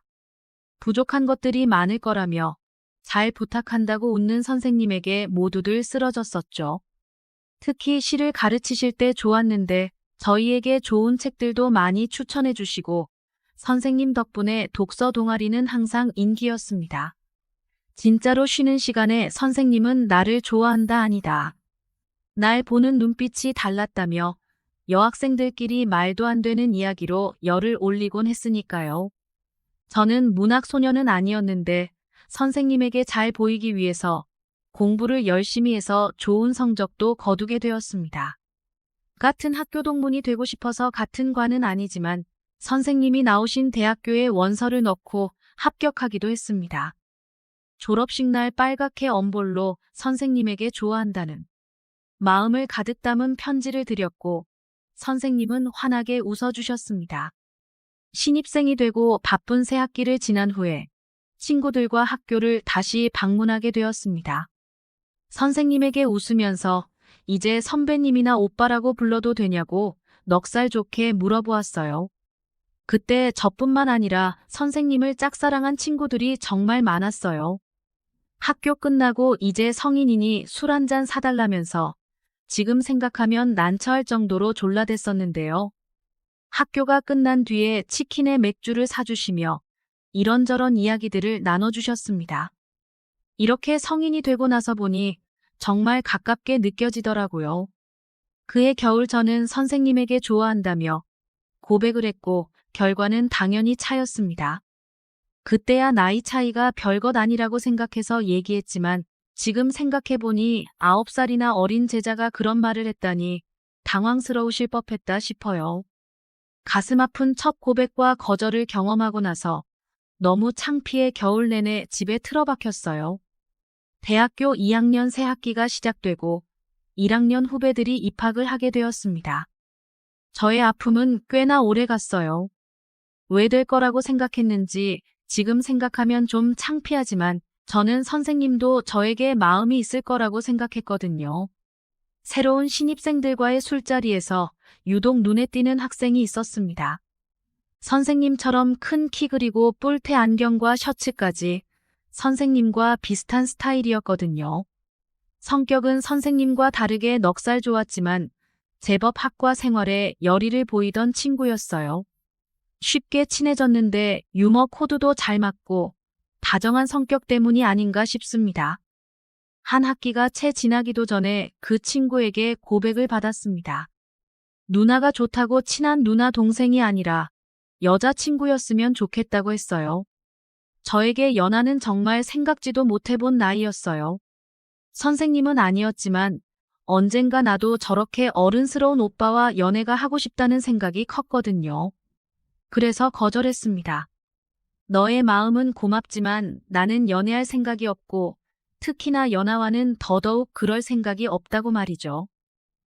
[SPEAKER 5] 부족한 것들이 많을 거라며 잘 부탁한다고 웃는 선생님에게 모두들 쓰러졌었죠. 특히 시를 가르치실 때 좋았는데 저희에게 좋은 책들도 많이 추천해 주시고 선생님 덕분에 독서 동아리는 항상 인기였습니다. 진짜로 쉬는 시간에 선생님은 나를 좋아한다 아니다. 날 보는 눈빛이 달랐다며 여학생들끼리 말도 안 되는 이야기로 열을 올리곤 했으니까요. 저는 문학 소녀는 아니었는데 선생님에게 잘 보이기 위해서 공부를 열심히 해서 좋은 성적도 거두게 되었습니다. 같은 학교 동문이 되고 싶어서 같은 과는 아니지만 선생님이 나오신 대학교에 원서를 넣고 합격하기도 했습니다. 졸업식 날 빨갛게 엄볼로 선생님에게 좋아한다는 마음을 가득 담은 편지를 드렸고 선생님은 환하게 웃어주셨습니다. 신입생이 되고 바쁜 새 학기를 지난 후에 친구들과 학교를 다시 방문하게 되었습니다. 선생님에게 웃으면서 이제 선배님이나 오빠라고 불러도 되냐고 넉살 좋게 물어보았어요. 그때 저뿐만 아니라 선생님을 짝사랑한 친구들이 정말 많았어요. 학교 끝나고 이제 성인이니 술 한잔 사달라면서 지금 생각하면 난처할 정도로 졸라댔었는데요. 학교가 끝난 뒤에 치킨에 맥주를 사주시며 이런저런 이야기들을 나눠주셨습니다. 이렇게 성인이 되고 나서 보니 정말 가깝게 느껴지더라고요. 그해 겨울 저는 선생님에게 좋아한다며 고백을 했고 결과는 당연히 차였습니다. 그때야 나이 차이가 별것 아니라고 생각해서 얘기했지만 지금 생각해보니 9살이나 어린 제자가 그런 말을 했다니 당황스러우실 법했다 싶어요. 가슴 아픈 첫 고백과 거절을 경험하고 나서 너무 창피해 겨울 내내 집에 틀어박혔어요. 대학교 2학년 새 학기가 시작되고 1학년 후배들이 입학을 하게 되었습니다. 저의 아픔은 꽤나 오래 갔어요. 왜 될 거라고 생각했는지 지금 생각하면 좀 창피하지만 저는 선생님도 저에게 마음이 있을 거라고 생각했거든요. 새로운 신입생들과의 술자리에서 유독 눈에 띄는 학생이 있었습니다. 선생님처럼 큰 키 그리고 뿔테 안경과 셔츠까지 선생님과 비슷한 스타일이었거든요. 성격은 선생님과 다르게 넉살 좋았지만 제법 학과 생활에 열의를 보이던 친구였어요. 쉽게 친해졌는데 유머 코드도 잘 맞고 다정한 성격 때문이 아닌가 싶습니다. 한 학기가 채 지나기도 전에 그 친구에게 고백을 받았습니다. 누나가 좋다고 친한 누나 동생이 아니라 여자친구였으면 좋겠다고 했어요. 저에게 연하는 정말 생각지도 못해본 나이였어요. 선생님은 아니었지만 언젠가 나도 저렇게 어른스러운 오빠와 연애가 하고 싶다는 생각이 컸거든요. 그래서 거절했습니다. 너의 마음은 고맙지만 나는 연애할 생각이 없고 특히나 연하와는 더더욱 그럴 생각이 없다고 말이죠.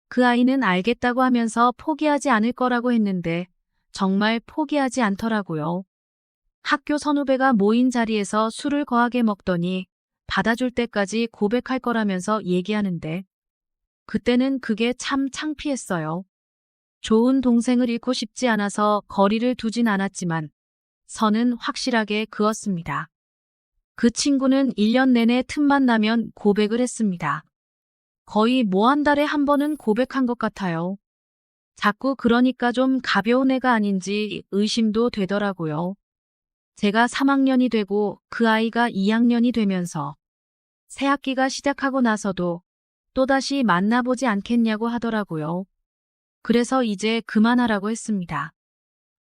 [SPEAKER 5] 그 아이는 알겠다고 하면서 포기하지 않을 거라고 했는데 정말 포기하지 않더라고요. 학교 선후배가 모인 자리에서 술을 거하게 먹더니 받아줄 때까지 고백할 거라면서 얘기하는데 그때는 그게 참 창피했어요. 좋은 동생을 잃고 싶지 않아서 거리를 두진 않았지만 선은 확실하게 그었습니다. 그 친구는 1년 내내 틈만 나면 고백을 했습니다. 거의 뭐 한 달에 한 번은 고백한 것 같아요. 자꾸 그러니까 좀 가벼운 애가 아닌지 의심도 되더라고요. 제가 3학년이 되고 그 아이가 2학년이 되면서 새 학기가 시작하고 나서도 또다시 만나보지 않겠냐고 하더라고요. 그래서 이제 그만하라고 했습니다.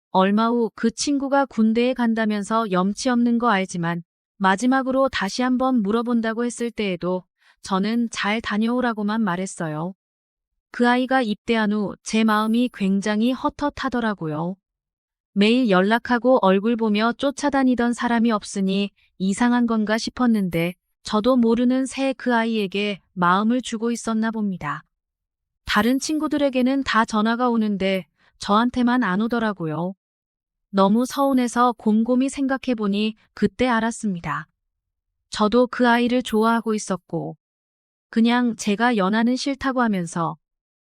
[SPEAKER 5] 얼마 후 그 친구가 군대에 간다면서 염치 없는 거 알지만 마지막으로 다시 한번 물어본다고 했을 때에도 저는 잘 다녀오라고만 말했어요. 그 아이가 입대한 후 제 마음이 굉장히 헛헛하더라고요. 매일 연락하고 얼굴 보며 쫓아다니던 사람이 없으니 이상한 건가 싶었는데 저도 모르는 새 그 아이에게 마음을 주고 있었나 봅니다. 다른 친구들에게는 다 전화가 오는데 저한테만 안 오더라고요. 너무 서운해서 곰곰이 생각해보니 그때 알았습니다. 저도 그 아이를 좋아하고 있었고 그냥 제가 연하는 싫다고 하면서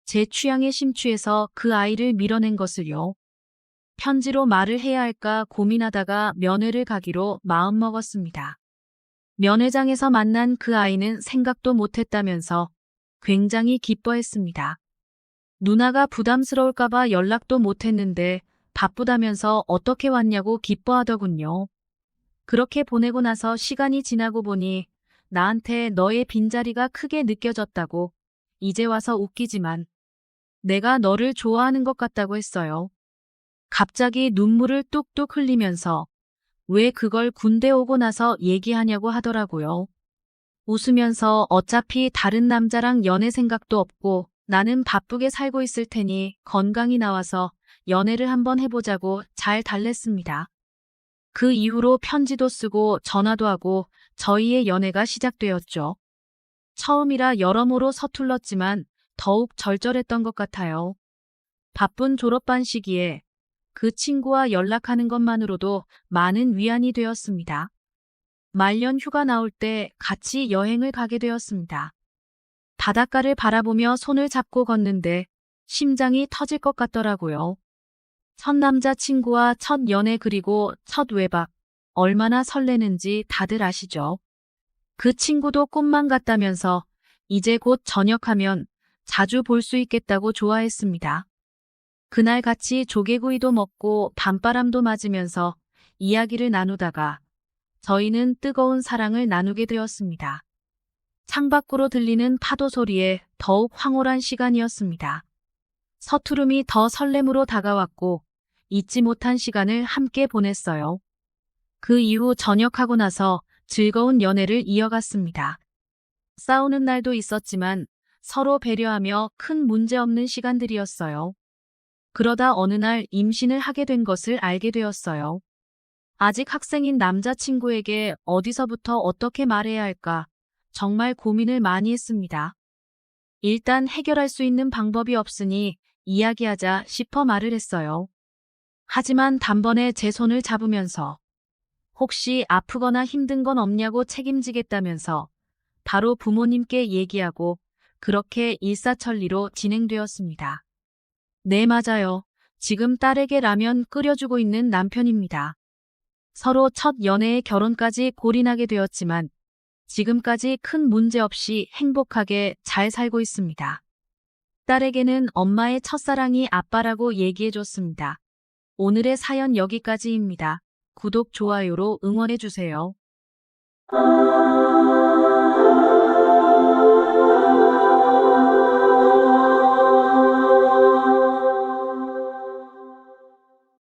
[SPEAKER 5] 제 취향에 심취해서 그 아이를 밀어낸 것을요. 편지로 말을 해야 할까 고민하다가 면회를 가기로 마음먹었습니다. 면회장에서 만난 그 아이는 생각도 못했다면서 굉장히 기뻐했습니다. 누나가 부담스러울까봐 연락도 못했는데 바쁘다면서 어떻게 왔냐고 기뻐하더군요. 그렇게 보내고 나서 시간이 지나고 보니 나한테 너의 빈자리가 크게 느껴졌다고 이제 와서 웃기지만 내가 너를 좋아하는 것 같다고 했어요. 갑자기 눈물을 뚝뚝 흘리면서 왜 그걸 군대 오고 나서 얘기하냐고 하더라고요. 웃으면서 어차피 다른 남자랑 연애 생각도 없고 나는 바쁘게 살고 있을 테니 건강히 나와서 연애를 한번 해보자고 잘 달랬습니다. 그 이후로 편지도 쓰고 전화도 하고 저희의 연애가 시작되었죠. 처음이라 여러모로 서툴렀지만 더욱 절절했던 것 같아요. 바쁜 졸업반 시기에 그 친구와 연락하는 것만으로도 많은 위안이 되었습니다. 말년 휴가 나올 때 같이 여행을 가게 되었습니다. 바닷가를 바라보며 손을 잡고 걷는데 심장이 터질 것 같더라고요. 첫 남자친구와 첫 연애 그리고 첫 외박, 얼마나 설레는지 다들 아시죠? 그 친구도 꿈만 같다면서 이제 곧 전역하면 자주 볼 수 있겠다고 좋아했습니다. 그날 같이 조개구이도 먹고 밤바람도 맞으면서 이야기를 나누다가 저희는 뜨거운 사랑을 나누게 되었습니다. 창밖으로 들리는 파도 소리에 더욱 황홀한 시간이었습니다. 서투름이 더 설렘으로 다가왔고 잊지 못한 시간을 함께 보냈어요. 그 이후 전역하고 나서 즐거운 연애를 이어갔습니다. 싸우는 날도 있었지만 서로 배려하며 큰 문제 없는 시간들이었어요. 그러다 어느 날 임신을 하게 된 것을 알게 되었어요. 아직 학생인 남자친구에게 어디서부터 어떻게 말해야 할까 정말 고민을 많이 했습니다. 일단 해결할 수 있는 방법이 없으니 이야기하자 싶어 말을 했어요. 하지만 단번에 제 손을 잡으면서 혹시 아프거나 힘든 건 없냐고 책임지겠다면서 바로 부모님께 얘기하고 그렇게 일사천리로 진행되었습니다. 네, 맞아요. 지금 딸에게 라면 끓여주고 있는 남편입니다. 서로 첫 연애에 결혼까지 골인하게 되었지만 지금까지 큰 문제 없이 행복하게 잘 살고 있습니다. 딸에게는 엄마의 첫사랑이 아빠라고 얘기해줬습니다. 오늘의 사연 여기까지입니다. 구독, 좋아요로 응원해주세요.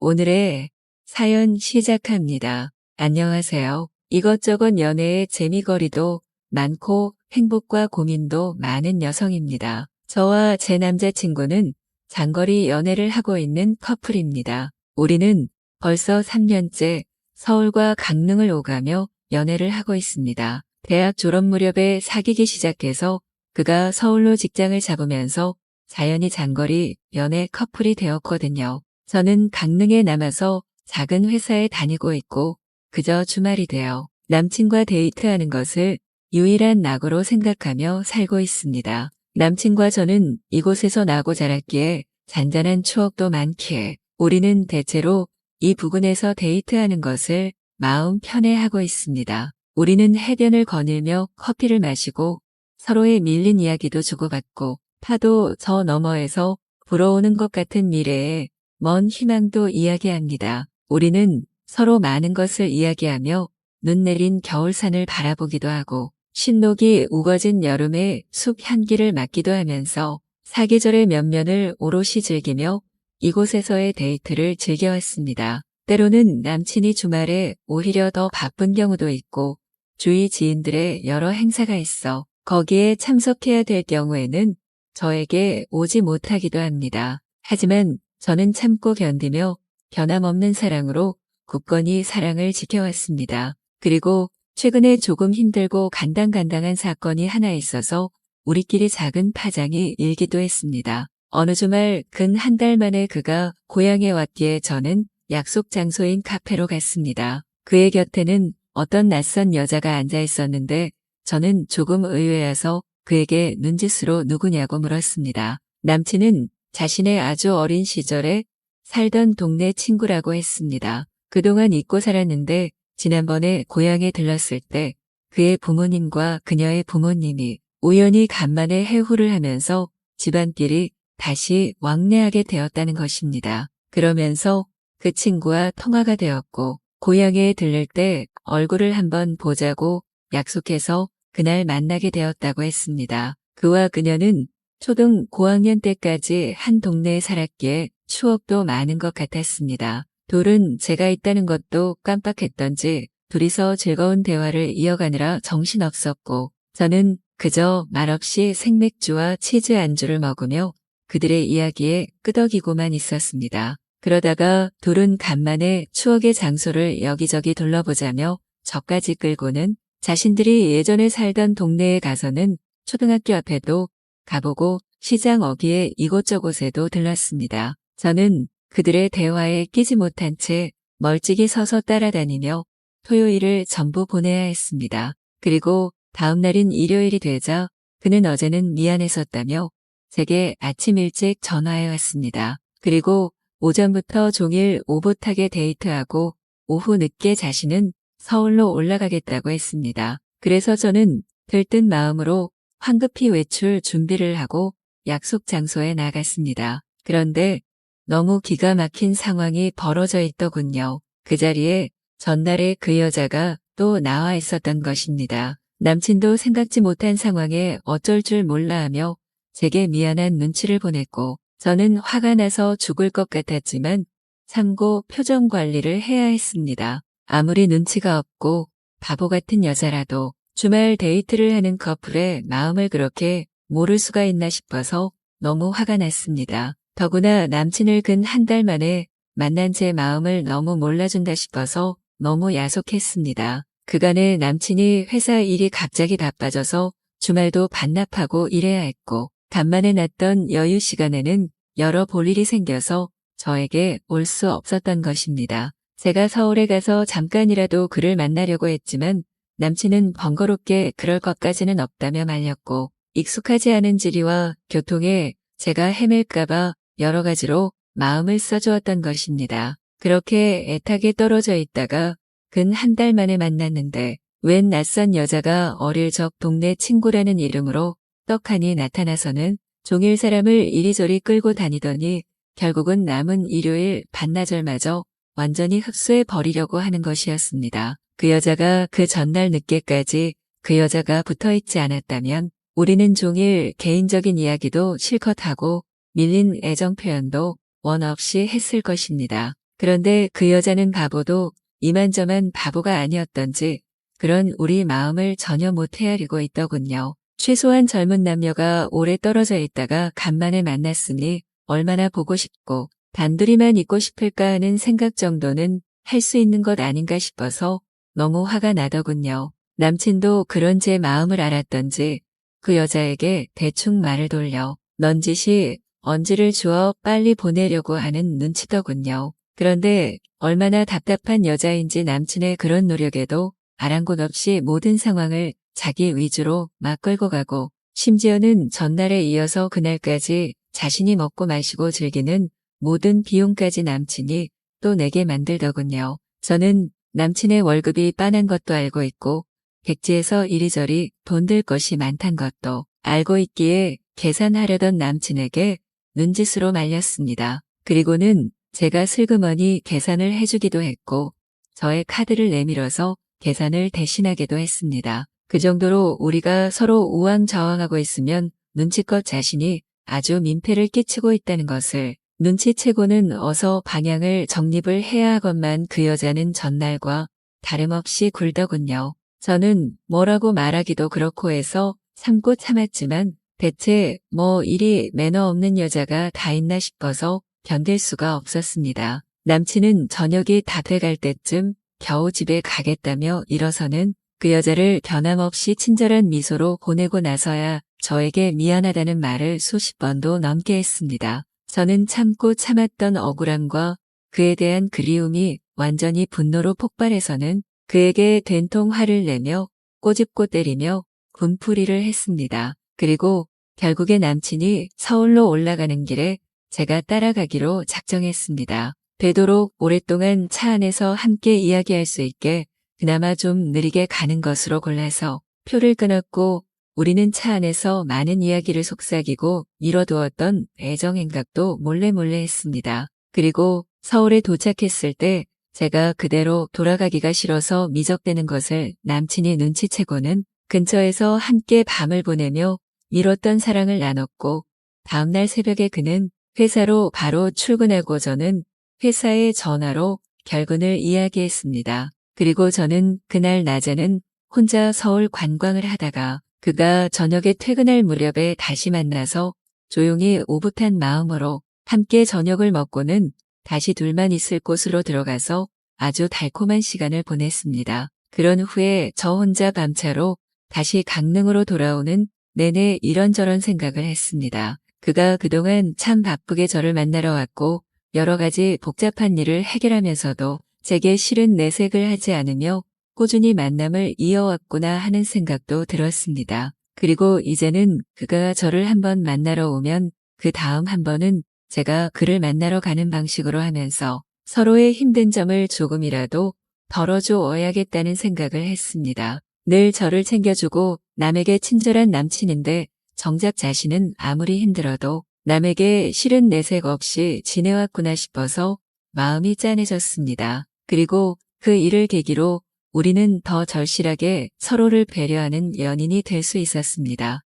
[SPEAKER 6] 오늘의 사연 시작합니다. 안녕하세요. 이것저것 연애의 재미거리도 많고 행복과 고민도 많은 여성입니다. 저와 제 남자친구는 장거리 연애를 하고 있는 커플입니다. 우리는 벌써 3년째 서울과 강릉을 오가며 연애를 하고 있습니다. 대학 졸업 무렵에 사귀기 시작해서 그가 서울로 직장을 잡으면서 자연히 장거리 연애 커플이 되었거든요. 저는 강릉에 남아서 작은 회사에 다니고 있고 그저 주말이 되어 남친과 데이트하는 것을 유일한 낙으로 생각하며 살고 있습니다. 남친과 저는 이곳에서 나고 자랐기에 잔잔한 추억도 많기에 우리는 대체로 이 부근에서 데이트하는 것을 마음 편해하고 있습니다. 우리는 해변을 거닐며 커피를 마시고 서로의 밀린 이야기도 주고받고 파도 저 너머에서 불어오는 것 같은 미래에 먼 희망도 이야기합니다. 우리는 서로 많은 것을 이야기하며 눈 내린 겨울산을 바라보기도 하고 신록이 우거진 여름의 숲 향기를 맡기도 하면서 사계절의 면면을 오롯이 즐기며 이곳에서의 데이트를 즐겨왔습니다. 때로는 남친이 주말에 오히려 더 바쁜 경우도 있고 주위 지인들의 여러 행사가 있어 거기에 참석해야 될 경우에는 저에게 오지 못하기도 합니다. 하지만 저는 참고 견디며 변함없는 사랑으로 굳건히 사랑을 지켜왔습니다. 그리고 최근에 조금 힘들고 간당간당한 사건이 하나 있어서 우리끼리 작은 파장이 일기도 했습니다. 어느 주말 근 한 달 만에 그가 고향에 왔기에 저는 약속 장소인 카페로 갔습니다. 그의 곁에는 어떤 낯선 여자가 앉아 있었는데 저는 조금 의외여서 그에게 눈짓으로 누구냐고 물었습니다. 남친은 자신의 아주 어린 시절에 살던 동네 친구라고 했습니다. 그동안 잊고 살았는데 지난번에 고향에 들렀을 때 그의 부모님과 그녀의 부모님이 우연히 간만에 해후를 하면서 집안끼리 다시 왕래하게 되었다는 것입니다. 그러면서 그 친구와 통화가 되었고 고향에 들를 때 얼굴을 한번 보자고 약속해서 그날 만나게 되었다고 했습니다. 그와 그녀는 초등 고학년 때까지 한 동네에 살았기에 추억도 많은 것 같았습니다. 둘은 제가 있다는 것도 깜빡했던지 둘이서 즐거운 대화를 이어가느라 정신없었고 저는 그저 말없이 생맥주와 치즈 안주를 먹으며 그들의 이야기에 끄덕이고만 있었습니다. 그러다가 둘은 간만에 추억의 장소를 여기저기 둘러보자며 저까지 끌고는 자신들이 예전에 살던 동네에 가서는 초등학교 앞에도 가보고 시장 어귀에 이곳저곳에도 들렀습니다. 저는 그들의 대화에 끼지 못한 채 멀찍이 서서 따라다니며 토요일을 전부 보내야 했습니다. 그리고 다음 날인 일요일이 되자 그는 어제는 미안했었다며 제게 아침 일찍 전화해 왔습니다. 그리고 오전부터 종일 오붓하게 데이트하고 오후 늦게 자신은 서울로 올라가겠다고 했습니다. 그래서 저는 들뜬 마음으로 황급히 외출 준비를 하고 약속 장소에 나갔습니다. 그런데 너무 기가 막힌 상황이 벌어져 있더군요. 그 자리에 전날에 그 여자가 또 나와 있었던 것입니다. 남친도 생각지 못한 상황에 어쩔 줄 몰라 하며 제게 미안한 눈치를 보냈고 저는 화가 나서 죽을 것 같았지만 참고 표정 관리를 해야 했습니다. 아무리 눈치가 없고 바보 같은 여자라도 주말 데이트를 하는 커플의 마음을 그렇게 모를 수가 있나 싶어서 너무 화가 났습니다. 더구나 남친을 근 한 달 만에 만난 제 마음을 너무 몰라준다 싶어서 너무 야속했습니다. 그간에 남친이 회사 일이 갑자기 바빠져서 주말도 반납하고 일해야 했고 간만에 났던 여유 시간에는 여러 볼 일이 생겨서 저에게 올 수 없었던 것입니다. 제가 서울에 가서 잠깐이라도 그를 만나려고 했지만 남친은 번거롭게 그럴 것까지는 없다며 말렸고 익숙하지 않은 지리와 교통에 제가 헤맬까봐 여러 가지로 마음을 써주었던 것입니다. 그렇게 애타게 떨어져 있다가 근 한 달 만에 만났는데 웬 낯선 여자가 어릴 적 동네 친구라는 이름으로 떡하니 나타나서는 종일 사람을 이리저리 끌고 다니더니 결국은 남은 일요일 반나절마저 완전히 흡수해 버리려고 하는 것이었습니다. 그 여자가 그 전날 늦게까지 그 여자가 붙어있지 않았다면 우리는 종일 개인적인 이야기도 실컷 하고 밀린 애정 표현도 원 없이 했을 것입니다. 그런데 그 여자는 바보도 이만저만 바보가 아니었던지 그런 우리 마음을 전혀 못 헤아리고 있더군요. 최소한 젊은 남녀가 오래 떨어져 있다가 간만에 만났으니 얼마나 보고 싶고 단둘이만 있고 싶을까 하는 생각 정도는 할 수 있는 것 아닌가 싶어서 너무 화가 나더군요. 남친도 그런 제 마음을 알았던지 그 여자에게 대충 말을 돌려 넌지시 언지를 주어 빨리 보내려고 하는 눈치더군요. 그런데 얼마나 답답한 여자인지 남친의 그런 노력에도 아랑곳 없이 모든 상황을 자기 위주로 막 끌고 가고 심지어는 전날에 이어서 그날까지 자신이 먹고 마시고 즐기는 모든 비용까지 남친이 또 내게 만들더군요. 저는 남친의 월급이 빠난 것도 알고 있고 백지에서 이리저리 돈 들 것이 많단 것도 알고 있기에 계산하려던 남친에게 눈짓으로 말렸습니다. 그리고는 제가 슬그머니 계산을 해주기도 했고 저의 카드를 내밀어서 계산을 대신하기도 했습니다. 그 정도로 우리가 서로 우왕좌왕하고 있으면 눈치껏 자신이 아주 민폐를 끼치고 있다는 것을 눈치채고는 어서 방향을 정립을 해야 하건만 그 여자는 전날과 다름없이 굴더군요. 저는 뭐라고 말하기도 그렇고 해서 참고 참았지만 대체 뭐 이리 매너 없는 여자가 다 있나 싶어서 견딜 수가 없었습니다. 남친은 저녁이 다 돼갈 때쯤 겨우 집에 가겠다며 일어서는 그 여자를 변함없이 친절한 미소로 보내고 나서야 저에게 미안하다는 말을 수십 번도 넘게 했습니다. 저는 참고 참았던 억울함과 그에 대한 그리움이 완전히 분노로 폭발해서는 그에게 된통 화를 내며 꼬집고 때리며 군풀이를 했습니다. 그리고 결국에 남친이 서울로 올라가는 길에 제가 따라가기로 작정했습니다. 되도록 오랫동안 차 안에서 함께 이야기할 수 있게 그나마 좀 느리게 가는 것으로 골라서 표를 끊었고 우리는 차 안에서 많은 이야기를 속삭이고 미뤄두었던 애정행각도 몰래 했습니다. 그리고 서울에 도착했을 때 제가 그대로 돌아가기가 싫어서 미적대는 것을 남친이 눈치채고는 근처에서 함께 밤을 보내며 미뤘던 사랑을 나눴고 다음날 새벽에 그는 회사로 바로 출근하고 저는 회사에 전화로 결근을 이야기했습니다. 그리고 저는 그날 낮에는 혼자 서울 관광을 하다가 그가 저녁에 퇴근할 무렵에 다시 만나서 조용히 오붓한 마음으로 함께 저녁을 먹고는 다시 둘만 있을 곳으로 들어가서 아주 달콤한 시간을 보냈습니다. 그런 후에 저 혼자 밤차로 다시 강릉으로 돌아오는 내내 이런저런 생각을 했습니다. 그가 그동안 참 바쁘게 저를 만나러 왔고 여러 가지 복잡한 일을 해결하면서도 제게 싫은 내색을 하지 않으며 꾸준히 만남을 이어왔구나 하는 생각도 들었습니다. 그리고 이제는 그가 저를 한번 만나러 오면 그 다음 한 번은 제가 그를 만나러 가는 방식으로 하면서 서로의 힘든 점을 조금이라도 덜어주어야겠다는 생각을 했습니다. 늘 저를 챙겨주고 남에게 친절한 남친인데 정작 자신은 아무리 힘들어도 남에게 싫은 내색 없이 지내왔구나 싶어서 마음이 짠해졌습니다. 그리고 그 일을 계기로 우리는 더 절실하게 서로를 배려하는 연인이 될 수 있었습니다.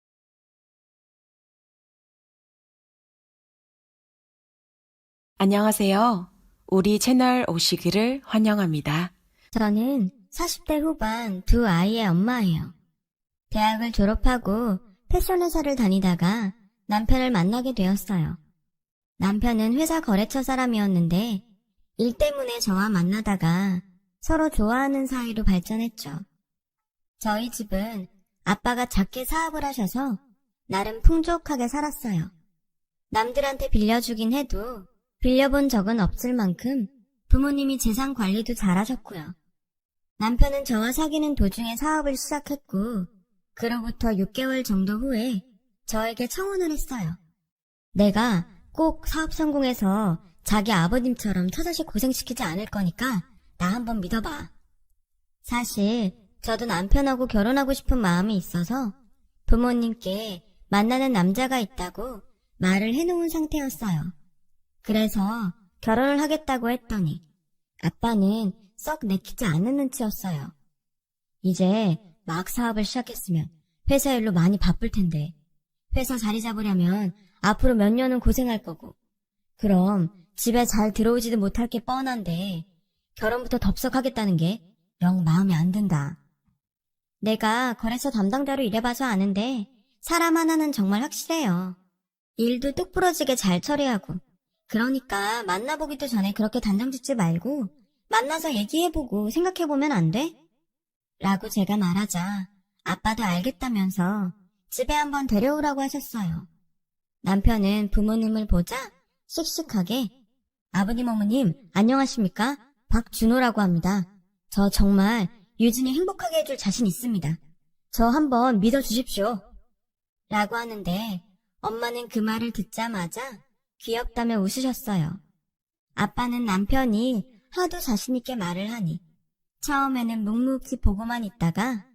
[SPEAKER 7] 안녕하세요. 우리 채널 오시기를 환영합니다.
[SPEAKER 8] 저는 40대 후반 두 아이의 엄마예요. 대학을 졸업하고 패션 회사를 다니다가 남편을 만나게 되었어요. 남편은 회사 거래처 사람이었는데 일 때문에 저와 만나다가 서로 좋아하는 사이로 발전했죠. 저희 집은 아빠가 작게 사업을 하셔서 나름 풍족하게 살았어요. 남들한테 빌려주긴 해도 빌려본 적은 없을 만큼 부모님이 재산 관리도 잘하셨고요. 남편은 저와 사귀는 도중에 사업을 시작했고 그로부터 6개월 정도 후에 저에게 청혼을 했어요. 내가 꼭 사업 성공해서 자기 아버님처럼 처자식 고생시키지 않을 거니까 나 한번 믿어봐. 사실 저도 남편하고 결혼하고 싶은 마음이 있어서 부모님께 만나는 남자가 있다고 말을 해놓은 상태였어요. 그래서 결혼을 하겠다고 했더니 아빠는 썩 내키지 않는 눈치였어요. 이제 막 사업을 시작했으면 회사 일로 많이 바쁠 텐데 회사 자리 잡으려면 앞으로 몇 년은 고생할 거고 그럼 집에 잘 들어오지도 못할 게 뻔한데 결혼부터 덥석하겠다는 게 영 마음에 안 든다. 내가 거래처 담당자로 일해봐서 아는데 사람 하나는 정말 확실해요. 일도 똑부러지게 잘 처리하고. 그러니까 만나보기도 전에 그렇게 단정 짓지 말고 만나서 얘기해보고 생각해보면 안 돼? 라고 제가 말하자 아빠도 알겠다면서 집에 한번 데려오라고 하셨어요. 남편은 부모님을 보자 씩씩하게 아버님 어머님 안녕하십니까? 박준호라고 합니다. 저 정말 유진이 행복하게 해줄 자신 있습니다. 저 한번 믿어주십시오. 라고 하는데 엄마는 그 말을 듣자마자 귀엽다며 웃으셨어요. 아빠는 남편이 하도 자신있게 말을 하니 처음에는 묵묵히 보고만 있다가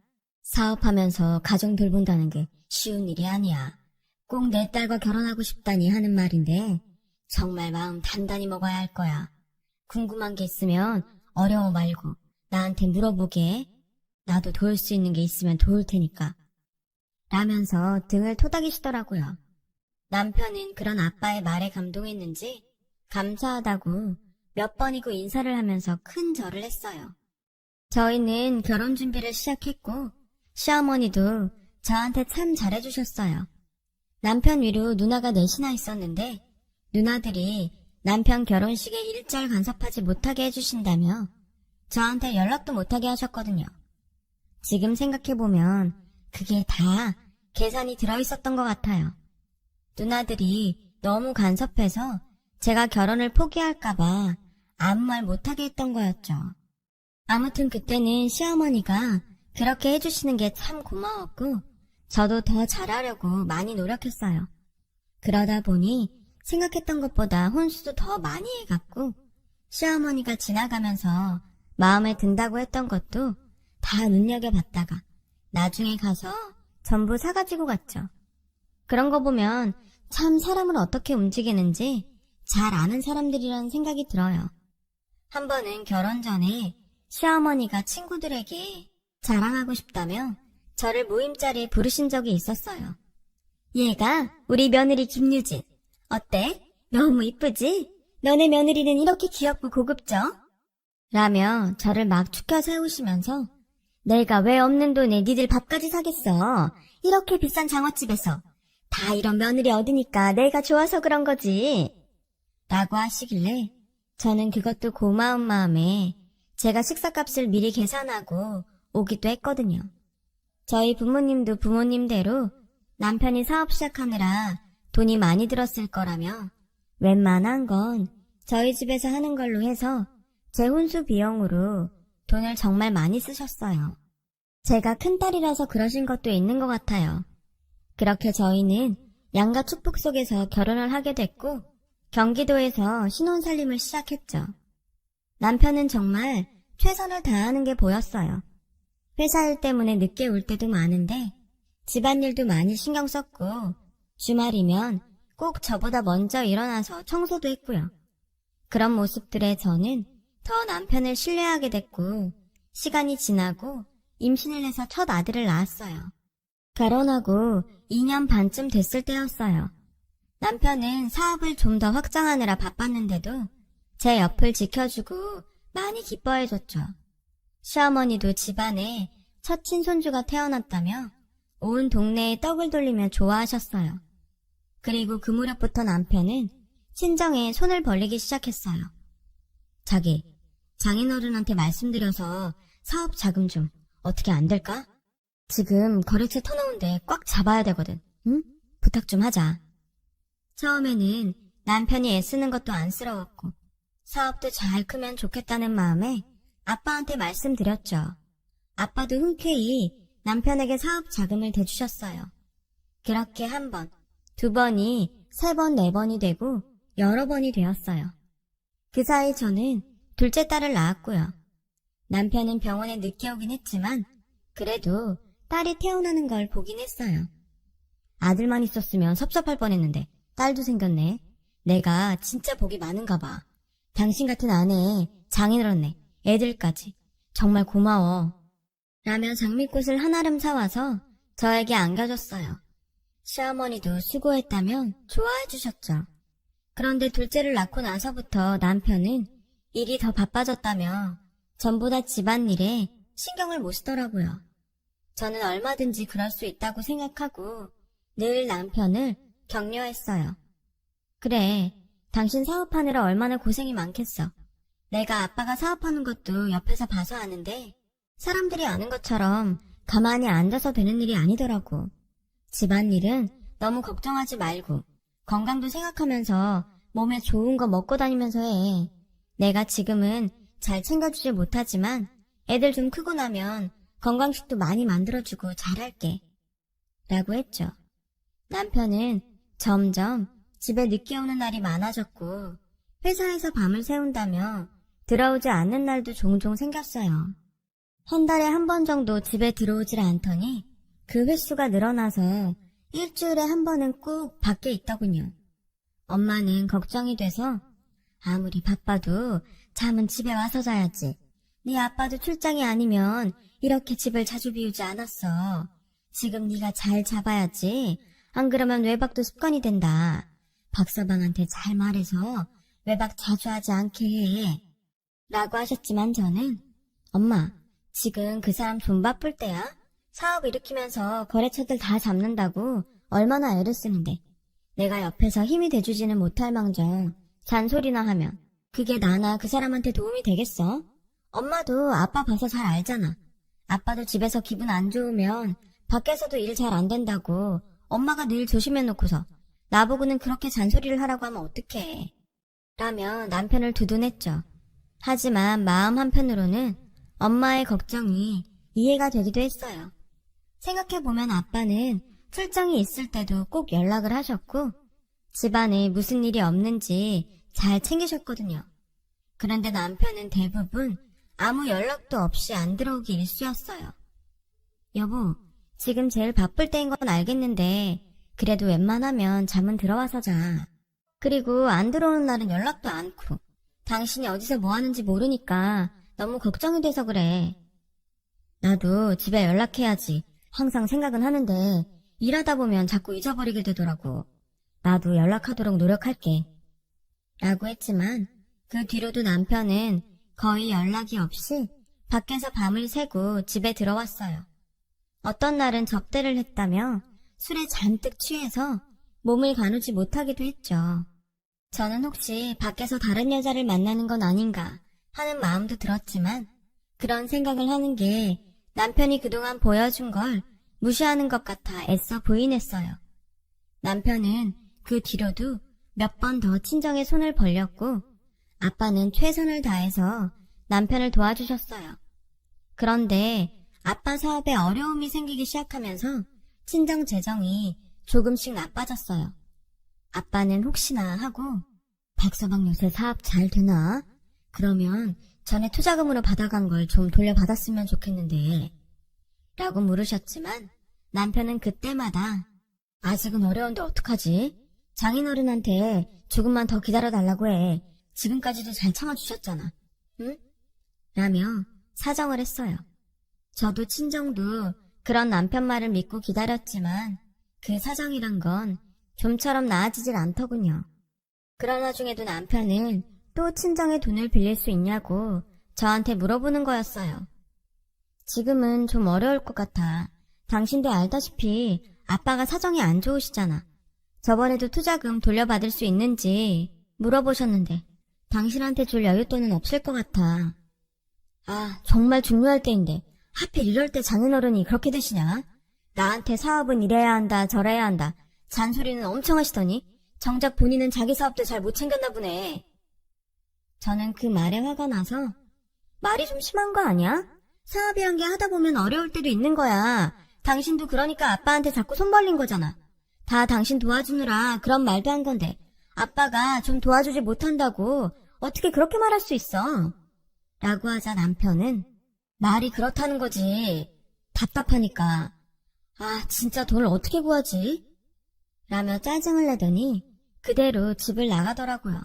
[SPEAKER 8] 사업하면서 가정 돌본다는 게 쉬운 일이 아니야. 꼭 내 딸과 결혼하고 싶다니 하는 말인데 정말 마음 단단히 먹어야 할 거야. 궁금한 게 있으면 어려워 말고 나한테 물어보게. 나도 도울 수 있는 게 있으면 도울 테니까. 라면서 등을 토닥이시더라고요. 남편은 그런 아빠의 말에 감동했는지 감사하다고 몇 번이고 인사를 하면서 큰 절을 했어요. 저희는 결혼 준비를 시작했고 시어머니도 저한테 참 잘해주셨어요. 남편 위로 누나가 넷이나 있었는데 누나들이 남편 결혼식에 일절 간섭하지 못하게 해주신다며 저한테 연락도 못하게 하셨거든요. 지금 생각해보면 그게 다 계산이 들어있었던 것 같아요. 누나들이 너무 간섭해서 제가 결혼을 포기할까봐 아무 말 못하게 했던 거였죠. 아무튼 그때는 시어머니가 그렇게 해주시는 게 참 고마웠고 저도 더 잘하려고 많이 노력했어요. 그러다 보니 생각했던 것보다 혼수도 더 많이 해갔고 시어머니가 지나가면서 마음에 든다고 했던 것도 다 눈여겨봤다가 나중에 가서 전부 사가지고 갔죠. 그런 거 보면 참 사람을 어떻게 움직이는지 잘 아는 사람들이라는 생각이 들어요. 한 번은 결혼 전에 시어머니가 친구들에게 자랑하고 싶다며 저를 모임 자리에 부르신 적이 있었어요. 얘가 우리 며느리 김유진. 어때? 너무 이쁘지? 너네 며느리는 이렇게 귀엽고 고급져? 라며 저를 막 축켜 세우시면서 내가 왜 없는 돈에 니들 밥까지 사겠어? 이렇게 비싼 장어집에서. 다 이런 며느리 얻으니까 내가 좋아서 그런 거지. 라고 하시길래 저는 그것도 고마운 마음에 제가 식사값을 미리 계산하고 오기도 했거든요. 저희 부모님도 부모님대로 남편이 사업 시작하느라 돈이 많이 들었을 거라며 웬만한 건 저희 집에서 하는 걸로 해서 제 혼수 비용으로 돈을 정말 많이 쓰셨어요. 제가 큰딸이라서 그러신 것도 있는 것 같아요. 그렇게 저희는 양가 축복 속에서 결혼을 하게 됐고 경기도에서 신혼살림을 시작했죠. 남편은 정말 최선을 다하는 게 보였어요. 회사 일 때문에 늦게 올 때도 많은데 집안일도 많이 신경 썼고 주말이면 꼭 저보다 먼저 일어나서 청소도 했고요. 그런 모습들에 저는 더 남편을 신뢰하게 됐고 시간이 지나고 임신을 해서 첫 아들을 낳았어요. 결혼하고 2년 반쯤 됐을 때였어요. 남편은 사업을 좀 더 확장하느라 바빴는데도 제 옆을 지켜주고 많이 기뻐해줬죠. 시어머니도 집안에 첫 친손주가 태어났다며 온 동네에 떡을 돌리며 좋아하셨어요. 그리고 그 무렵부터 남편은 친정에 손을 벌리기 시작했어요. 자기, 장인어른한테 말씀드려서 사업 자금 좀 어떻게 안 될까? 지금 거래처 터놓은데 꽉 잡아야 되거든. 응? 부탁 좀 하자. 처음에는 남편이 애쓰는 것도 안쓰러웠고 사업도 잘 크면 좋겠다는 마음에 아빠한테 말씀드렸죠. 아빠도 흔쾌히 남편에게 사업 자금을 대주셨어요. 그렇게 한 번, 두 번이 세 번, 네 번이 되고 여러 번이 되었어요. 그 사이 저는 둘째 딸을 낳았고요. 남편은 병원에 늦게 오긴 했지만 그래도 딸이 태어나는 걸 보긴 했어요. 아들만 있었으면 섭섭할 뻔했는데 딸도 생겼네. 내가 진짜 복이 많은가 봐. 당신 같은 아내에 장인어른네, 애들까지. 정말 고마워. 라며 장미꽃을 한아름 사와서 저에게 안겨줬어요. 시어머니도 수고했다면 좋아해 주셨죠. 그런데 둘째를 낳고 나서부터 남편은 일이 더 바빠졌다며 전보다 집안일에 신경을 못 쓰더라고요. 저는 얼마든지 그럴 수 있다고 생각하고 늘 남편을 격려했어요. 그래, 당신 사업하느라 얼마나 고생이 많겠어. 내가 아빠가 사업하는 것도 옆에서 봐서 아는데 사람들이 아는 것처럼 가만히 앉아서 되는 일이 아니더라고. 집안일은 너무 걱정하지 말고 건강도 생각하면서 몸에 좋은 거 먹고 다니면서 해. 내가 지금은 잘 챙겨주지 못하지만 애들 좀 크고 나면 건강식도 많이 만들어주고 잘할게. 라고 했죠. 남편은 점점 집에 늦게 오는 날이 많아졌고 회사에서 밤을 새운다며 들어오지 않는 날도 종종 생겼어요. 한 달에 한 번 정도 집에 들어오질 않더니 그 횟수가 늘어나서 일주일에 한 번은 꼭 밖에 있더군요. 엄마는 걱정이 돼서 아무리 바빠도 잠은 집에 와서 자야지. 네 아빠도 출장이 아니면 이렇게 집을 자주 비우지 않았어. 지금 네가 잘 잡아야지. 안 그러면 외박도 습관이 된다. 박서방한테 잘 말해서 외박 자주 하지 않게 해. 라고 하셨지만 저는 엄마, 지금 그 사람 돈 바쁠 때야? 사업 일으키면서 거래처들 다 잡는다고 얼마나 애를 쓰는데 내가 옆에서 힘이 돼주지는 못할 망정 잔소리나 하면 그게 나나 그 사람한테 도움이 되겠어? 엄마도 아빠 봐서 잘 알잖아. 아빠도 집에서 기분 안 좋으면 밖에서도 일 잘 안 된다고 엄마가 늘 조심해놓고서 나보고는 그렇게 잔소리를 하라고 하면 어떡해. 라며 남편을 두둔했죠. 하지만 마음 한편으로는 엄마의 걱정이 이해가 되기도 했어요. 생각해보면 아빠는 출장이 있을 때도 꼭 연락을 하셨고 집안에 무슨 일이 없는지 잘 챙기셨거든요. 그런데 남편은 대부분 아무 연락도 없이 안 들어오기 일쑤였어요. 여보, 지금 제일 바쁠 때인 건 알겠는데 그래도 웬만하면 잠은 들어와서 자. 그리고 안 들어오는 날은 연락도 않고 당신이 어디서 뭐 하는지 모르니까 너무 걱정이 돼서 그래. 나도 집에 연락해야지 항상 생각은 하는데 일하다 보면 자꾸 잊어버리게 되더라고. 나도 연락하도록 노력할게. 라고 했지만 그 뒤로도 남편은 거의 연락이 없이 밖에서 밤을 새고 집에 들어왔어요. 어떤 날은 접대를 했다며 술에 잔뜩 취해서 몸을 가누지 못하기도 했죠. 저는 혹시 밖에서 다른 여자를 만나는 건 아닌가 하는 마음도 들었지만 그런 생각을 하는 게 남편이 그동안 보여준 걸 무시하는 것 같아 애써 부인했어요. 남편은 그 뒤로도 몇 번 더 친정에 손을 벌렸고 아빠는 최선을 다해서 남편을 도와주셨어요. 그런데 아빠 사업에 어려움이 생기기 시작하면서 친정 재정이 조금씩 나빠졌어요. 아빠는 혹시나 하고 박서방 요새 사업 잘 되나? 그러면 전에 투자금으로 받아간 걸 좀 돌려받았으면 좋겠는데 라고 물으셨지만 남편은 그때마다 아직은 어려운데 어떡하지? 장인어른한테 조금만 더 기다려달라고 해. 지금까지도 잘 참아주셨잖아. 응? 라며 사정을 했어요. 저도 친정도 그런 남편 말을 믿고 기다렸지만 그 사정이란 건 좀처럼 나아지질 않더군요. 그런 와중에도 남편은 또 친정에 돈을 빌릴 수 있냐고 저한테 물어보는 거였어요. 지금은 좀 어려울 것 같아. 당신도 알다시피 아빠가 사정이 안 좋으시잖아. 저번에도 투자금 돌려받을 수 있는지 물어보셨는데 당신한테 줄 여윳돈은 없을 것 같아. 아, 정말 중요할 때인데 하필 이럴 때 장인어른이 그렇게 되시냐? 나한테 사업은 이래야 한다 저래야 한다 잔소리는 엄청 하시더니 정작 본인은 자기 사업도 잘 못 챙겼나 보네. 저는 그 말에 화가 나서 말이 좀 심한 거 아니야? 사업이란 게 하다 보면 어려울 때도 있는 거야. 당신도 그러니까 아빠한테 자꾸 손 벌린 거잖아. 다 당신 도와주느라 그런 말도 한 건데 아빠가 좀 도와주지 못한다고 어떻게 그렇게 말할 수 있어? 라고 하자 남편은 말이 그렇다는 거지. 답답하니까. 아, 진짜 돈을 어떻게 구하지? 라며 짜증을 내더니 그대로 집을 나가더라고요.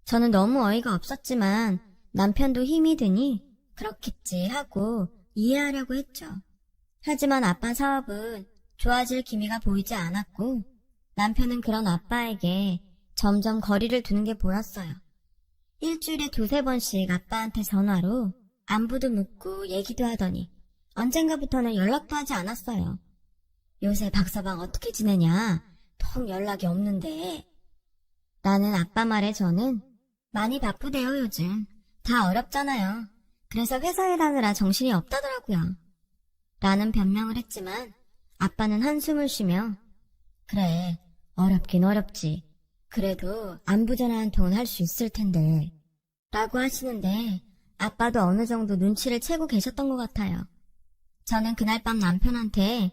[SPEAKER 8] 저는 너무 어이가 없었지만 남편도 힘이 드니 그렇겠지 하고 이해하려고 했죠. 하지만 아빠 사업은 좋아질 기미가 보이지 않았고 남편은 그런 아빠에게 점점 거리를 두는 게 보였어요. 일주일에 두세 번씩 아빠한테 전화로 안부도 묻고 얘기도 하더니 언젠가부터는 연락도 하지 않았어요. 요새 박서방 어떻게 지내냐? 통 연락이 없는데. 나는 아빠 말에 저는 많이 바쁘대요, 요즘. 다 어렵잖아요. 그래서 회사 일하느라 정신이 없다더라고요. 라는 변명을 했지만 아빠는 한숨을 쉬며 그래, 어렵긴 어렵지. 그래도 안부 전화 한 통은 할 수 있을 텐데. 라고 하시는데 아빠도 어느 정도 눈치를 채고 계셨던 것 같아요. 저는 그날 밤 남편한테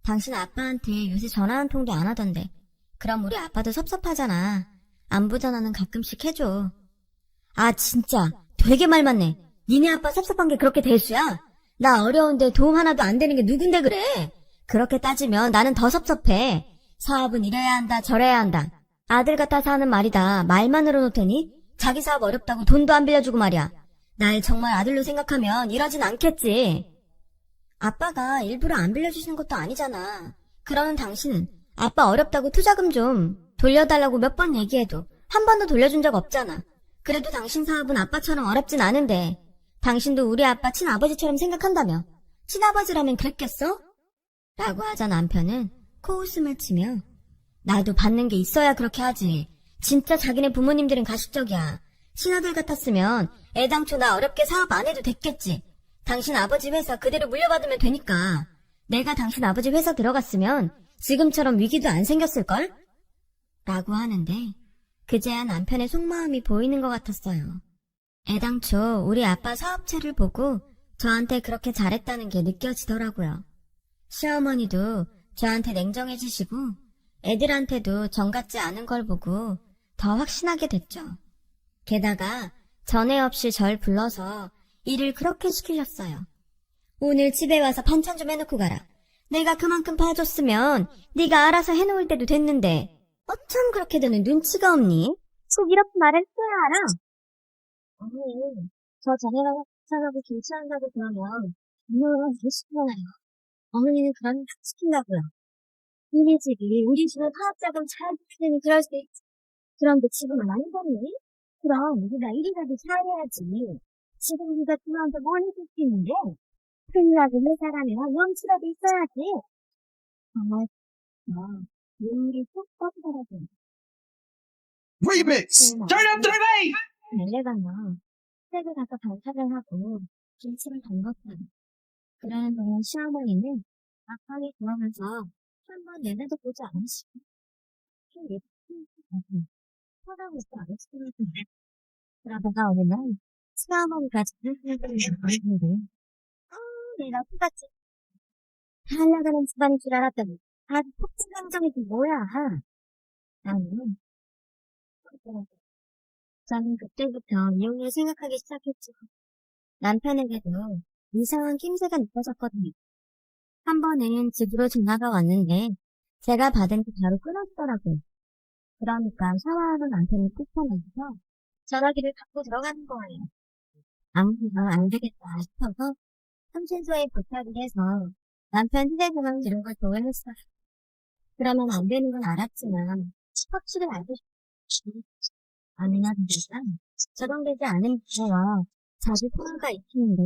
[SPEAKER 8] 당신 아빠한테 요새 전화 한 통도 안 하던데 그럼 우리 아빠도 섭섭하잖아. 안부 전화는 가끔씩 해줘. 아 진짜 되게 말 많네. 니네 아빠 섭섭한 게 그렇게 대수야? 나 어려운데 도움 하나도 안 되는 게 누군데 그래? 그렇게 따지면 나는 더 섭섭해. 사업은 이래야 한다 저래야 한다. 아들 같아서 하는 말이다. 말만으로 놓더니 자기 사업 어렵다고 돈도 안 빌려주고 말이야. 날 정말 아들로 생각하면 이러진 않겠지. 아빠가 일부러 안 빌려주시는 것도 아니잖아. 그러는 당신은 아빠 어렵다고 투자금 좀 돌려달라고 몇 번 얘기해도 한 번도 돌려준 적 없잖아. 그래도 당신 사업은 아빠처럼 어렵진 않은데 당신도 우리 아빠 친아버지처럼 생각한다며. 친아버지라면 그랬겠어? 라고 하자 남편은 코웃음을 치며 나도 받는 게 있어야 그렇게 하지. 진짜 자기네 부모님들은 가식적이야. 친아들 같았으면 애당초 나 어렵게 사업 안 해도 됐겠지. 당신 아버지 회사 그대로 물려받으면 되니까. 내가 당신 아버지 회사 들어갔으면 지금처럼 위기도 안 생겼을걸? 라고 하는데 그제야 남편의 속마음이 보이는 것 같았어요. 애당초 우리 아빠 사업체를 보고 저한테 그렇게 잘했다는 게 느껴지더라고요. 시어머니도 저한테 냉정해지시고 애들한테도 정같지 않은 걸 보고 더 확신하게 됐죠. 게다가 전에 없이 절 불러서 일을 그렇게 시키셨어요. 오늘 집에 와서 반찬 좀 해놓고 가라. 내가 그만큼 봐줬으면 네가 알아서 해놓을 때도 됐는데 어쩜 그렇게 되는 눈치가 없니? 꼭 이렇게 말을 해야 알아. 어머니, 저 자네가 사업을 김치한다고 그러면 이거는 무시하나요? 어머니는 그런 거 시킨다고요. 니네 집이 우리 집에 사업자금 잘 붙이니 그럴 수 있지. 그런데 지금은 아니거니? 그럼 우리가 일이라도 잘해야지. 지금 네가 들어와서 뭘 해줄 수 있는데? 큰일 나는 회사라면 염치라도 있어야지. 정말 눈물이 쏙 빠지더라고요.
[SPEAKER 9] Remix! Turn up the bass!
[SPEAKER 8] 달래가면 책을 가서 반찬을 하고 김치를 담궜어요. 그러는 동안 시어머니는 막판에 들어가면서 한 번 내내도 보지 않으시고 쳐다보지 않으시더라고요. 그러다가 어느 날 시어머니가 저를 보는데 내가 똑같이 잘 나가는 집안인 줄 알았더니 아주 폭진 감정이지 뭐야. 나는 저는 그때부터 이혼을 생각하기 시작했죠. 남편에게도 이상한 낌새가 느껴졌거든요. 한 번은 집으로 전화가 왔는데 제가 받은 게 바로 끊어지더라고요. 그러니까 샤워하는 남편이 쫓아내서 전화기를 갖고 들어가는 거예요. 아무래도 안 되겠다 싶어서 삼신소에 부탁을 해서 남편 휴대전화 기록을 도용했어요. 그러면 안 되는 건 알았지만 확실히 알고 싶어요. 아내나 되니까 적용되지 않은 부모와 자주 통화가 있는데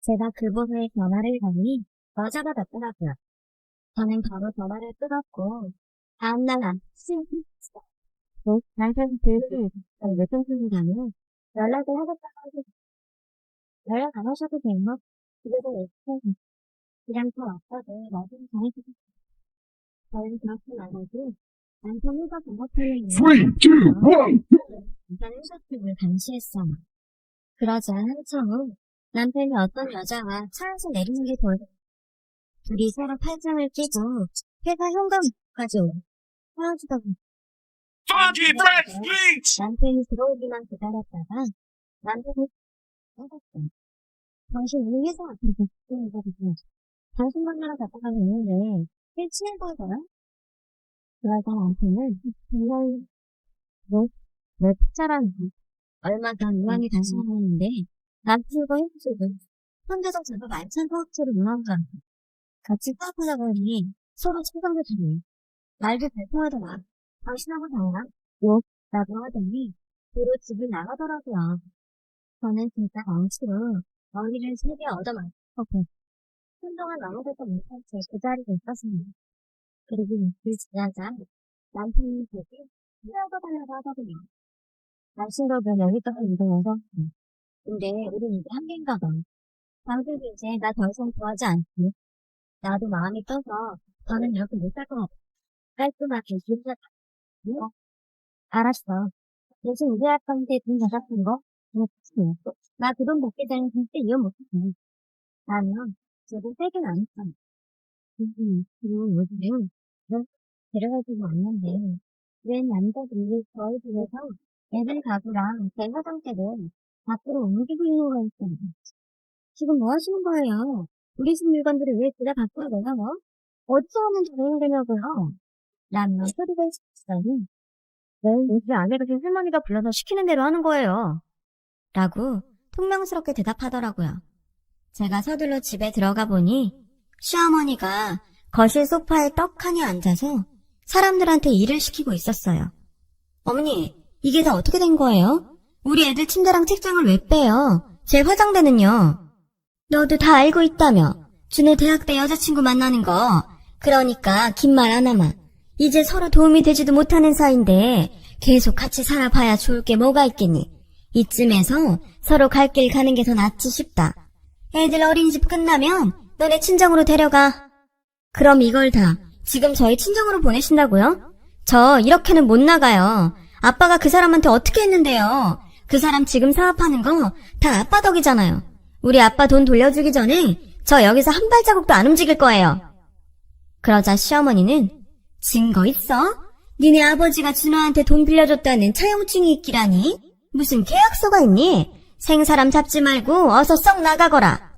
[SPEAKER 8] 제가 그 번호에 전화를 하니 여자가 받더라고요. 저는 바로 전화를 끊었고 다음날 아침 남편 무슨 소리냐면 연락을 하겠다고 하고 연락 안 하셔도 돼요. 집에서 외쳐서 그냥 더 아빠도 나중에 전해주세요. 저는 그렇게 말하고 남편 회사 번호표를
[SPEAKER 9] 3, 2, 1!
[SPEAKER 8] 일단 회사집을 감시했어요. 그러자 한참 후 남편이 어떤 여자와 차에서 내리는 게 보여. 둘이 서로 팔짱을 끼고 회사 현관까지 헤어지더고
[SPEAKER 9] Funky Fresh Beats!
[SPEAKER 8] 남편이 들어오기만 기다렸다가 남편이 나갔어요. 당신 우리 회사 앞으로 갔는 거거든요. 당신 만나러 갔다가 있는데 꽤 친해 보이더라. 그러자 남편은 정말 내 푹자라는 얼마 전 우연히 다시 만났는데 남편과 헤어지고 혼자서 저도 만찬 토학처를 문화가 같이 수업하다 보니 서로 친구가 되네요. 말도 잘 통하더라. 당신하고 나랑 라고 하더니 뒤로 집을 나가더라고요. 저는 진짜 엉치로 머리를 3개 얻어맞고 한동안 아무것도 못한 채 그 자리에 있었습니다. 그리고 이틀 지나자 남편이 제게 헤어져달라고 하더군요. 당신도 여기까지 이동해서 근데 우린 이제 한계인가 봐. 당신도 이제 나 더 이상 좋아하지 않지. 나도 마음이 떠서 더는 이렇게 못 살 것 같아. 깔끔하게 기억하자. 뭐? 알았어. 대신 우리아빠한테 돈 받았던 거? 나 그 돈 받기 전에 절대 이혼 못했어. 나는 저도 세게는 안 했잖아. 지금 요즘은 데려가지고 왔는데 왜 남자들이 저희 집에서 애들 가구랑 제 화장대를 밖으로 옮기고 있는 거였어요. 지금 뭐 하시는 거예요? 우리 집 물건들을 왜 그다 밖으로 내놔요? 어디서 오는 자유인되냐고요? 라며 소리가 있었더니 우리 아내가 할머니가 불러서 시키는 대로 하는 거예요. 라고 퉁명스럽게 대답하더라고요. 제가 서둘러 집에 들어가 보니 시어머니가 거실 소파에 떡하니 앉아서 사람들한테 일을 시키고 있었어요. 어머니, 이게 다 어떻게 된 거예요? 우리 애들 침대랑 책장을 왜 빼요? 제 화장대는요? 너도 다 알고 있다며. 준혜 대학 때 여자친구 만나는 거. 그러니까 긴 말 하나만. 이제 서로 도움이 되지도 못하는 사이인데 계속 같이 살아봐야 좋을 게 뭐가 있겠니? 이쯤에서 서로 갈 길 가는 게 더 낫지 싶다. 애들 어린이집 끝나면 너네 친정으로 데려가. 그럼 이걸 다 지금 저희 친정으로 보내신다고요? 저 이렇게는 못 나가요. 아빠가 그 사람한테 어떻게 했는데요? 그 사람 지금 사업하는 거 다 아빠 덕이잖아요. 우리 아빠 돈 돌려주기 전에 저 여기서 한 발자국도 안 움직일 거예요. 그러자 시어머니는 증거 있어? 니네 아버지가 준호한테 돈 빌려줬다는 차용증이 있기라니? 무슨 계약서가 있니? 생사람 잡지 말고 어서 썩 나가거라.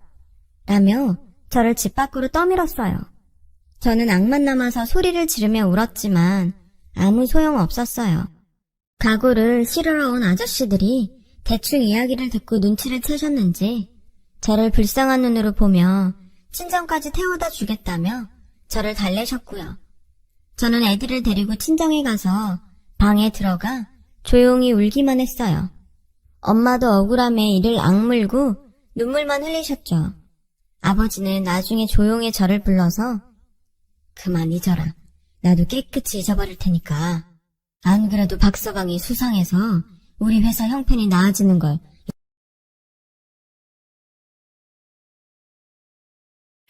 [SPEAKER 8] 라며 저를 집 밖으로 떠밀었어요. 저는 악만 남아서 소리를 지르며 울었지만 아무 소용 없었어요. 가구를 실으러 온 아저씨들이 대충 이야기를 듣고 눈치를 채셨는지 저를 불쌍한 눈으로 보며 친정까지 태워다 주겠다며 저를 달래셨고요. 저는 애들을 데리고 친정에 가서 방에 들어가 조용히 울기만 했어요. 엄마도 억울함에 이를 악물고 눈물만 흘리셨죠. 아버지는 나중에 조용히 저를 불러서 그만 잊어라. 나도 깨끗이 잊어버릴 테니까. 안 그래도 박서방이 수상해서 우리 회사 형편이 나아지는 걸.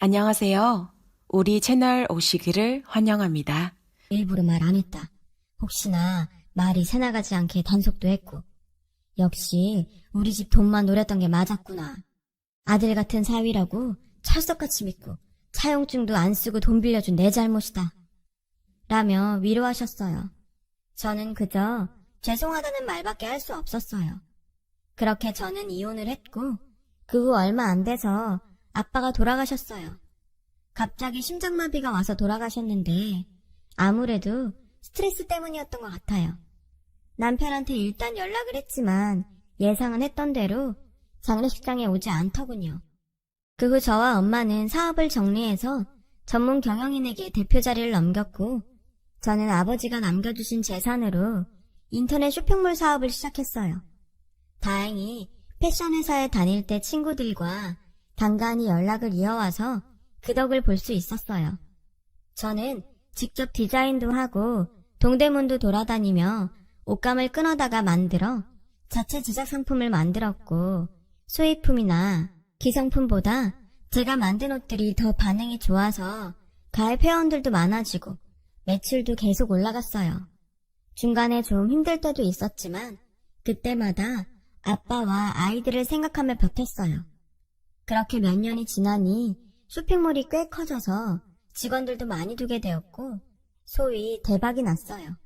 [SPEAKER 7] 안녕하세요. 우리 채널 오시기를 환영합니다.
[SPEAKER 8] 일부러 말 안 했다. 혹시나 말이 새나가지 않게 단속도 했고. 역시 우리 집 돈만 노렸던 게 맞았구나. 아들 같은 사위라고 철석같이 믿고 차용증도 안 쓰고 돈 빌려준 내 잘못이다. 라며 위로하셨어요. 저는 그저 죄송하다는 말밖에 할 수 없었어요. 그렇게 저는 이혼을 했고 그 후 얼마 안 돼서 아빠가 돌아가셨어요. 갑자기 심장마비가 와서 돌아가셨는데 아무래도 스트레스 때문이었던 것 같아요. 남편한테 일단 연락을 했지만 예상은 했던 대로 장례식장에 오지 않더군요. 그 후 저와 엄마는 사업을 정리해서 전문 경영인에게 대표 자리를 넘겼고 저는 아버지가 남겨주신 재산으로 인터넷 쇼핑몰 사업을 시작했어요. 다행히 패션 회사에 다닐 때 친구들과 간간히 연락을 이어와서 그 덕을 볼 수 있었어요. 저는 직접 디자인도 하고 동대문도 돌아다니며 옷감을 끊어다가 만들어 자체 제작 상품을 만들었고 소액품이나 기성품보다 제가 만든 옷들이 더 반응이 좋아서 가입 회원들도 많아지고 매출도 계속 올라갔어요. 중간에 좀 힘들 때도 있었지만 그때마다 아빠와 아이들을 생각하며 버텼어요. 그렇게 몇 년이 지나니 쇼핑몰이 꽤 커져서 직원들도 많이 두게 되었고 소위 대박이 났어요.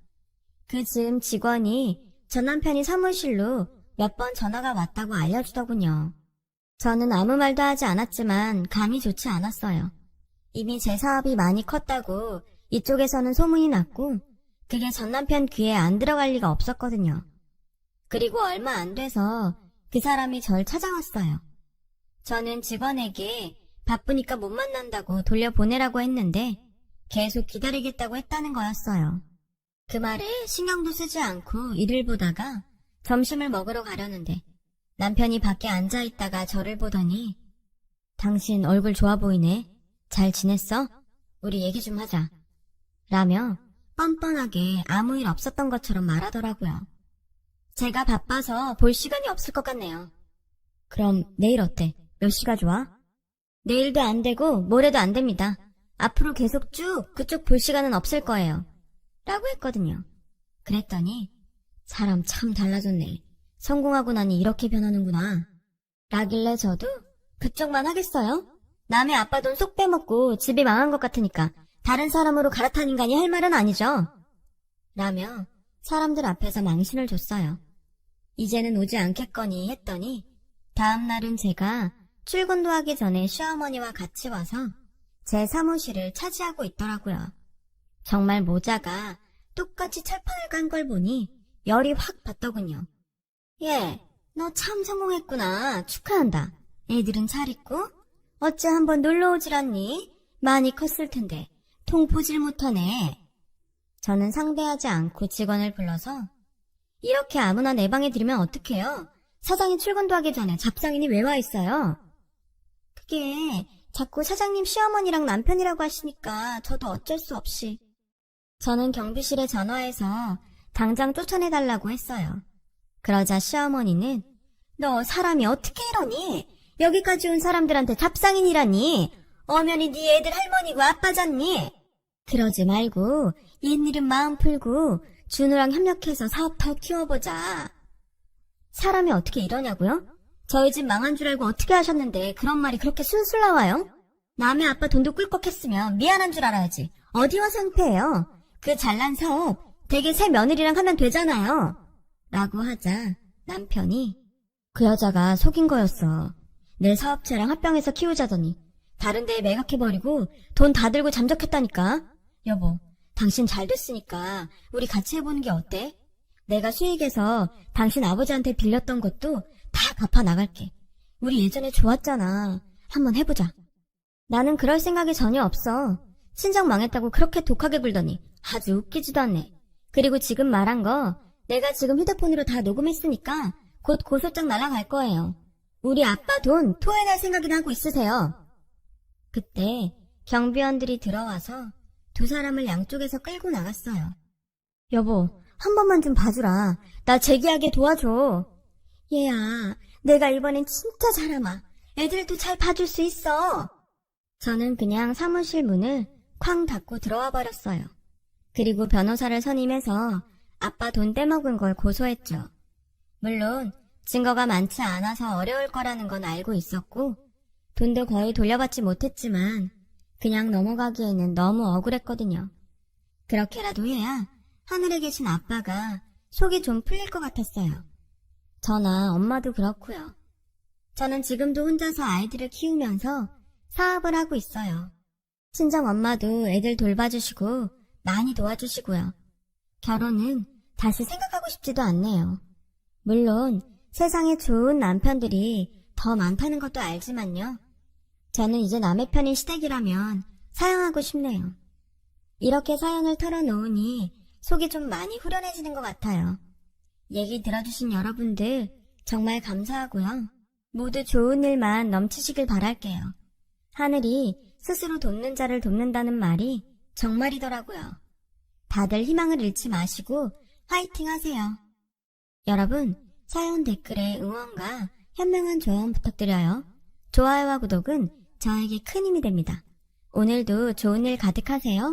[SPEAKER 8] 그 즈음 직원이 전 남편이 사무실로 몇 번 전화가 왔다고 알려주더군요. 저는 아무 말도 하지 않았지만 감이 좋지 않았어요. 이미 제 사업이 많이 컸다고 이쪽에서는 소문이 났고 그게 전 남편 귀에 안 들어갈 리가 없었거든요. 그리고 얼마 안 돼서 그 사람이 절 찾아왔어요. 저는 직원에게 바쁘니까 못 만난다고 돌려보내라고 했는데 계속 기다리겠다고 했다는 거였어요. 그 말에 신경도 쓰지 않고 일을 보다가 점심을 먹으러 가려는데 남편이 밖에 앉아있다가 저를 보더니 당신 얼굴 좋아 보이네. 잘 지냈어? 우리 얘기 좀 하자. 라며 뻔뻔하게 아무 일 없었던 것처럼 말하더라고요. 제가 바빠서 볼 시간이 없을 것 같네요. 그럼 내일 어때? 몇 시가 좋아? 내일도 안 되고 모레도 안 됩니다. 앞으로 계속 쭉 그쪽 볼 시간은 없을 거예요. 라고 했거든요. 그랬더니 사람 참 달라졌네. 성공하고 나니 이렇게 변하는구나. 라길래 저도 그쪽만 하겠어요? 남의 아빠 돈 쏙 빼먹고 집이 망한 것 같으니까 다른 사람으로 갈아탄 인간이 할 말은 아니죠. 라며 사람들 앞에서 망신을 줬어요. 이제는 오지 않겠거니 했더니 다음 날은 제가 출근도 하기 전에 시어머니와 같이 와서 제 사무실을 차지하고 있더라고요. 정말 모자가 똑같이 철판을 깐 걸 보니 열이 확 받더군요. 예, 너 참 성공했구나. 축하한다. 애들은 잘 있고? 어째 한번 놀러 오질 않니? 많이 컸을 텐데 통 보질 못하네. 저는 상대하지 않고 직원을 불러서 이렇게 아무나 내 방에 들이면 어떡해요? 사장이 출근도 하기 전에 잡상인이 왜 와 있어요? 그게 자꾸 사장님 시어머니랑 남편이라고 하시니까 저도 어쩔 수 없이. 저는 경비실에 전화해서 당장 쫓아내달라고 했어요. 그러자 시어머니는 너 사람이 어떻게 이러니? 여기까지 온 사람들한테 잡상인이라니? 엄연히 네 애들 할머니고 아빠잖니? 그러지 말고 옛일은 마음 풀고 준우랑 협력해서 사업 더 키워보자. 사람이 어떻게 이러냐고요? 저희 집 망한 줄 알고 어떻게 하셨는데 그런 말이 그렇게 술술 나와요? 남의 아빠 돈도 꿀꺽했으면 미안한 줄 알아야지. 어디 와서 상패예요? 그 잘난 사업 되게 새 며느리랑 하면 되잖아요. 라고 하자 남편이 그 여자가 속인 거였어. 내 사업체랑 합병해서 키우자더니 다른 데에 매각해버리고 돈 다 들고 잠적했다니까. 여보, 당신 잘 됐으니까 우리 같이 해보는 게 어때? 내가 수익에서 당신 아버지한테 빌렸던 것도 다 갚아 나갈게. 우리 예전에 좋았잖아. 한번 해보자. 나는 그럴 생각이 전혀 없어. 친정 망했다고 그렇게 독하게 굴더니 아주 웃기지도 않네. 그리고 지금 말한 거 내가 지금 휴대폰으로 다 녹음했으니까 곧 고소장 날아갈 거예요. 우리 아빠 돈 토해낼 생각이나 하고 있으세요. 그때 경비원들이 들어와서 두 사람을 양쪽에서 끌고 나갔어요. 여보, 한 번만 좀 봐주라. 나 재기하게 도와줘. 얘야, 내가 이번엔 진짜 잘하마. 애들도 잘 봐줄 수 있어. 저는 그냥 사무실 문을 쾅 닫고 들어와 버렸어요. 그리고 변호사를 선임해서 아빠 돈 떼먹은 걸 고소했죠. 물론 증거가 많지 않아서 어려울 거라는 건 알고 있었고 돈도 거의 돌려받지 못했지만 그냥 넘어가기에는 너무 억울했거든요. 그렇게라도 해야 하늘에 계신 아빠가 속이 좀 풀릴 것 같았어요. 저나 엄마도 그렇고요. 저는 지금도 혼자서 아이들을 키우면서 사업을 하고 있어요. 친정 엄마도 애들 돌봐주시고 많이 도와주시고요. 결혼은 다시 생각하고 싶지도 않네요. 물론 세상에 좋은 남편들이 더 많다는 것도 알지만요. 저는 이제 남의 편인 시댁이라면 사양하고 싶네요. 이렇게 사연을 털어놓으니 속이 좀 많이 후련해지는 것 같아요. 얘기 들어주신 여러분들 정말 감사하고요. 모두 좋은 일만 넘치시길 바랄게요. 하늘이 스스로 돕는 자를 돕는다는 말이 정말이더라고요. 다들 희망을 잃지 마시고 화이팅 하세요. 여러분, 사연 댓글에 응원과 현명한 조언 부탁드려요. 좋아요와 구독은 저에게 큰 힘이 됩니다. 오늘도 좋은 일 가득하세요.